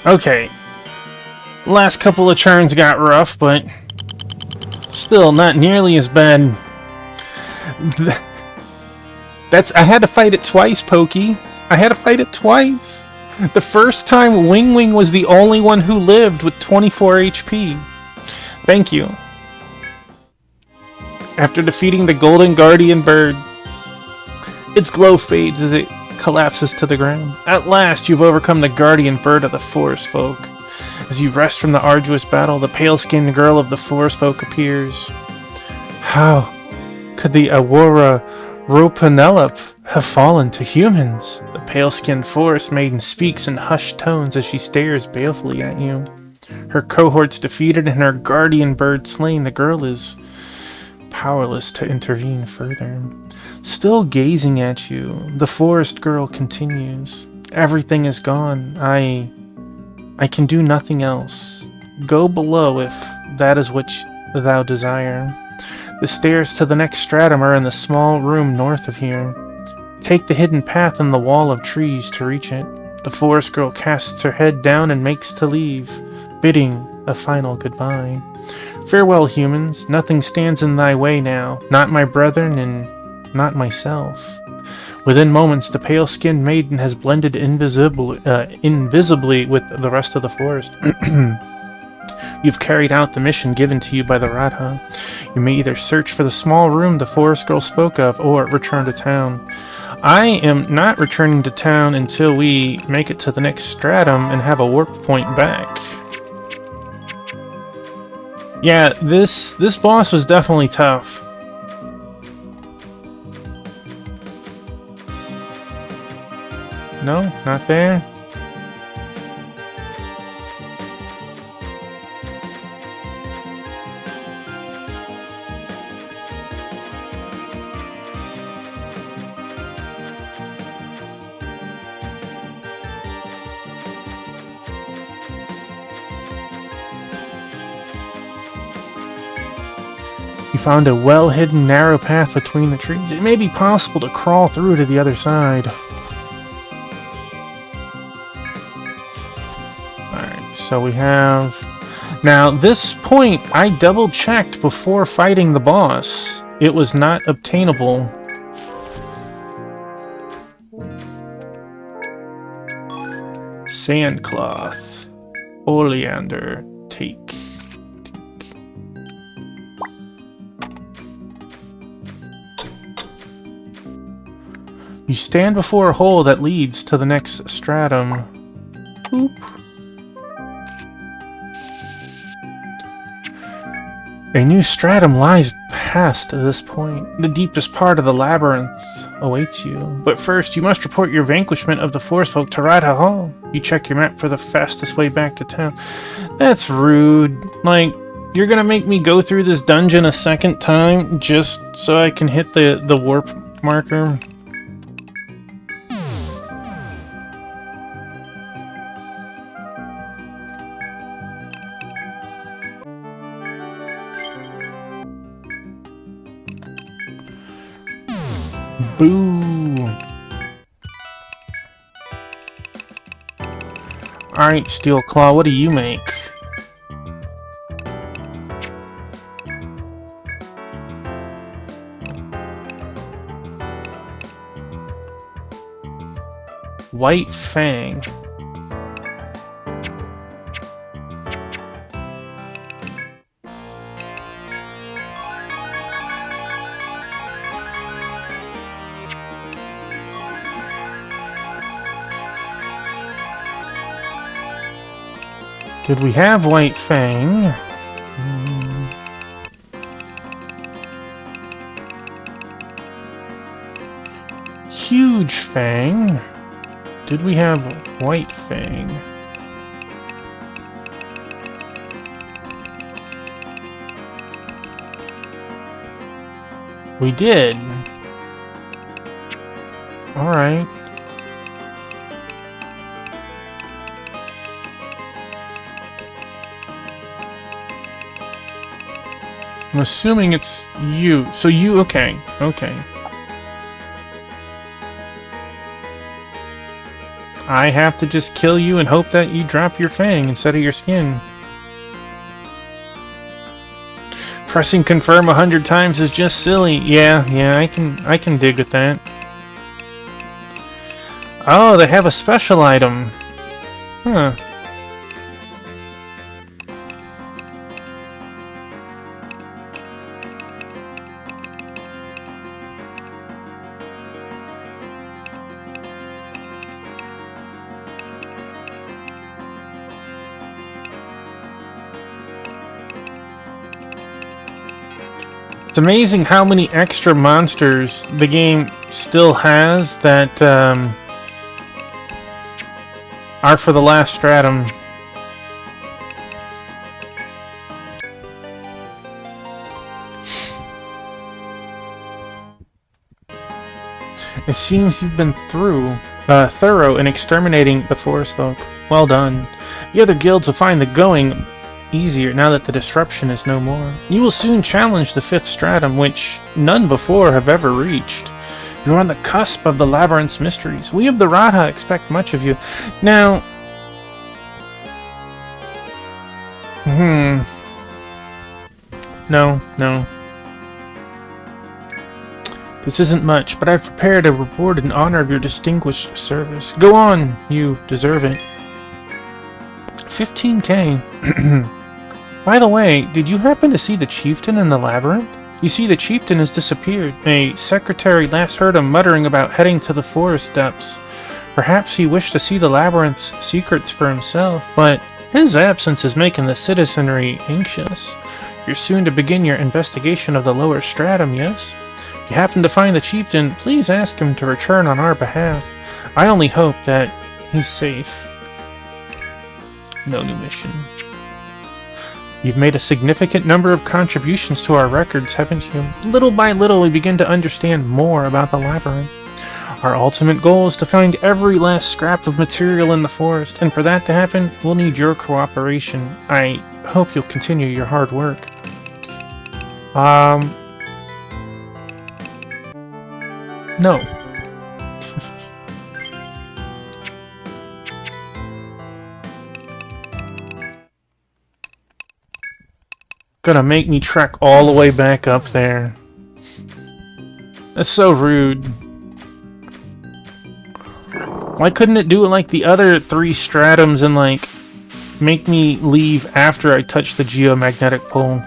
Okay. Last couple of turns got rough, but still not nearly as bad. I had to fight it twice, Pokey. I had to fight it twice. The first time, Wing Wing was the only one who lived with 24 HP. Thank you. After defeating the Golden Guardian Bird, its glow fades as it collapses to the ground. At last, you've overcome the Guardian Bird of the Forest Folk. As you rest from the arduous battle, the pale-skinned girl of the Forest Folk appears. How could the Aurora Ropanelope have fallen to humans? The pale-skinned forest maiden speaks in hushed tones as she stares balefully at you. Her cohorts defeated and her guardian bird slain, the girl is powerless to intervene further. Still gazing at you, the forest girl continues. Everything is gone. I can do nothing else. Go below if that is what thou desire. The stairs to the next stratum are in the small room north of here. Take the hidden path in the wall of trees to reach it. The forest girl casts her head down and makes to leave, bidding a final goodbye. Farewell, humans. Nothing stands in thy way now. Not my brethren and not myself. Within moments, the pale-skinned maiden has blended invisibly with the rest of the forest. You've carried out the mission given to you by the Radha. You may either search for the small room the forest girl spoke of, or return to town. I am not returning to town until we make it to the next stratum and have a warp point back. Yeah, this boss was definitely tough. No, not there. You found a well-hidden narrow path between the trees. It may be possible to crawl through to the other side. Alright, so we have... Now, this point, I double-checked before fighting the boss. It was not obtainable. Sandcloth. Oleander. Take. You stand before a hole that leads to the next stratum. Oop. A new stratum lies past this point. The deepest part of the labyrinth awaits you. But first, you must report your vanquishment of the forest folk to Radha Hall. You check your map for the fastest way back to town. That's rude. Like, you're gonna make me go through this dungeon a second time just so I can hit the warp marker? Boo! Alright, Steel Claw, what do you make? White Fang. Did we have White Fang? Huge Fang. Did we have White Fang? We did. Alright. I'm assuming it's you. So you, okay. Okay. I have to just kill you and hope that you drop your fang instead of your skin. Pressing confirm 100 times is just silly. Yeah, I can dig with that. Oh, they have a special item. Huh. It's amazing how many extra monsters the game still has that are for the last stratum. It seems you've been thorough in exterminating the forest folk. Well done. The other guilds will find the going easier now that the disruption is no more. You will soon challenge the 5th stratum, which none before have ever reached. You're on the cusp of the labyrinth's mysteries. We of the Radha expect much of you. Now... No. This isn't much, but I've prepared a reward in honor of your distinguished service. Go on, you deserve it. 15k. By the way, did you happen to see the chieftain in the labyrinth? You see, the chieftain has disappeared. A secretary last heard him muttering about heading to the forest depths. Perhaps he wished to see the labyrinth's secrets for himself, but his absence is making the citizenry anxious. You're soon to begin your investigation of the lower stratum, yes? If you happen to find the chieftain, please ask him to return on our behalf. I only hope that he's safe. No new mission. You've made a significant number of contributions to our records, haven't you? Little by little, we begin to understand more about the labyrinth. Our ultimate goal is to find every last scrap of material in the forest, and for that to happen, we'll need your cooperation. I hope you'll continue your hard work. No. Gonna make me trek all the way back up there. That's so rude. Why couldn't it do it like the other 3 stratums and like make me leave after I touch the geomagnetic pole?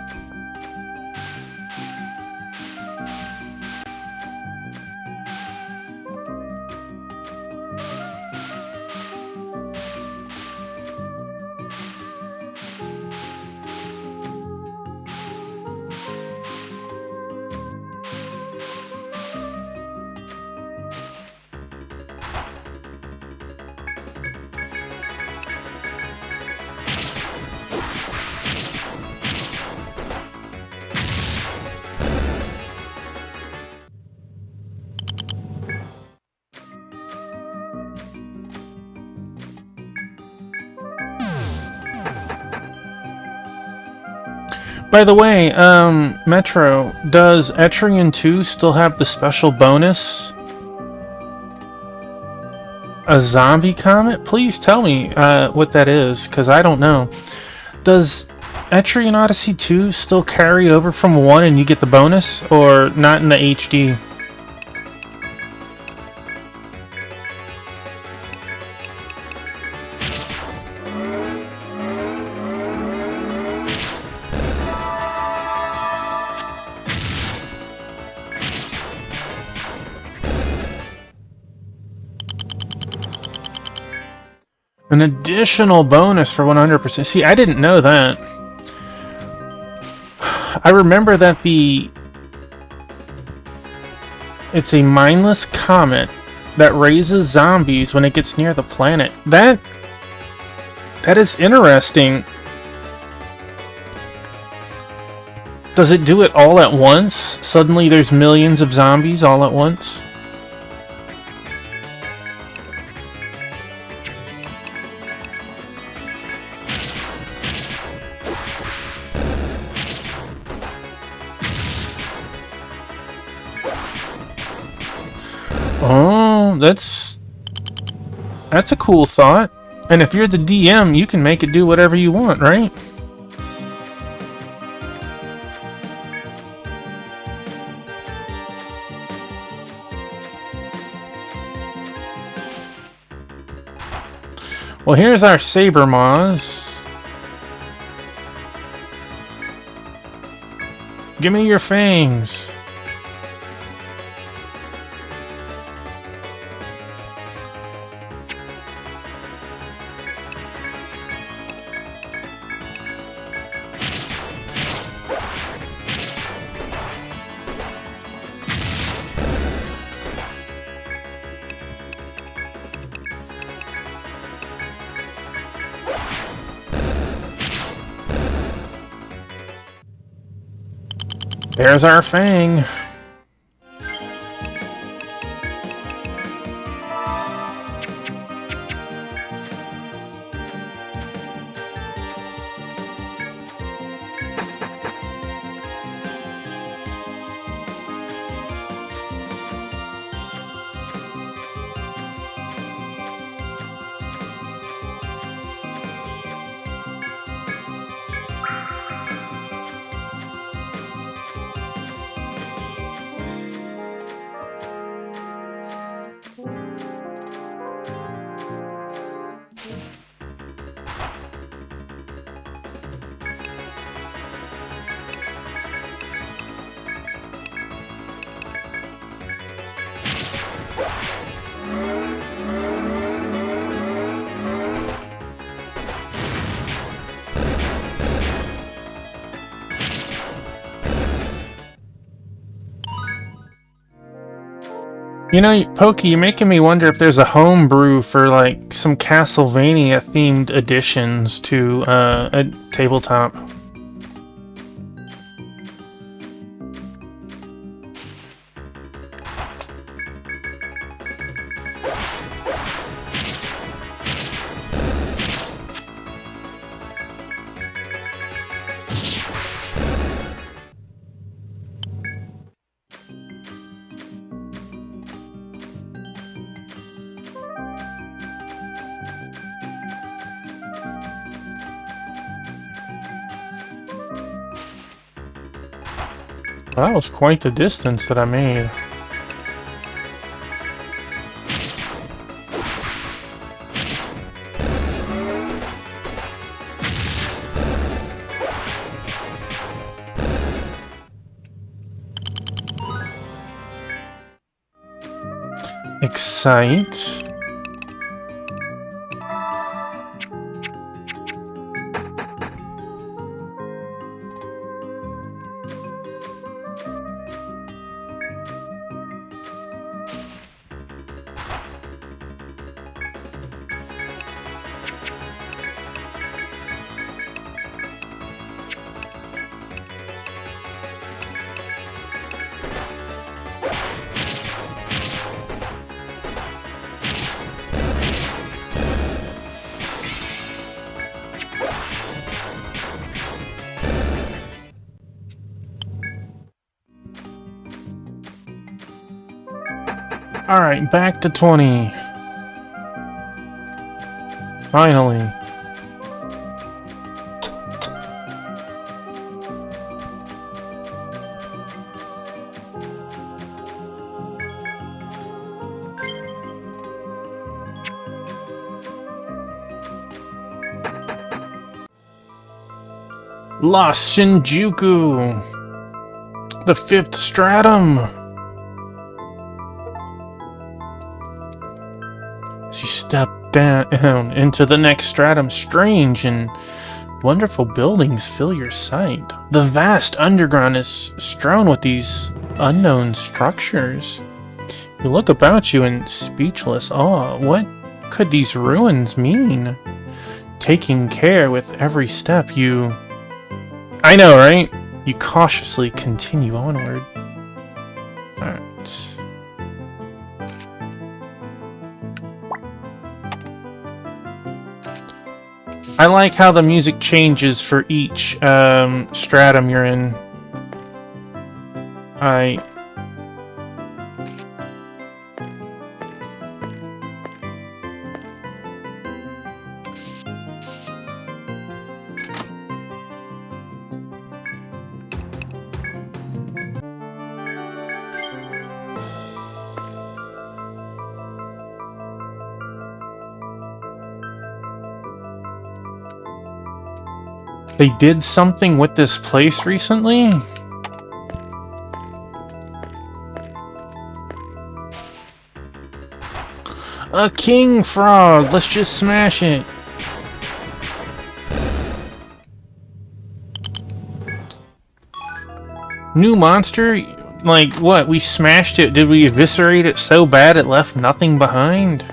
By the way, Metro, does Etrian 2 still have the special bonus? A zombie comet? Please tell me what that is, because I don't know. Does Etrian Odyssey 2 still carry over from 1 and you get the bonus, or not in the HD? An additional bonus for 100%. See, I didn't know that. I remember that it's a mindless comet that raises zombies when it gets near the planet. That is interesting. Does it do it all at once? Suddenly there's millions of zombies all at once? Oh, that's a cool thought. And if you're the DM, you can make it do whatever you want, right? Well, here's our Saber Maws. Give me your fangs. There's our fang. You know, Pokey, you're making me wonder if there's a homebrew for, like, some Castlevania-themed additions to a tabletop. Well, that was quite the distance that I made. Excite. Alright, back to 20. Finally. Lost Shinjuku! The 5th stratum! As you step down into the next stratum, strange and wonderful buildings fill your sight. The vast underground is strewn with these unknown structures. You look about you in speechless awe. What could these ruins mean? Taking care with every step, you... I know, right? You cautiously continue onward. Alright. I like how the music changes for each stratum you're in. They did something with this place recently? A king frog! Let's just smash it! New monster? Like, what? We smashed it? Did we eviscerate it so bad it left nothing behind?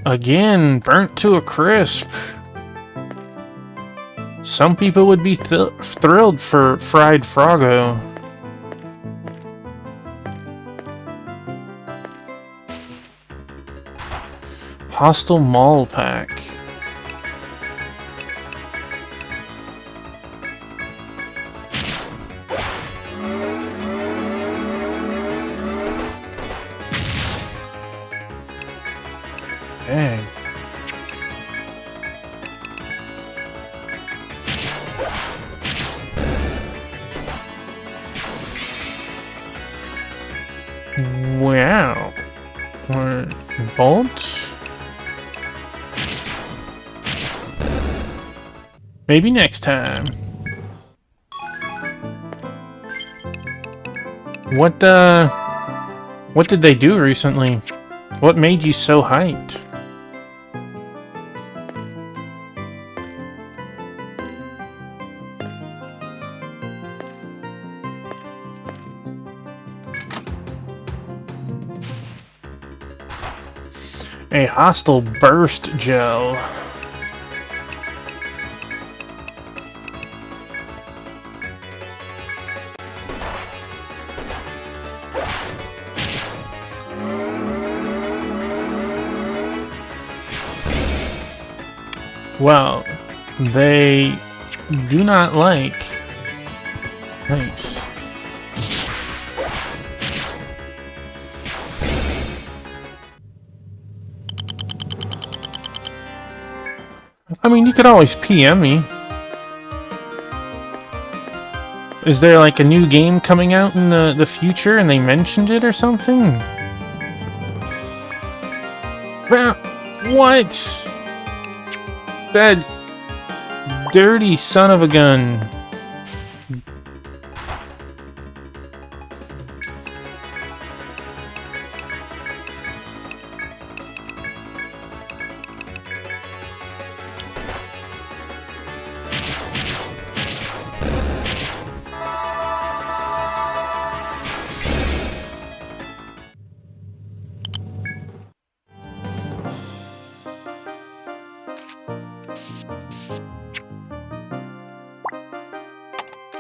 Again, burnt to a crisp. Some people would be thrilled for fried Froggo. Hostile Mall Pack. Dang. Wow. Or Vault? Maybe next time. What did they do recently? What made you so hyped? A hostile burst gel. Well, they do not like... Nice. I mean, you could always PM me. Is there like a new game coming out in the future and they mentioned it or something? What? That dirty son of a gun.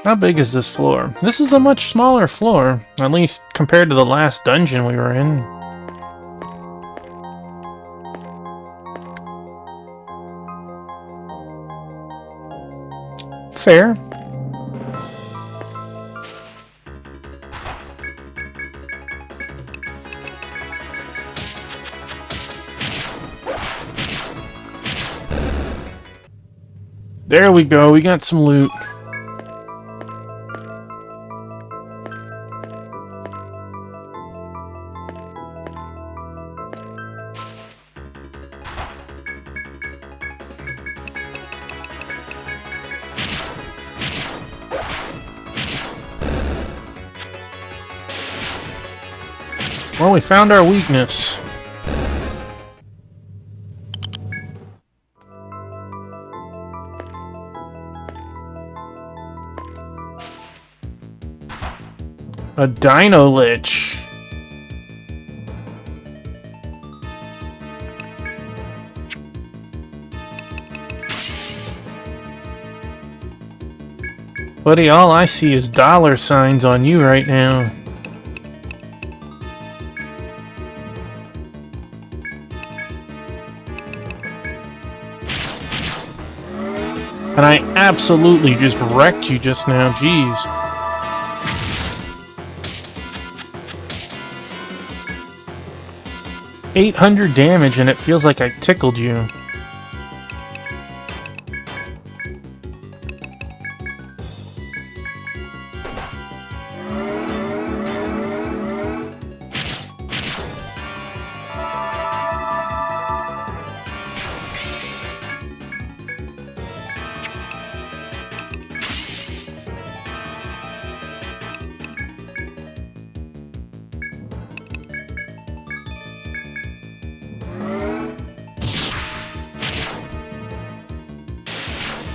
How big is this floor? This is a much smaller floor, at least compared to the last dungeon we were in. Fair. There we go, we got some loot. Well, we found our weakness. A Dino Lich. Buddy, all I see is dollar signs on you right now. And I absolutely just wrecked you just now, jeez. $800 damage and it feels like I tickled you.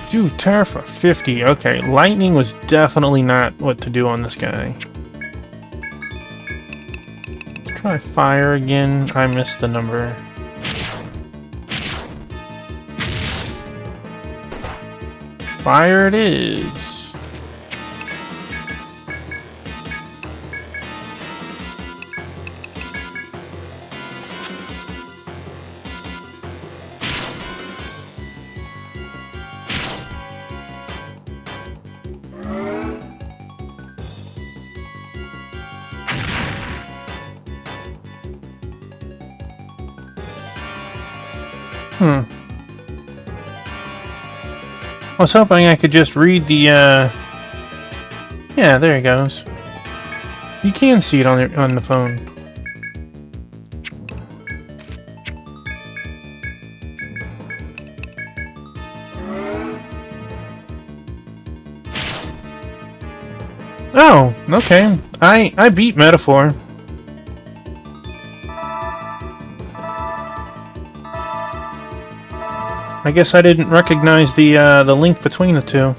Dude, Terra for 50. Okay, lightning was definitely not what to do on this guy. Try fire again. I missed the number. Fire it is. I was hoping I could just read the, yeah, there it goes. You can see it on the phone. Oh, okay. I beat Metaphor. I guess I didn't recognize the link between the two.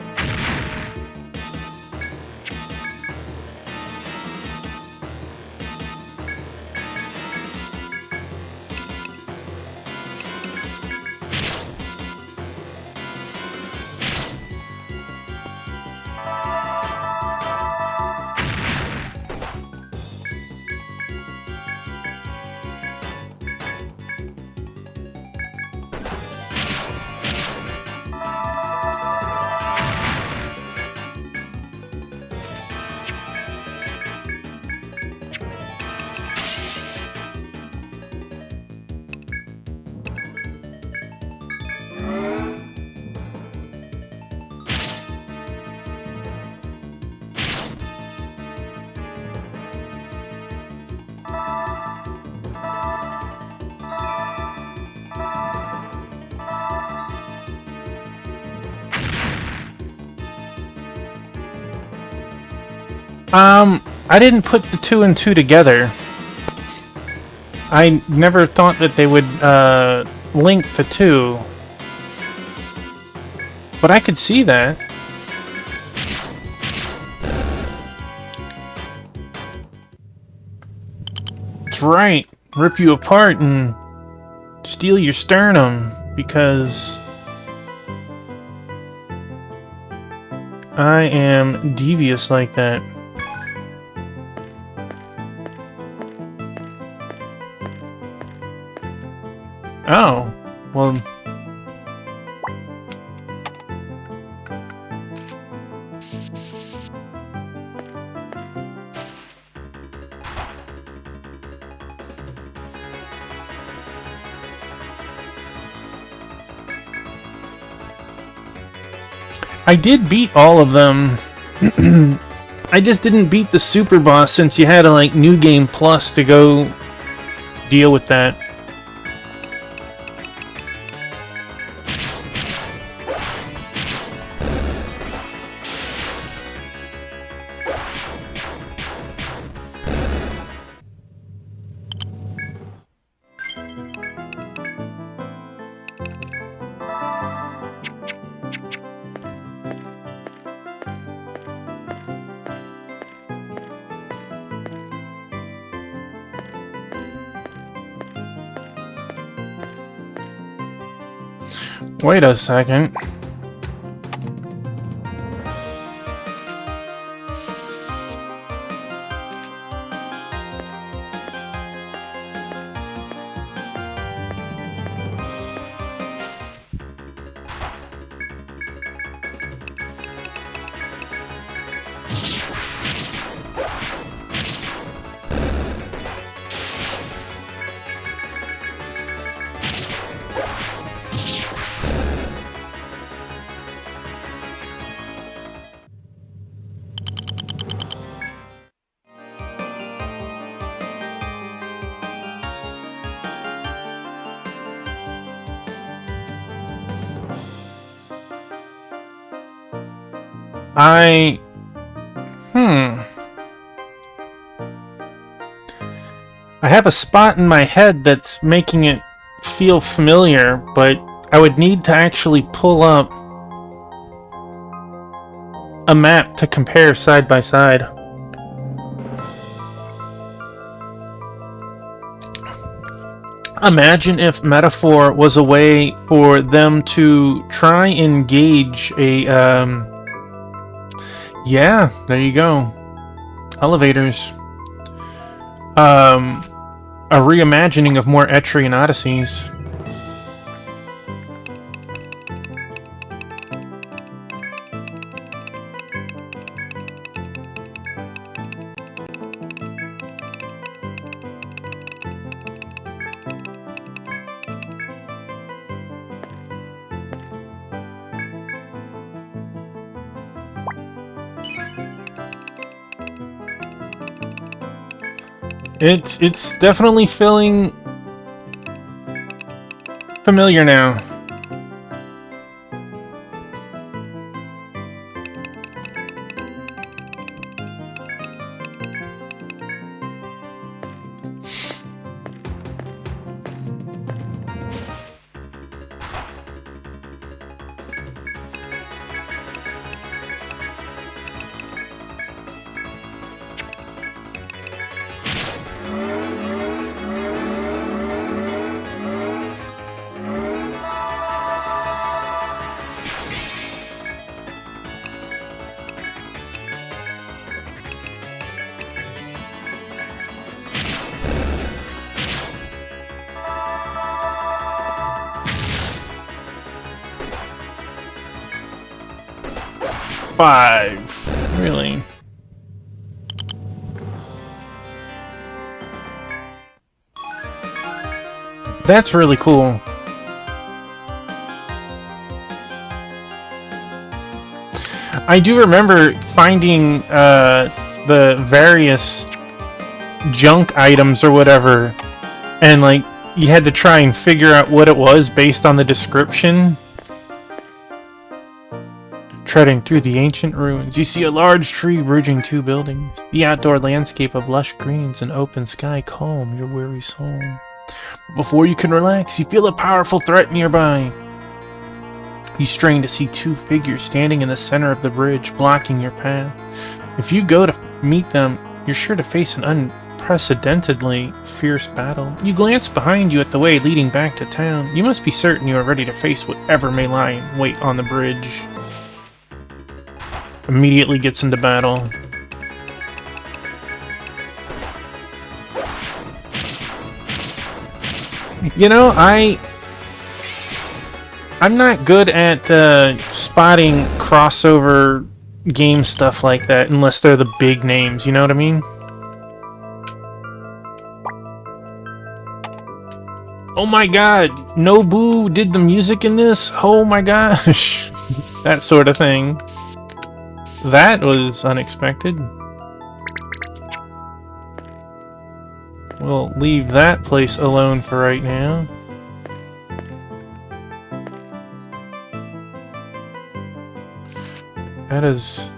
I didn't put the 2 and 2 together. I never thought that they would link the 2. But I could see that. That's right. Rip you apart and steal your sternum because I am devious like that. Oh, well... I did beat all of them. I just didn't beat the super boss since you had a like New Game Plus to go deal with that. Wait a second. I have a spot in my head that's making it feel familiar, but I would need to actually pull up a map to compare side by side. Imagine if Metaphor was a way for them to try and gauge a, yeah, there you go. Elevators. A reimagining of more Etrian Odysseys. It's definitely feeling familiar now. Five, really? That's really cool. I do remember finding the various junk items or whatever, and like you had to try and figure out what it was based on the description. Treading through the ancient ruins, you see a large tree bridging two buildings. The outdoor landscape of lush greens and open sky calm your weary soul. Before you can relax, you feel a powerful threat nearby. You strain to see two figures standing in the center of the bridge, blocking your path. If you go to meet them, you're sure to face an unprecedentedly fierce battle. You glance behind you at the way leading back to town. You must be certain you are ready to face whatever may lie in wait on the bridge. Immediately gets into battle. You know, I'm not good at spotting crossover game stuff like that unless they're the big names, you know what I mean? Oh my god, Nobu did the music in this? Oh my gosh. That sort of thing. That was unexpected. We'll leave that place alone for right now. That is...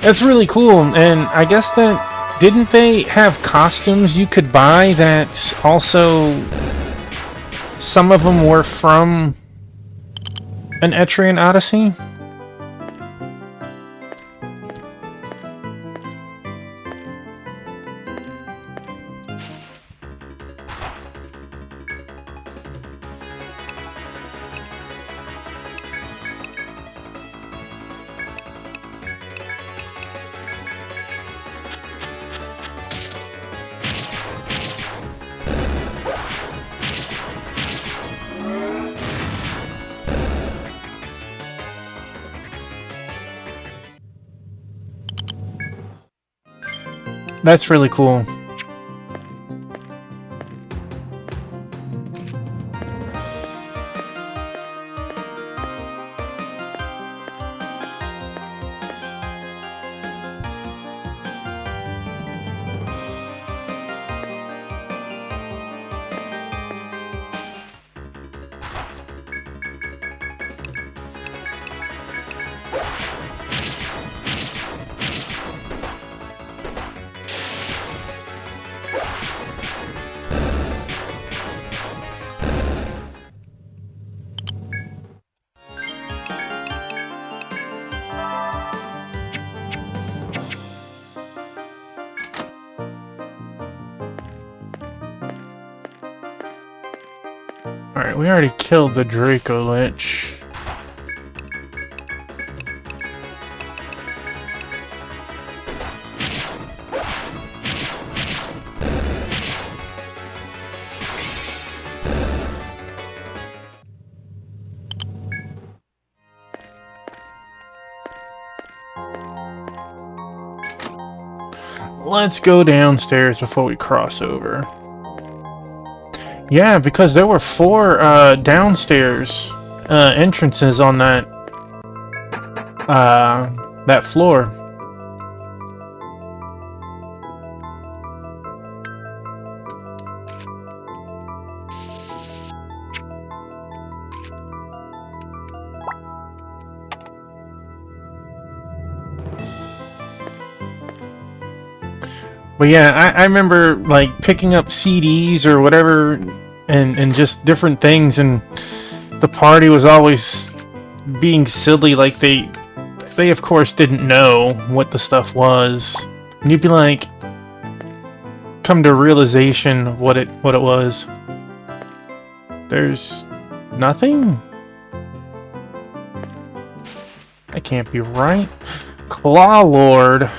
That's really cool, and I guess that... Didn't they have costumes you could buy that also... Some of them were from... an Etrian Odyssey? That's really cool. Alright, we already killed the Draco Lich. Let's go downstairs before we cross over. Yeah, because there were 4 downstairs entrances on that that floor. But yeah, I remember like picking up CDs or whatever and just different things, and the party was always being silly, like they of course didn't know what the stuff was. And you'd be like, come to realization of what it was. There's nothing? That can't be right. Claw Lord.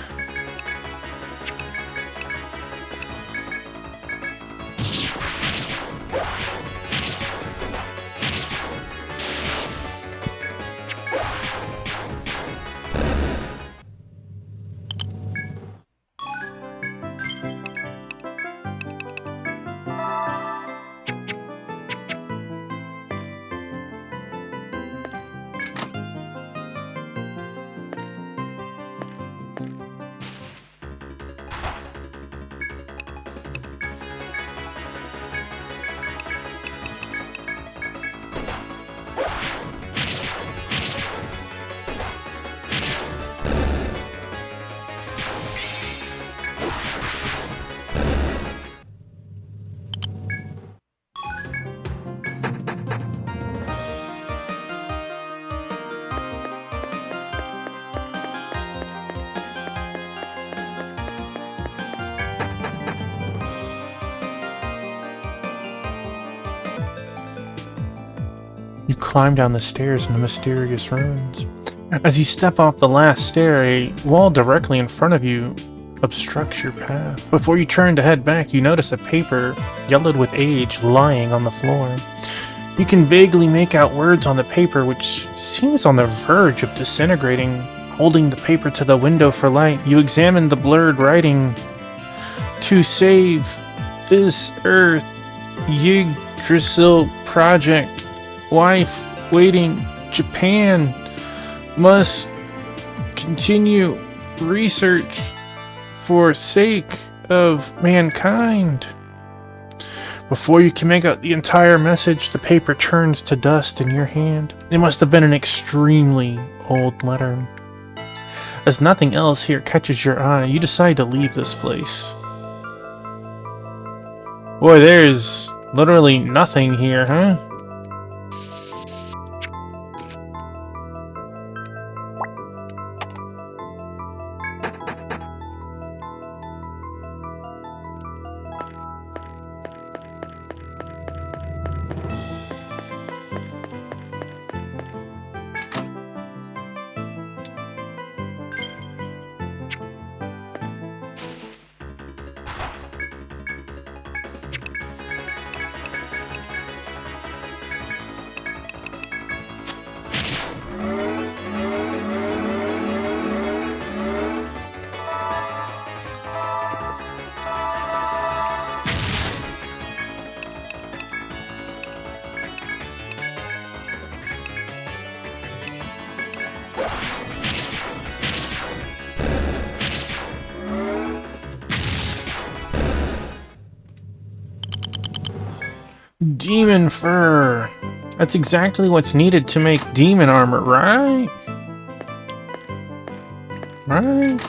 You climb down the stairs in the mysterious ruins. As you step off the last stair, a wall directly in front of you obstructs your path. Before you turn to head back, you notice a paper, yellowed with age, lying on the floor. You can vaguely make out words on the paper which seems on the verge of disintegrating. Holding the paper to the window for light, you examine the blurred writing. To save this Earth, Yggdrasil Project, wife waiting, Japan must continue research for sake of mankind. Before you can make out the entire message, the paper turns to dust in your hand. It must have been an extremely old letter. As nothing else here catches your eye, you decide to leave this place. Boy, there's literally nothing here, huh? Demon fur! That's exactly what's needed to make demon armor, right? Right?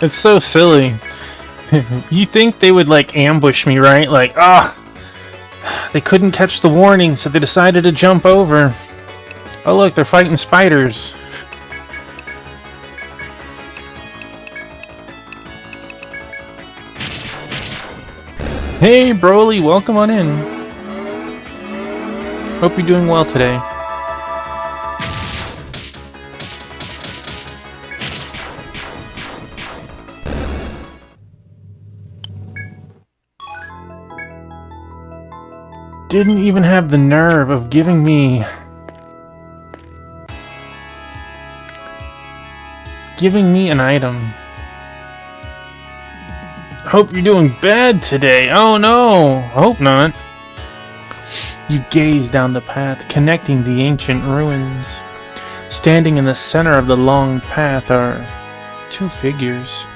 It's so silly. You think they would, like, ambush me, right? Like, they couldn't catch the warning, so they decided to jump over. Oh, look, they're fighting spiders. Hey, Broly, welcome on in. Hope you're doing well today. Didn't even have the nerve of giving me an item. Hope you're doing bad today. Oh no, hope not. You gaze down the path connecting the ancient ruins. Standing in the center of the long path are two figures.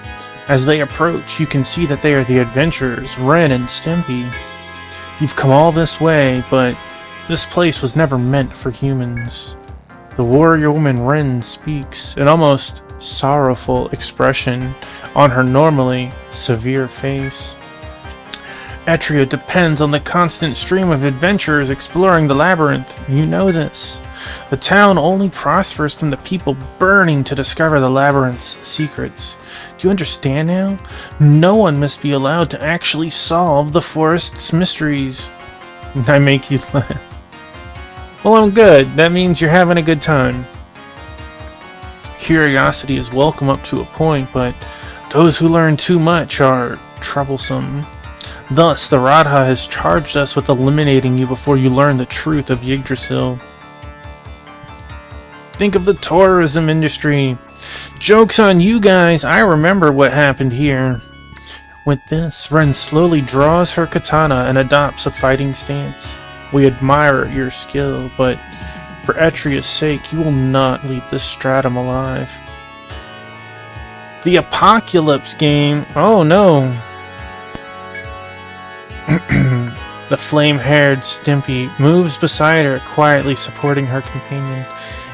As they approach, you can see that they are the adventurers, Ren and Stimpy. You've come all this way, but this place was never meant for humans. The warrior woman Ren speaks, an almost sorrowful expression on her normally severe face. Etrian depends on the constant stream of adventurers exploring the labyrinth. You know this. The town only prospers from the people burning to discover the labyrinth's secrets. Do you understand now? No one must be allowed to actually solve the forest's mysteries. I make you laugh. Well, I'm good. That means you're having a good time. Curiosity is welcome up to a point, but those who learn too much are troublesome. Thus, the Radha has charged us with eliminating you before you learn the truth of Yggdrasil. Think of the tourism industry. Joke's on you guys, I remember what happened here. With this, Ren slowly draws her katana and adopts a fighting stance. We admire your skill, but for Etria's sake, you will not leave this stratum alive. The Apocalypse game? Oh no! The flame-haired Stimpy moves beside her, quietly supporting her companion.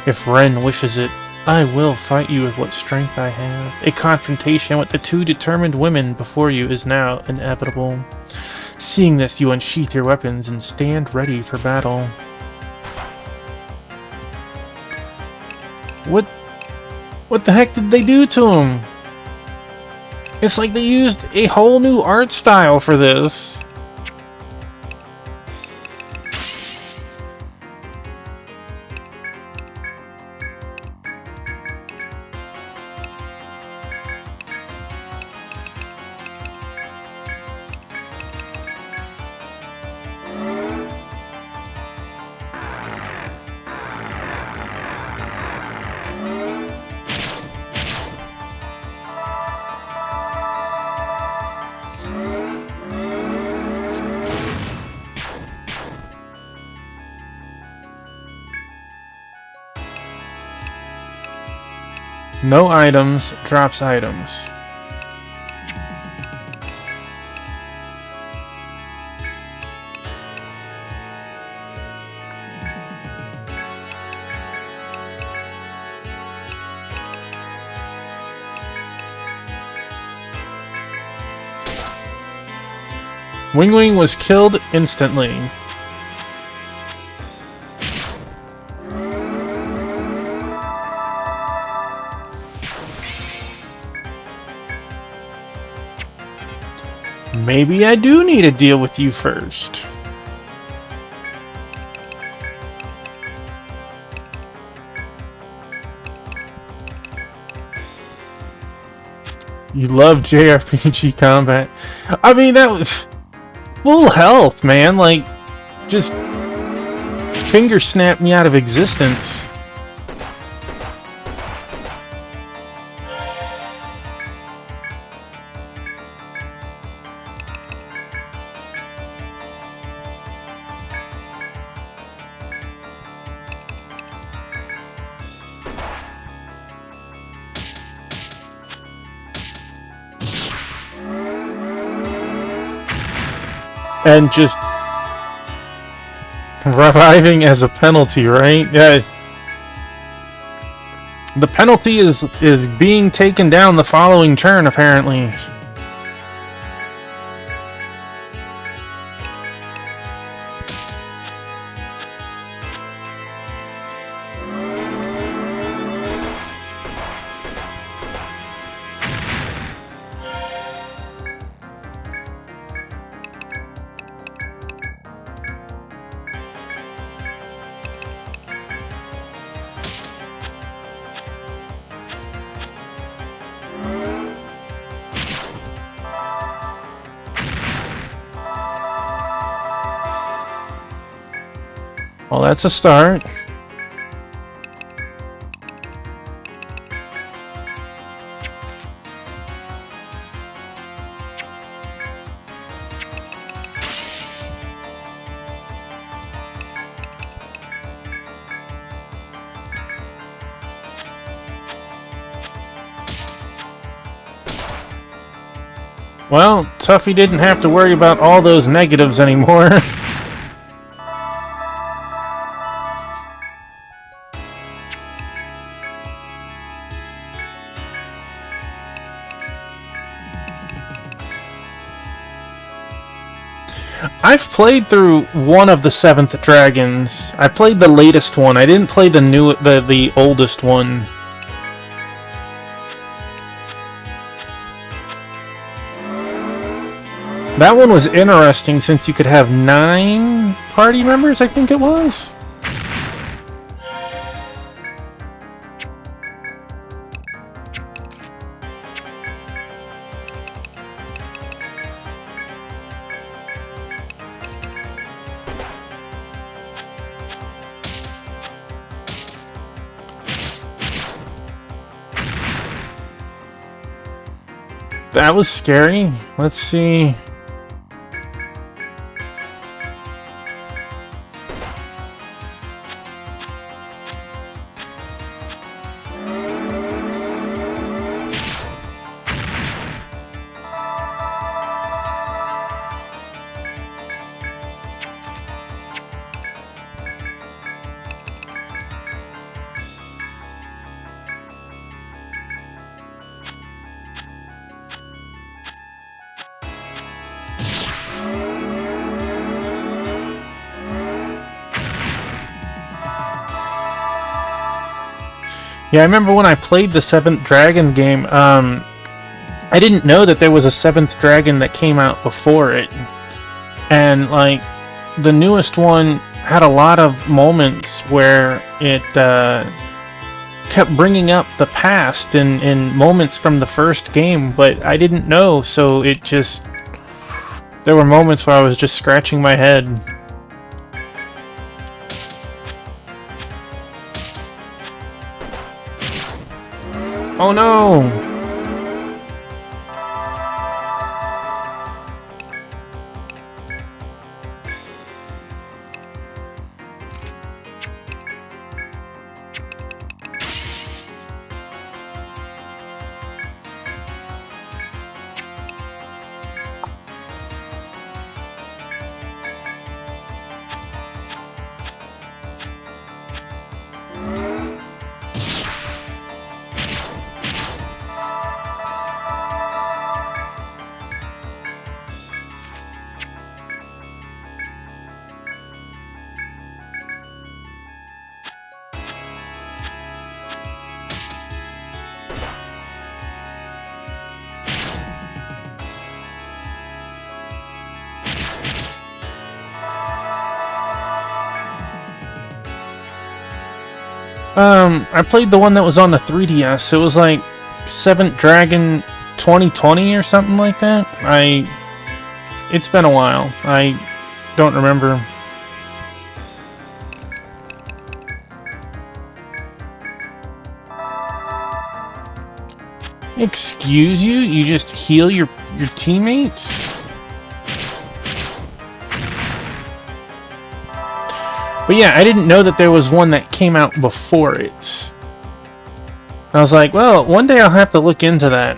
If Ren wishes it, I will fight you with what strength I have. A confrontation with the two determined women before you is now inevitable. Seeing this, you unsheath your weapons and stand ready for battle. What the heck did they do to him? It's like they used a whole new art style for this. No items, drops items. Wing Wing was killed instantly. Maybe I do need to deal with you first. You love JRPG combat. I mean, that was full health, man. Like, just finger snapped me out of existence. And just reviving as a penalty, right? Yeah. The penalty is being taken down the following turn, apparently. Well, that's a start. Well, Tuffy didn't have to worry about all those negatives anymore. I've played through one of the 7th Dragons. I played the latest one. I didn't play the oldest one. That one was interesting since you could have 9 party members, I think it was. That was scary. Let's see. Yeah, I remember when I played the 7th Dragon game, I didn't know that there was a 7th Dragon that came out before it. And, like, the newest one had a lot of moments where it kept bringing up the past in moments from the first game, but I didn't know, so it just... There were moments where I was just scratching my head. Oh no! I played the one that was on the 3DS. It was like 7th Dragon 2020 or something like that. It's been a while. I don't remember. Excuse you? You just heal your teammates? But yeah, I didn't know that there was one that came out before it. I was like, well, one day I'll have to look into that.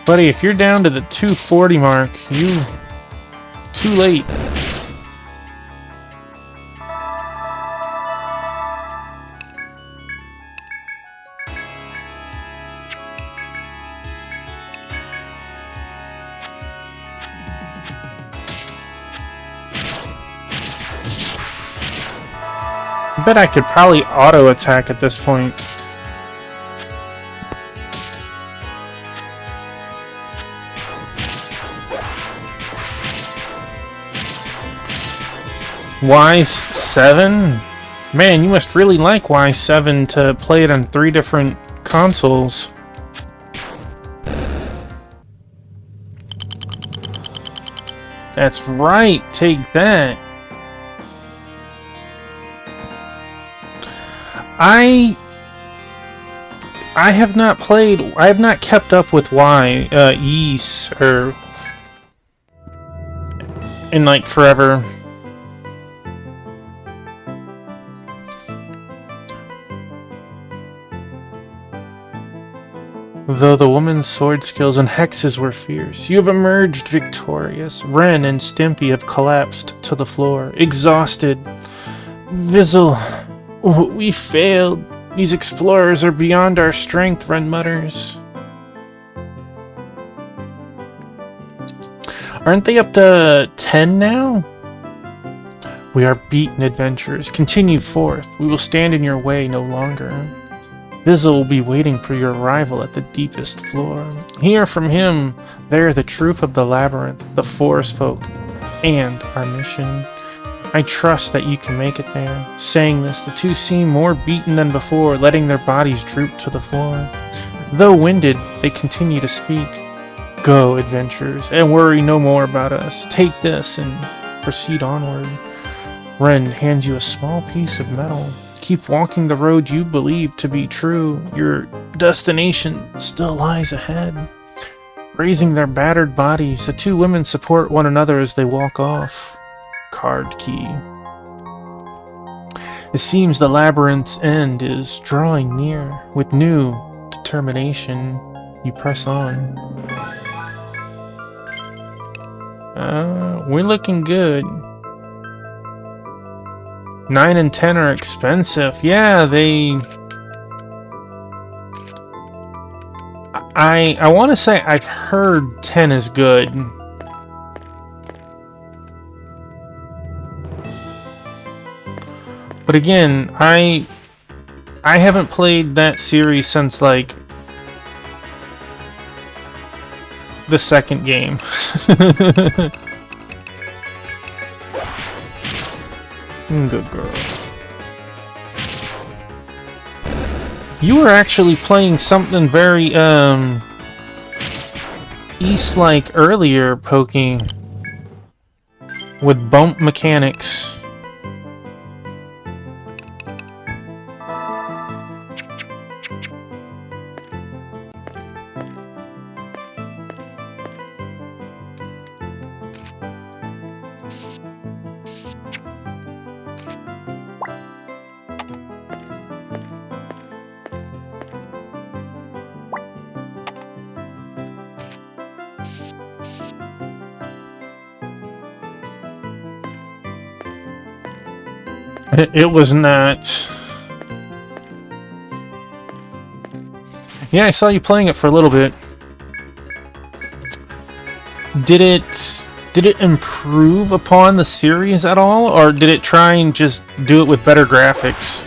Buddy, if you're down to the 240 mark, too late. I bet I could probably auto attack at this point. Y7? Man, you must really like Y7 to play it on 3 different consoles. That's right, take that. I have not played, I have not kept up with Ys, or in like forever. Though the woman's sword skills and hexes were fierce, you have emerged victorious. Ren and Stimpy have collapsed to the floor, exhausted. Vizzle, we failed. These explorers are beyond our strength, Ren mutters. Aren't they up to 10 now? We are beaten, adventurers. Continue forth. We will stand in your way no longer. Vizzle will be waiting for your arrival at the deepest floor. Hear from him there the truth of the labyrinth, the forest folk, and our mission. I trust that you can make it there. Saying this, the two seem more beaten than before, letting their bodies droop to the floor. Though winded, they continue to speak. Go, adventurers, and worry no more about us. Take this and proceed onward. Ren hands you a small piece of metal. Keep walking the road you believe to be true. Your destination still lies ahead. Raising their battered bodies, the two women support one another as they walk off. Card key. It seems the labyrinth's end is drawing near. With new determination, you press on. We're looking good. 9 and 10 are expensive. Yeah, I want to say I've heard 10 is good. But again, I haven't played that series since like the second game. Good girl. You were actually playing something very East-like earlier, Poking, with bump mechanics. It was not. Yeah, I saw you playing it for a little bit. Did it improve upon the series at all, or did it try and just do it with better graphics?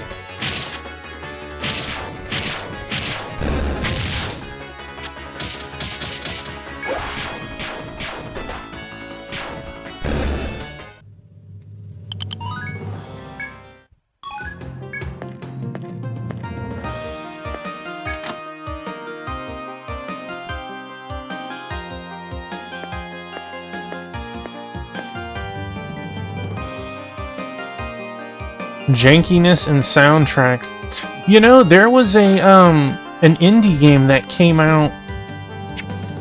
Jankiness and soundtrack. You know, there was a an indie game that came out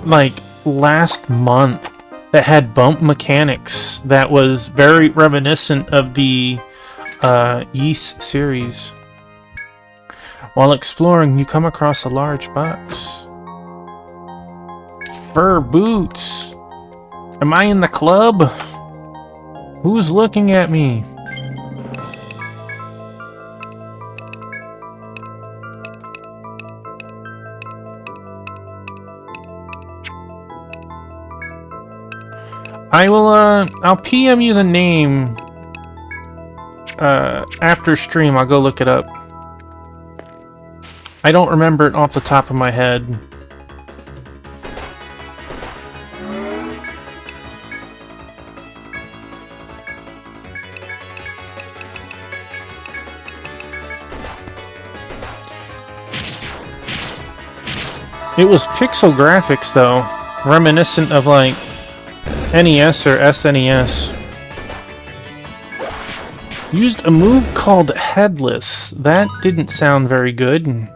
like last month that had bump mechanics that was very reminiscent of the Ys series. While exploring, you come across a large box. Fur boots. Am I in the club? Who's looking at me? I'll PM you the name after stream. I'll go look it up. I don't remember it off the top of my head. It was pixel graphics though, reminiscent of like NES or SNES. Used a move called Headless. That didn't sound very good.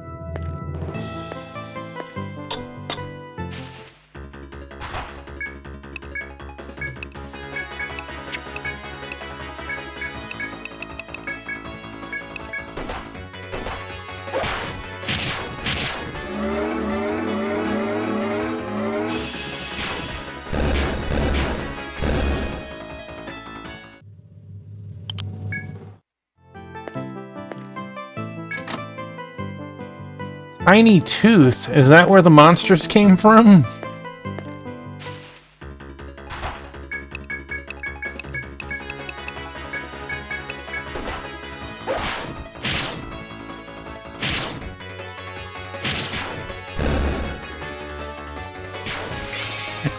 Tiny Tooth, is that where the monsters came from?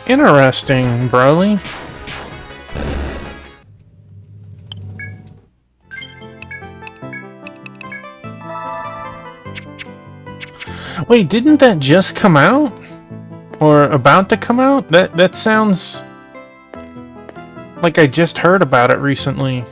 Interesting, Broly. Wait, didn't that just come out? Or about to come out? That sounds like I just heard about it recently.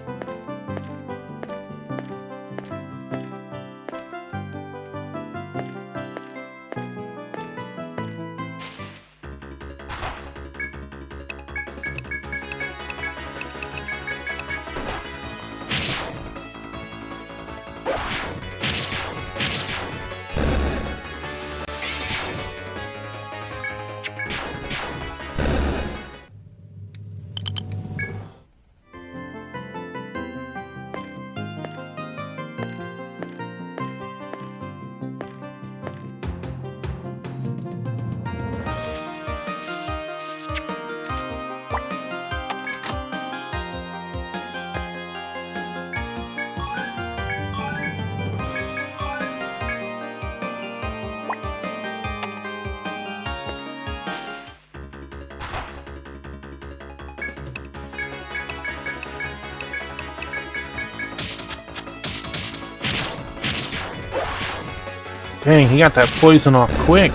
Dang, he got that poison off quick.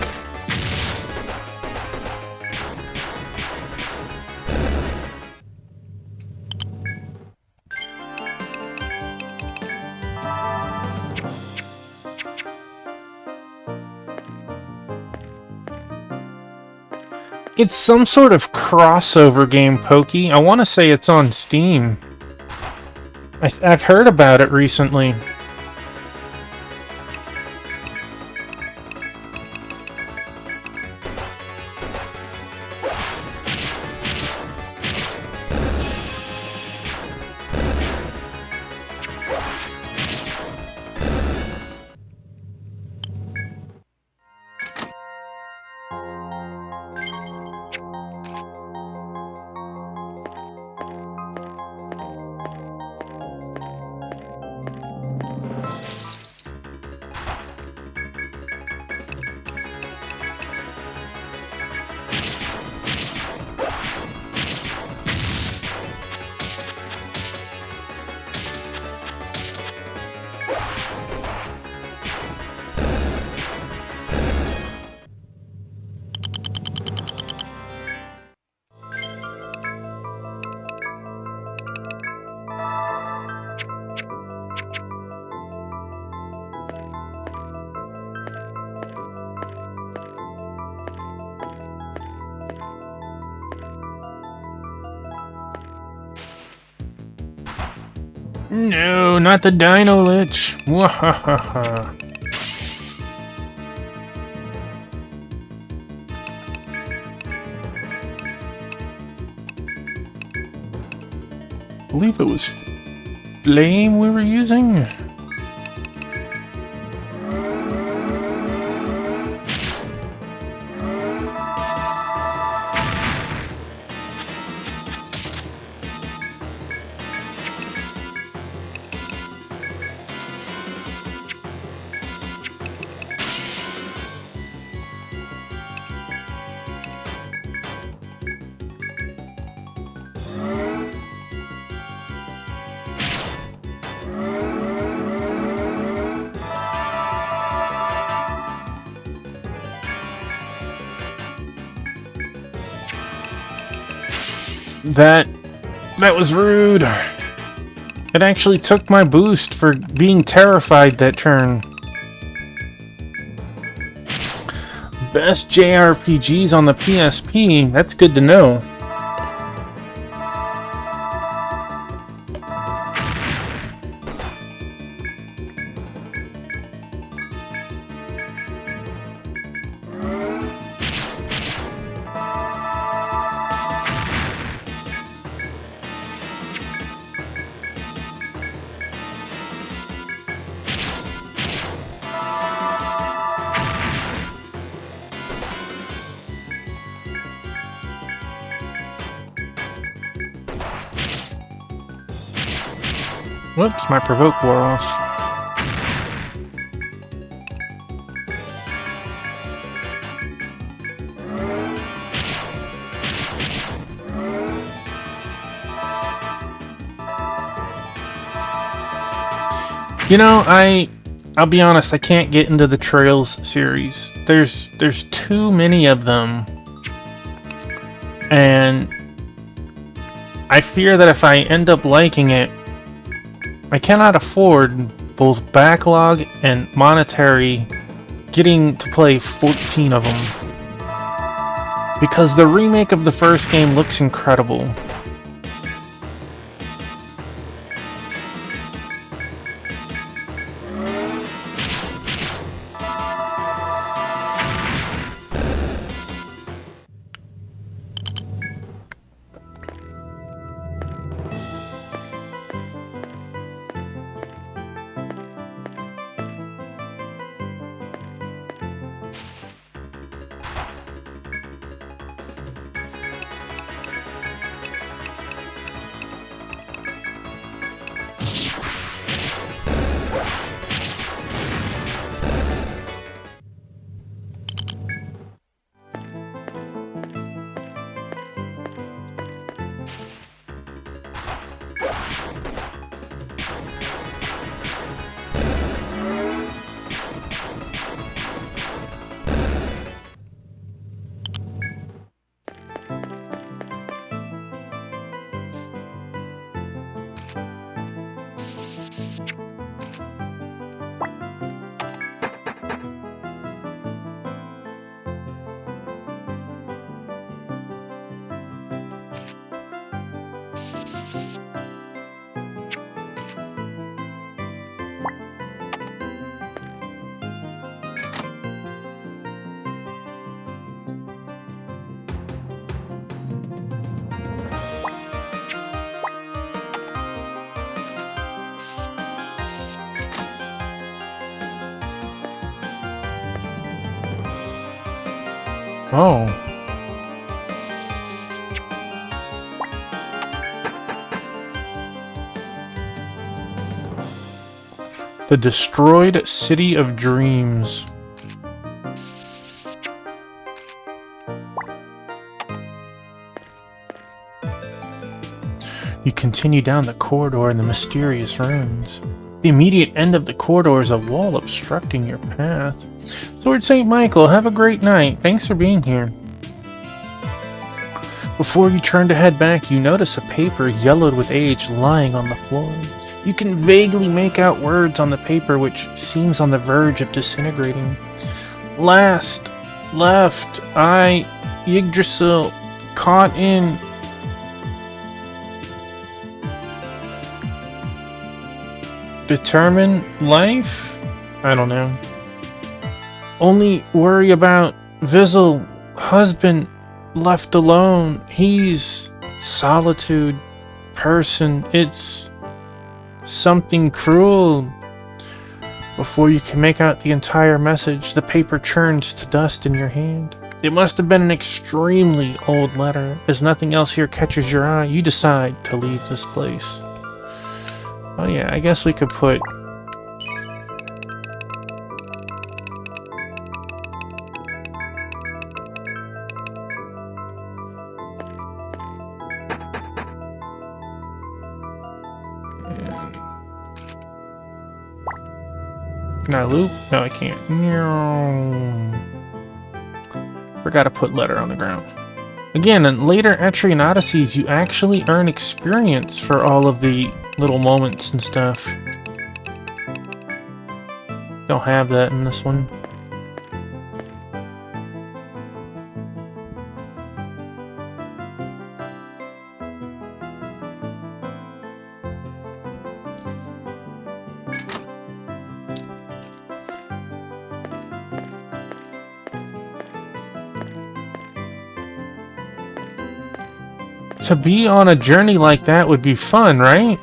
It's some sort of crossover game, Pokey. I want to say it's on Steam. I've heard about it recently. No, not the Dino Lich. Wahahaha. I believe it was Flame we were using. That was rude. It actually took my boost for being terrified that turn. Best JRPGs on the PSP, that's good to know. Whoops, my provoke wore off. You know, I I'll be honest, I can't get into the Trails series. There's too many of them. And I fear that if I end up liking it, I cannot afford both backlog and monetary getting to play 14 of them. Because the remake of the first game looks incredible. Oh. The Destroyed City of Dreams. You continue down the corridor in the mysterious ruins. The immediate end of the corridor is a wall obstructing your path. Sword St. Michael, have a great night. Thanks for being here. Before you turn to head back, you notice a paper yellowed with age lying on the floor. You can vaguely make out words on the paper which seems on the verge of disintegrating. Last, left, I, Yggdrasil, caught in... Determine life? I don't know. Only worry about Vizzle, husband, left alone. He's solitude, person. It's something cruel. Before you can make out the entire message, the paper churns to dust in your hand. It must have been an extremely old letter. As nothing else here catches your eye, you decide to leave this place. Oh yeah, I guess we could put... Can I loop? No, I can't. Forgot to put letter on the ground. Again, in later Etrian Odysseys, you actually earn experience for all of the little moments and stuff. Don't have that in this one. To be on a journey like that would be fun, right?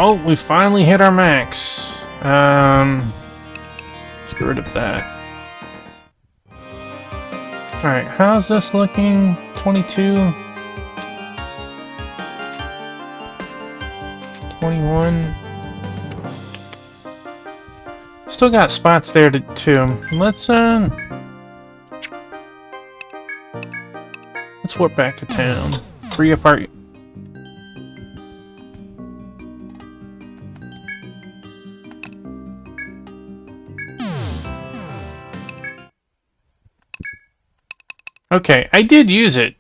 Oh, we finally hit our max. Let's get rid of that. Alright, how's this looking? 22? 21? Still got spots there too. Let's warp back to town. Free up our... Okay, I did use it,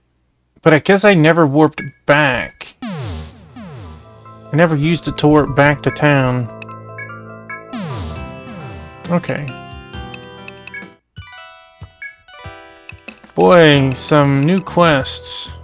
but I guess I never warped back. I never used it to warp back to town. Okay. Boy, some new quests.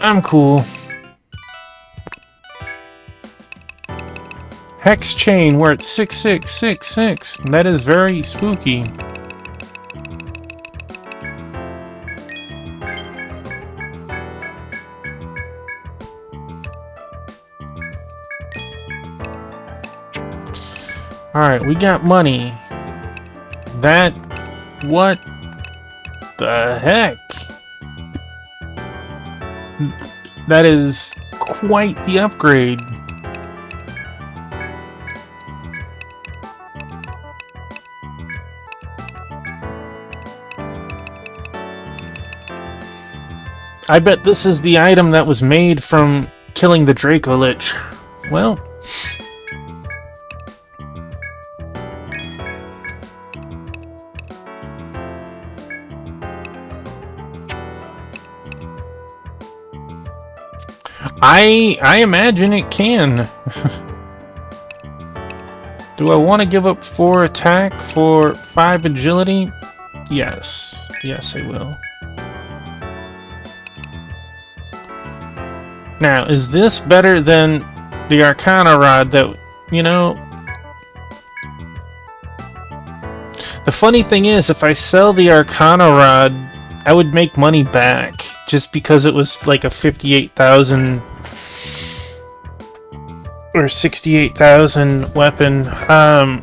I'm cool. Hex chain, we're at 6666. That is very spooky. Alright, we got money. That... what the heck? That is quite the upgrade. I bet this is the item that was made from killing the Draco Lich. Well... I imagine it can. Do I want to give up 4 attack for 5 agility? Yes. Yes, I will. Now, is this better than the Arcana Rod that, you know... The funny thing is, if I sell the Arcana Rod, I would make money back. Just because it was like a 58,000... or 68,000 weapon. I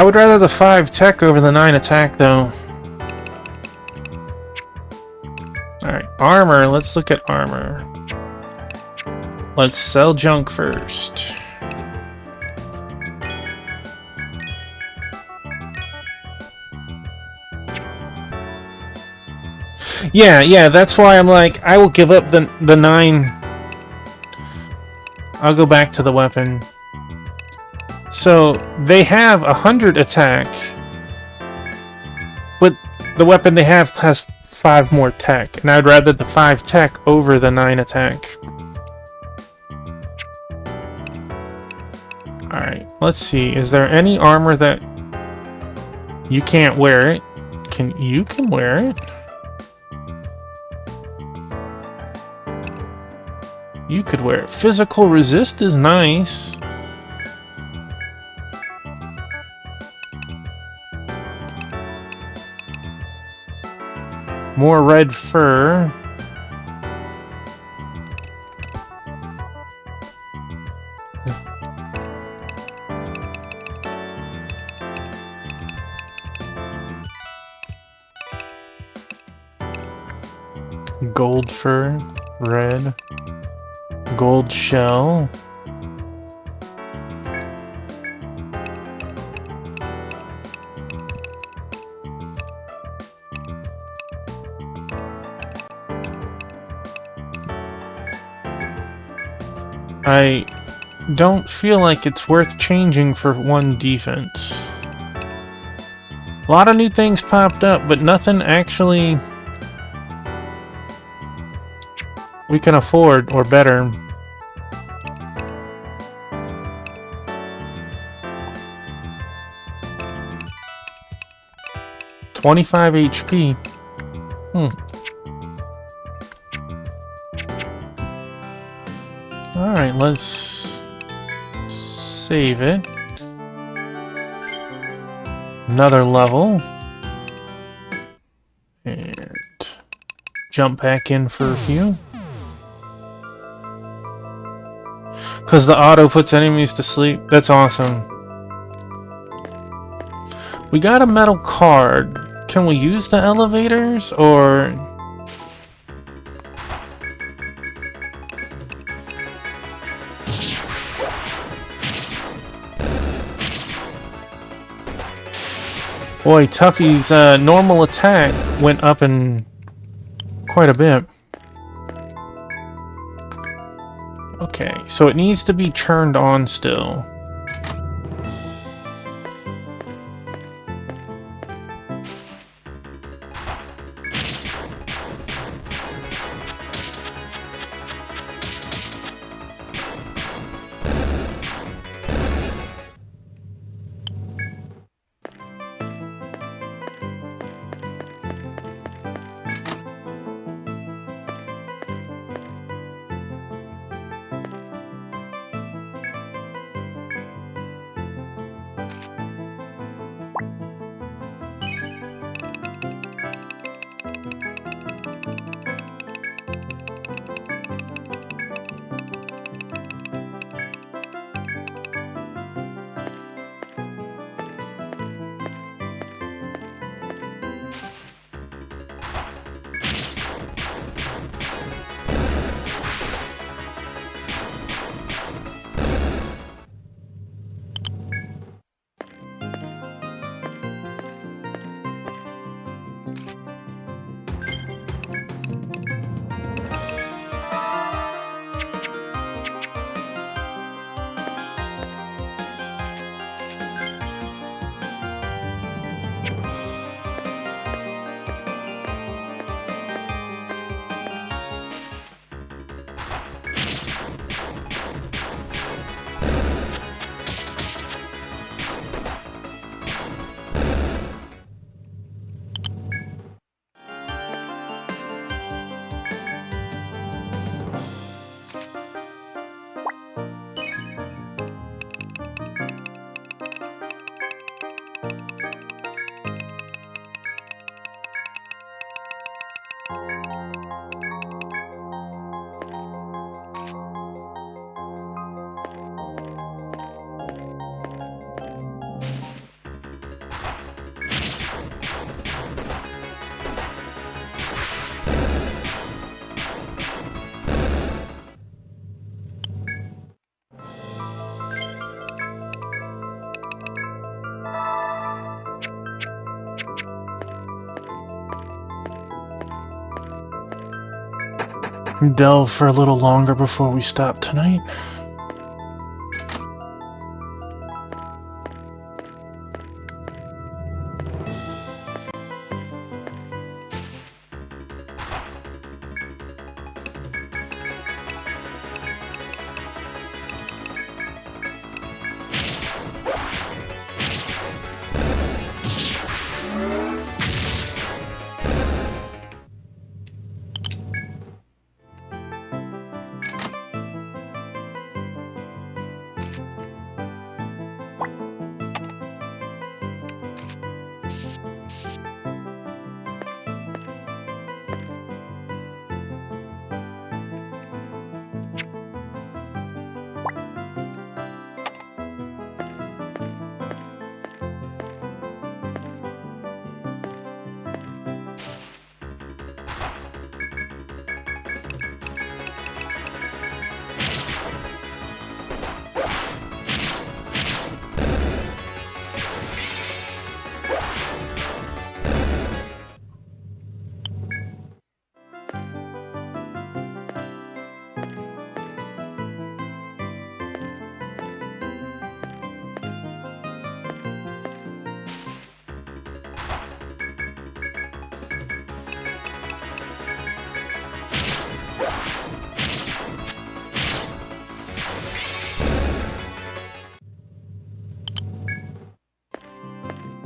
would rather the 5 tech over the 9 attack, though. Alright, armor. Let's look at armor. Let's sell junk first. Yeah, that's why I'm like, I will give up the 9. I'll go back to the weapon. So, they have 100 attack, but the weapon they have has 5 more tech, and I'd rather the 5 tech over the 9 attack. Alright, let's see. Is there any armor that... You can't wear it. You can wear it? You could wear it. Physical resist is nice. More red fur. Gold fur, red. Gold shell. I don't feel like it's worth changing for 1 defense. A lot of new things popped up, but nothing actually we can afford or better. 25 HP. Alright, let's save it. Another level. And jump back in for a few. Because the auto puts enemies to sleep. That's awesome. We got a metal card. Can we use the elevators, or... Boy, Tuffy's normal attack went up in quite a bit. Okay, so it needs to be turned on still. Delve for a little longer before we stop tonight.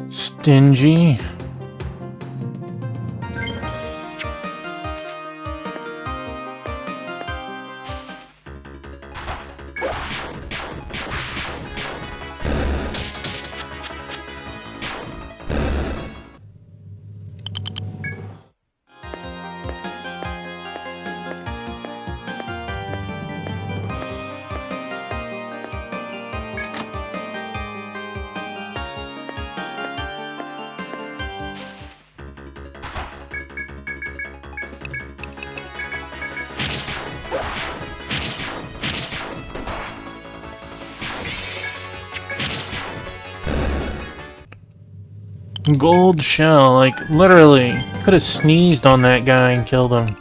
Stingy. Gold shell, like, literally. Could have sneezed on that guy and killed him.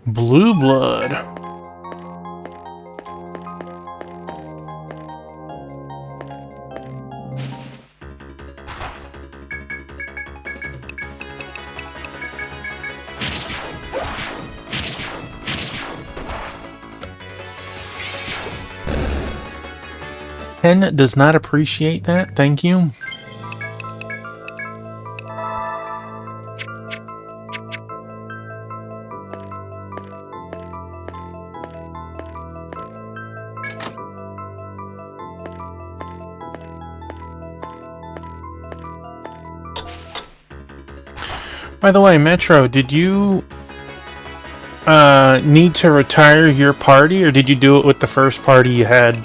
Blue blood. Ken does not appreciate that. Thank you. By the way, Metro, did you need to retire your party, or did you do it with the first party you had?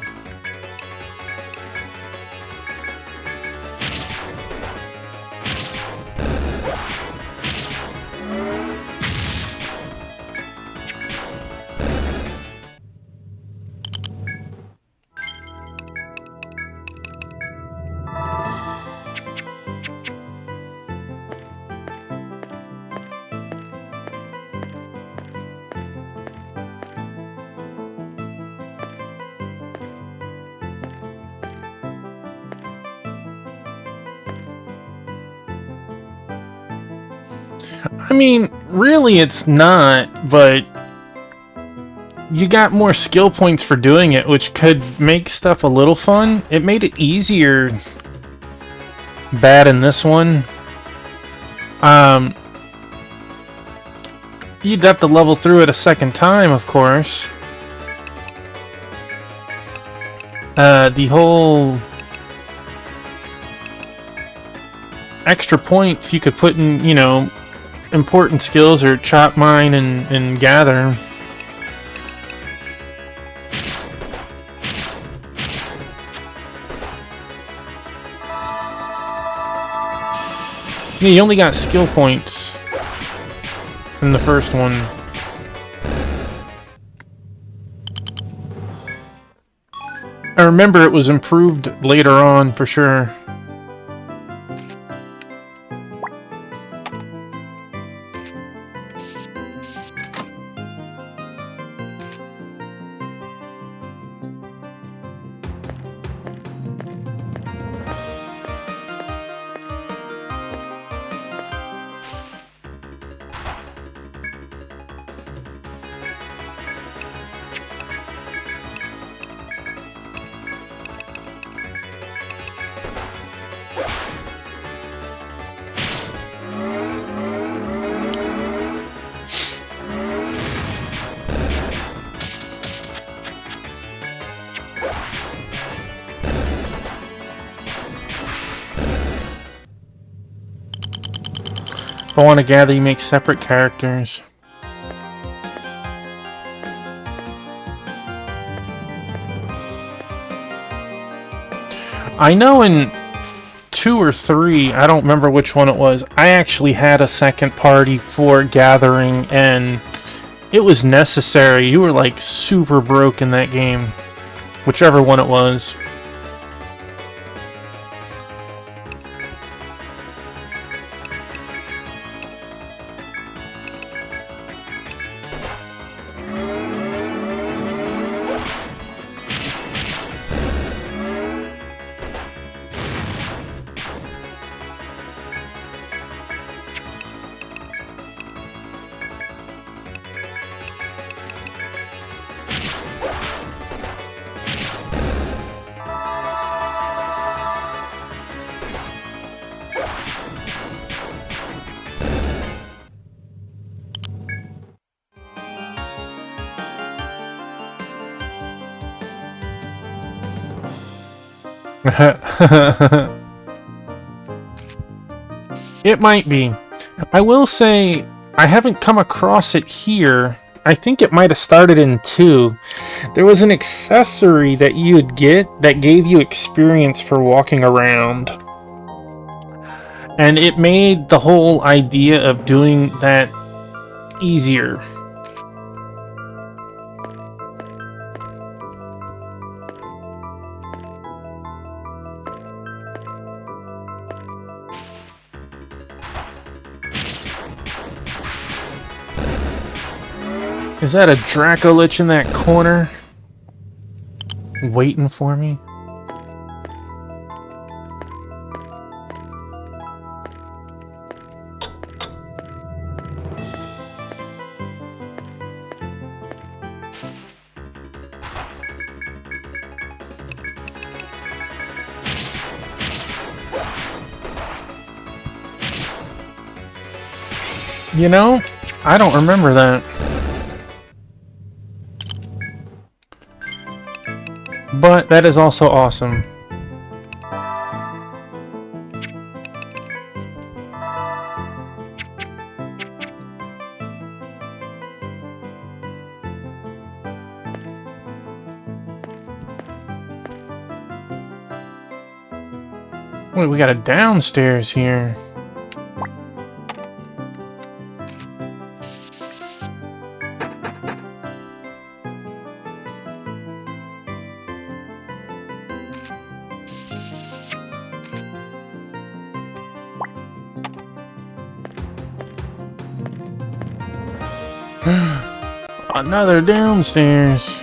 I mean, really it's not, but you got more skill points for doing it, which could make stuff a little fun. It made it easier bad in this one. You'd have to level through it a second time, of course. The whole extra points you could put in, you know, important skills or chop mine and gather. Yeah, you only got skill points in the first one. I remember it was improved later on, for sure. If I want to gather, you make separate characters. I know in 2 or 3, I don't remember which one it was, I actually had a second party for gathering, and it was necessary. You were like super broke in that game. Whichever one it was. It might be. I will say, I haven't come across it here, I think it might have started in 2. There was an accessory that you would get that gave you experience for walking around. And it made the whole idea of doing that easier. Is that a Dracolich in that corner? Waiting for me? You know, I don't remember that. But that is also awesome. Wait, we got a downstairs here. Another downstairs.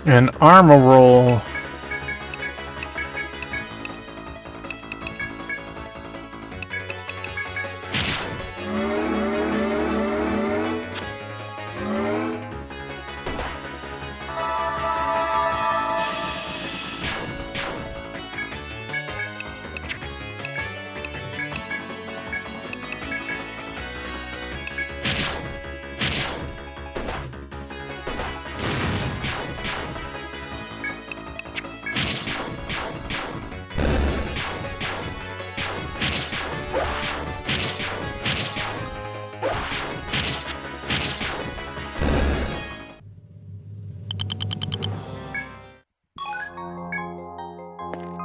An armor roll.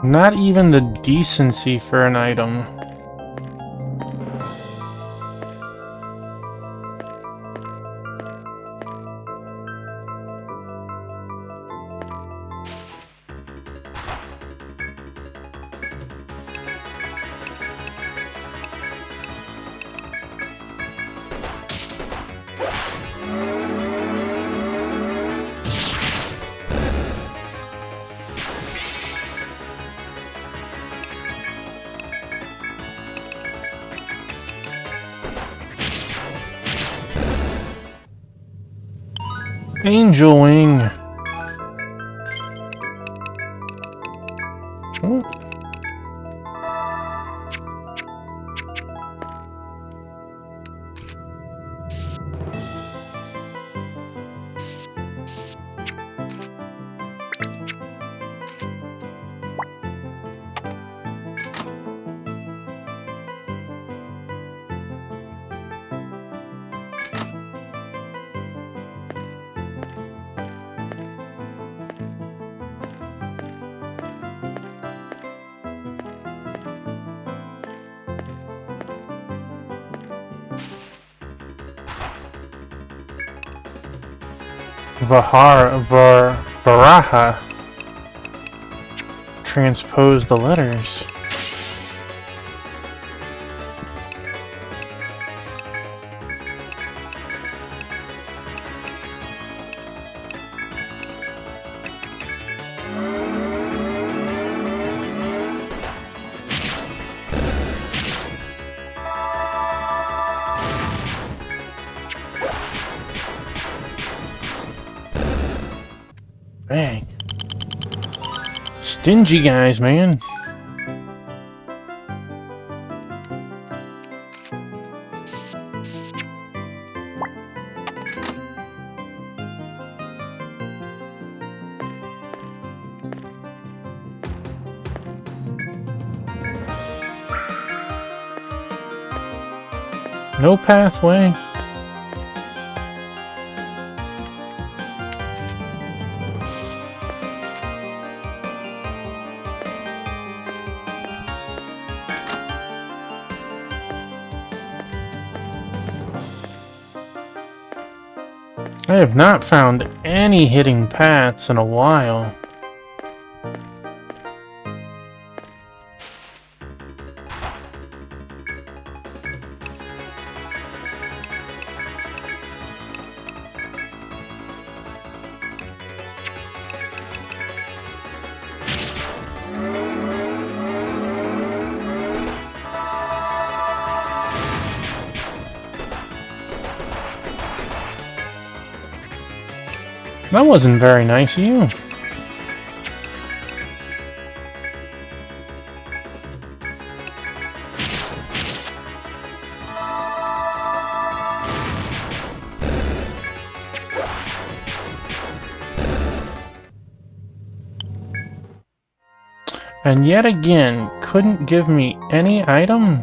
Not even the decency for an item. Angel Wing. Oh. Varaha. Transpose the letters. Dang. Stingy guys, man. No pathway. I have not found any hidden paths in a while. That wasn't very nice of you. And yet again, couldn't give me any item?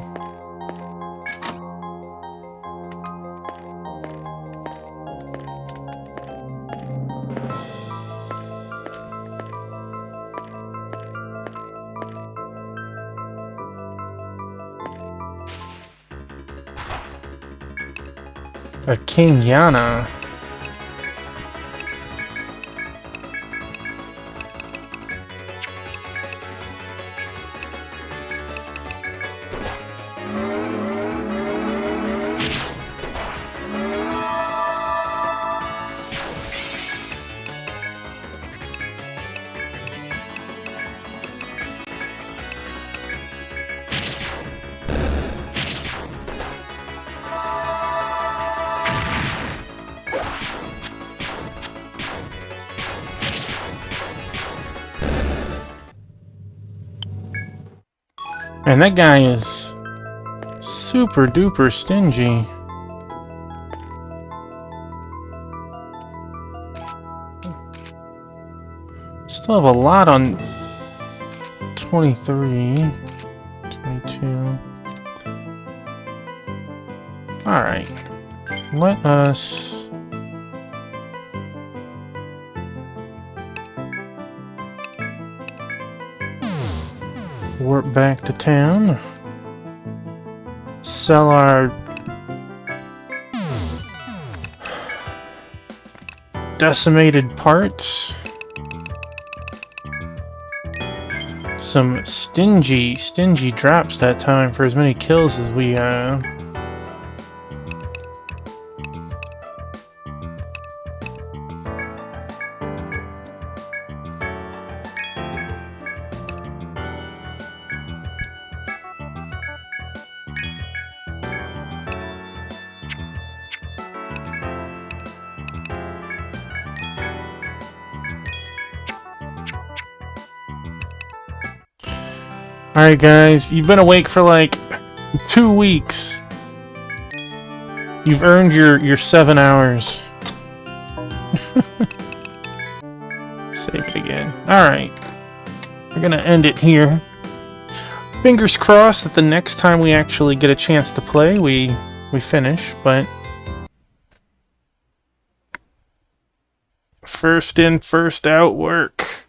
A Kenyatta. And that guy is super duper stingy. Still have a lot on 23, 22. Alright. Let us... warp back to town. Sell our decimated parts. Some stingy drops that time for as many kills as we Alright guys, you've been awake for like 2 weeks. You've earned your 7 hours. Save it again. Alright. We're gonna end it here. Fingers crossed that the next time we actually get a chance to play, we finish, but... first in, first out work.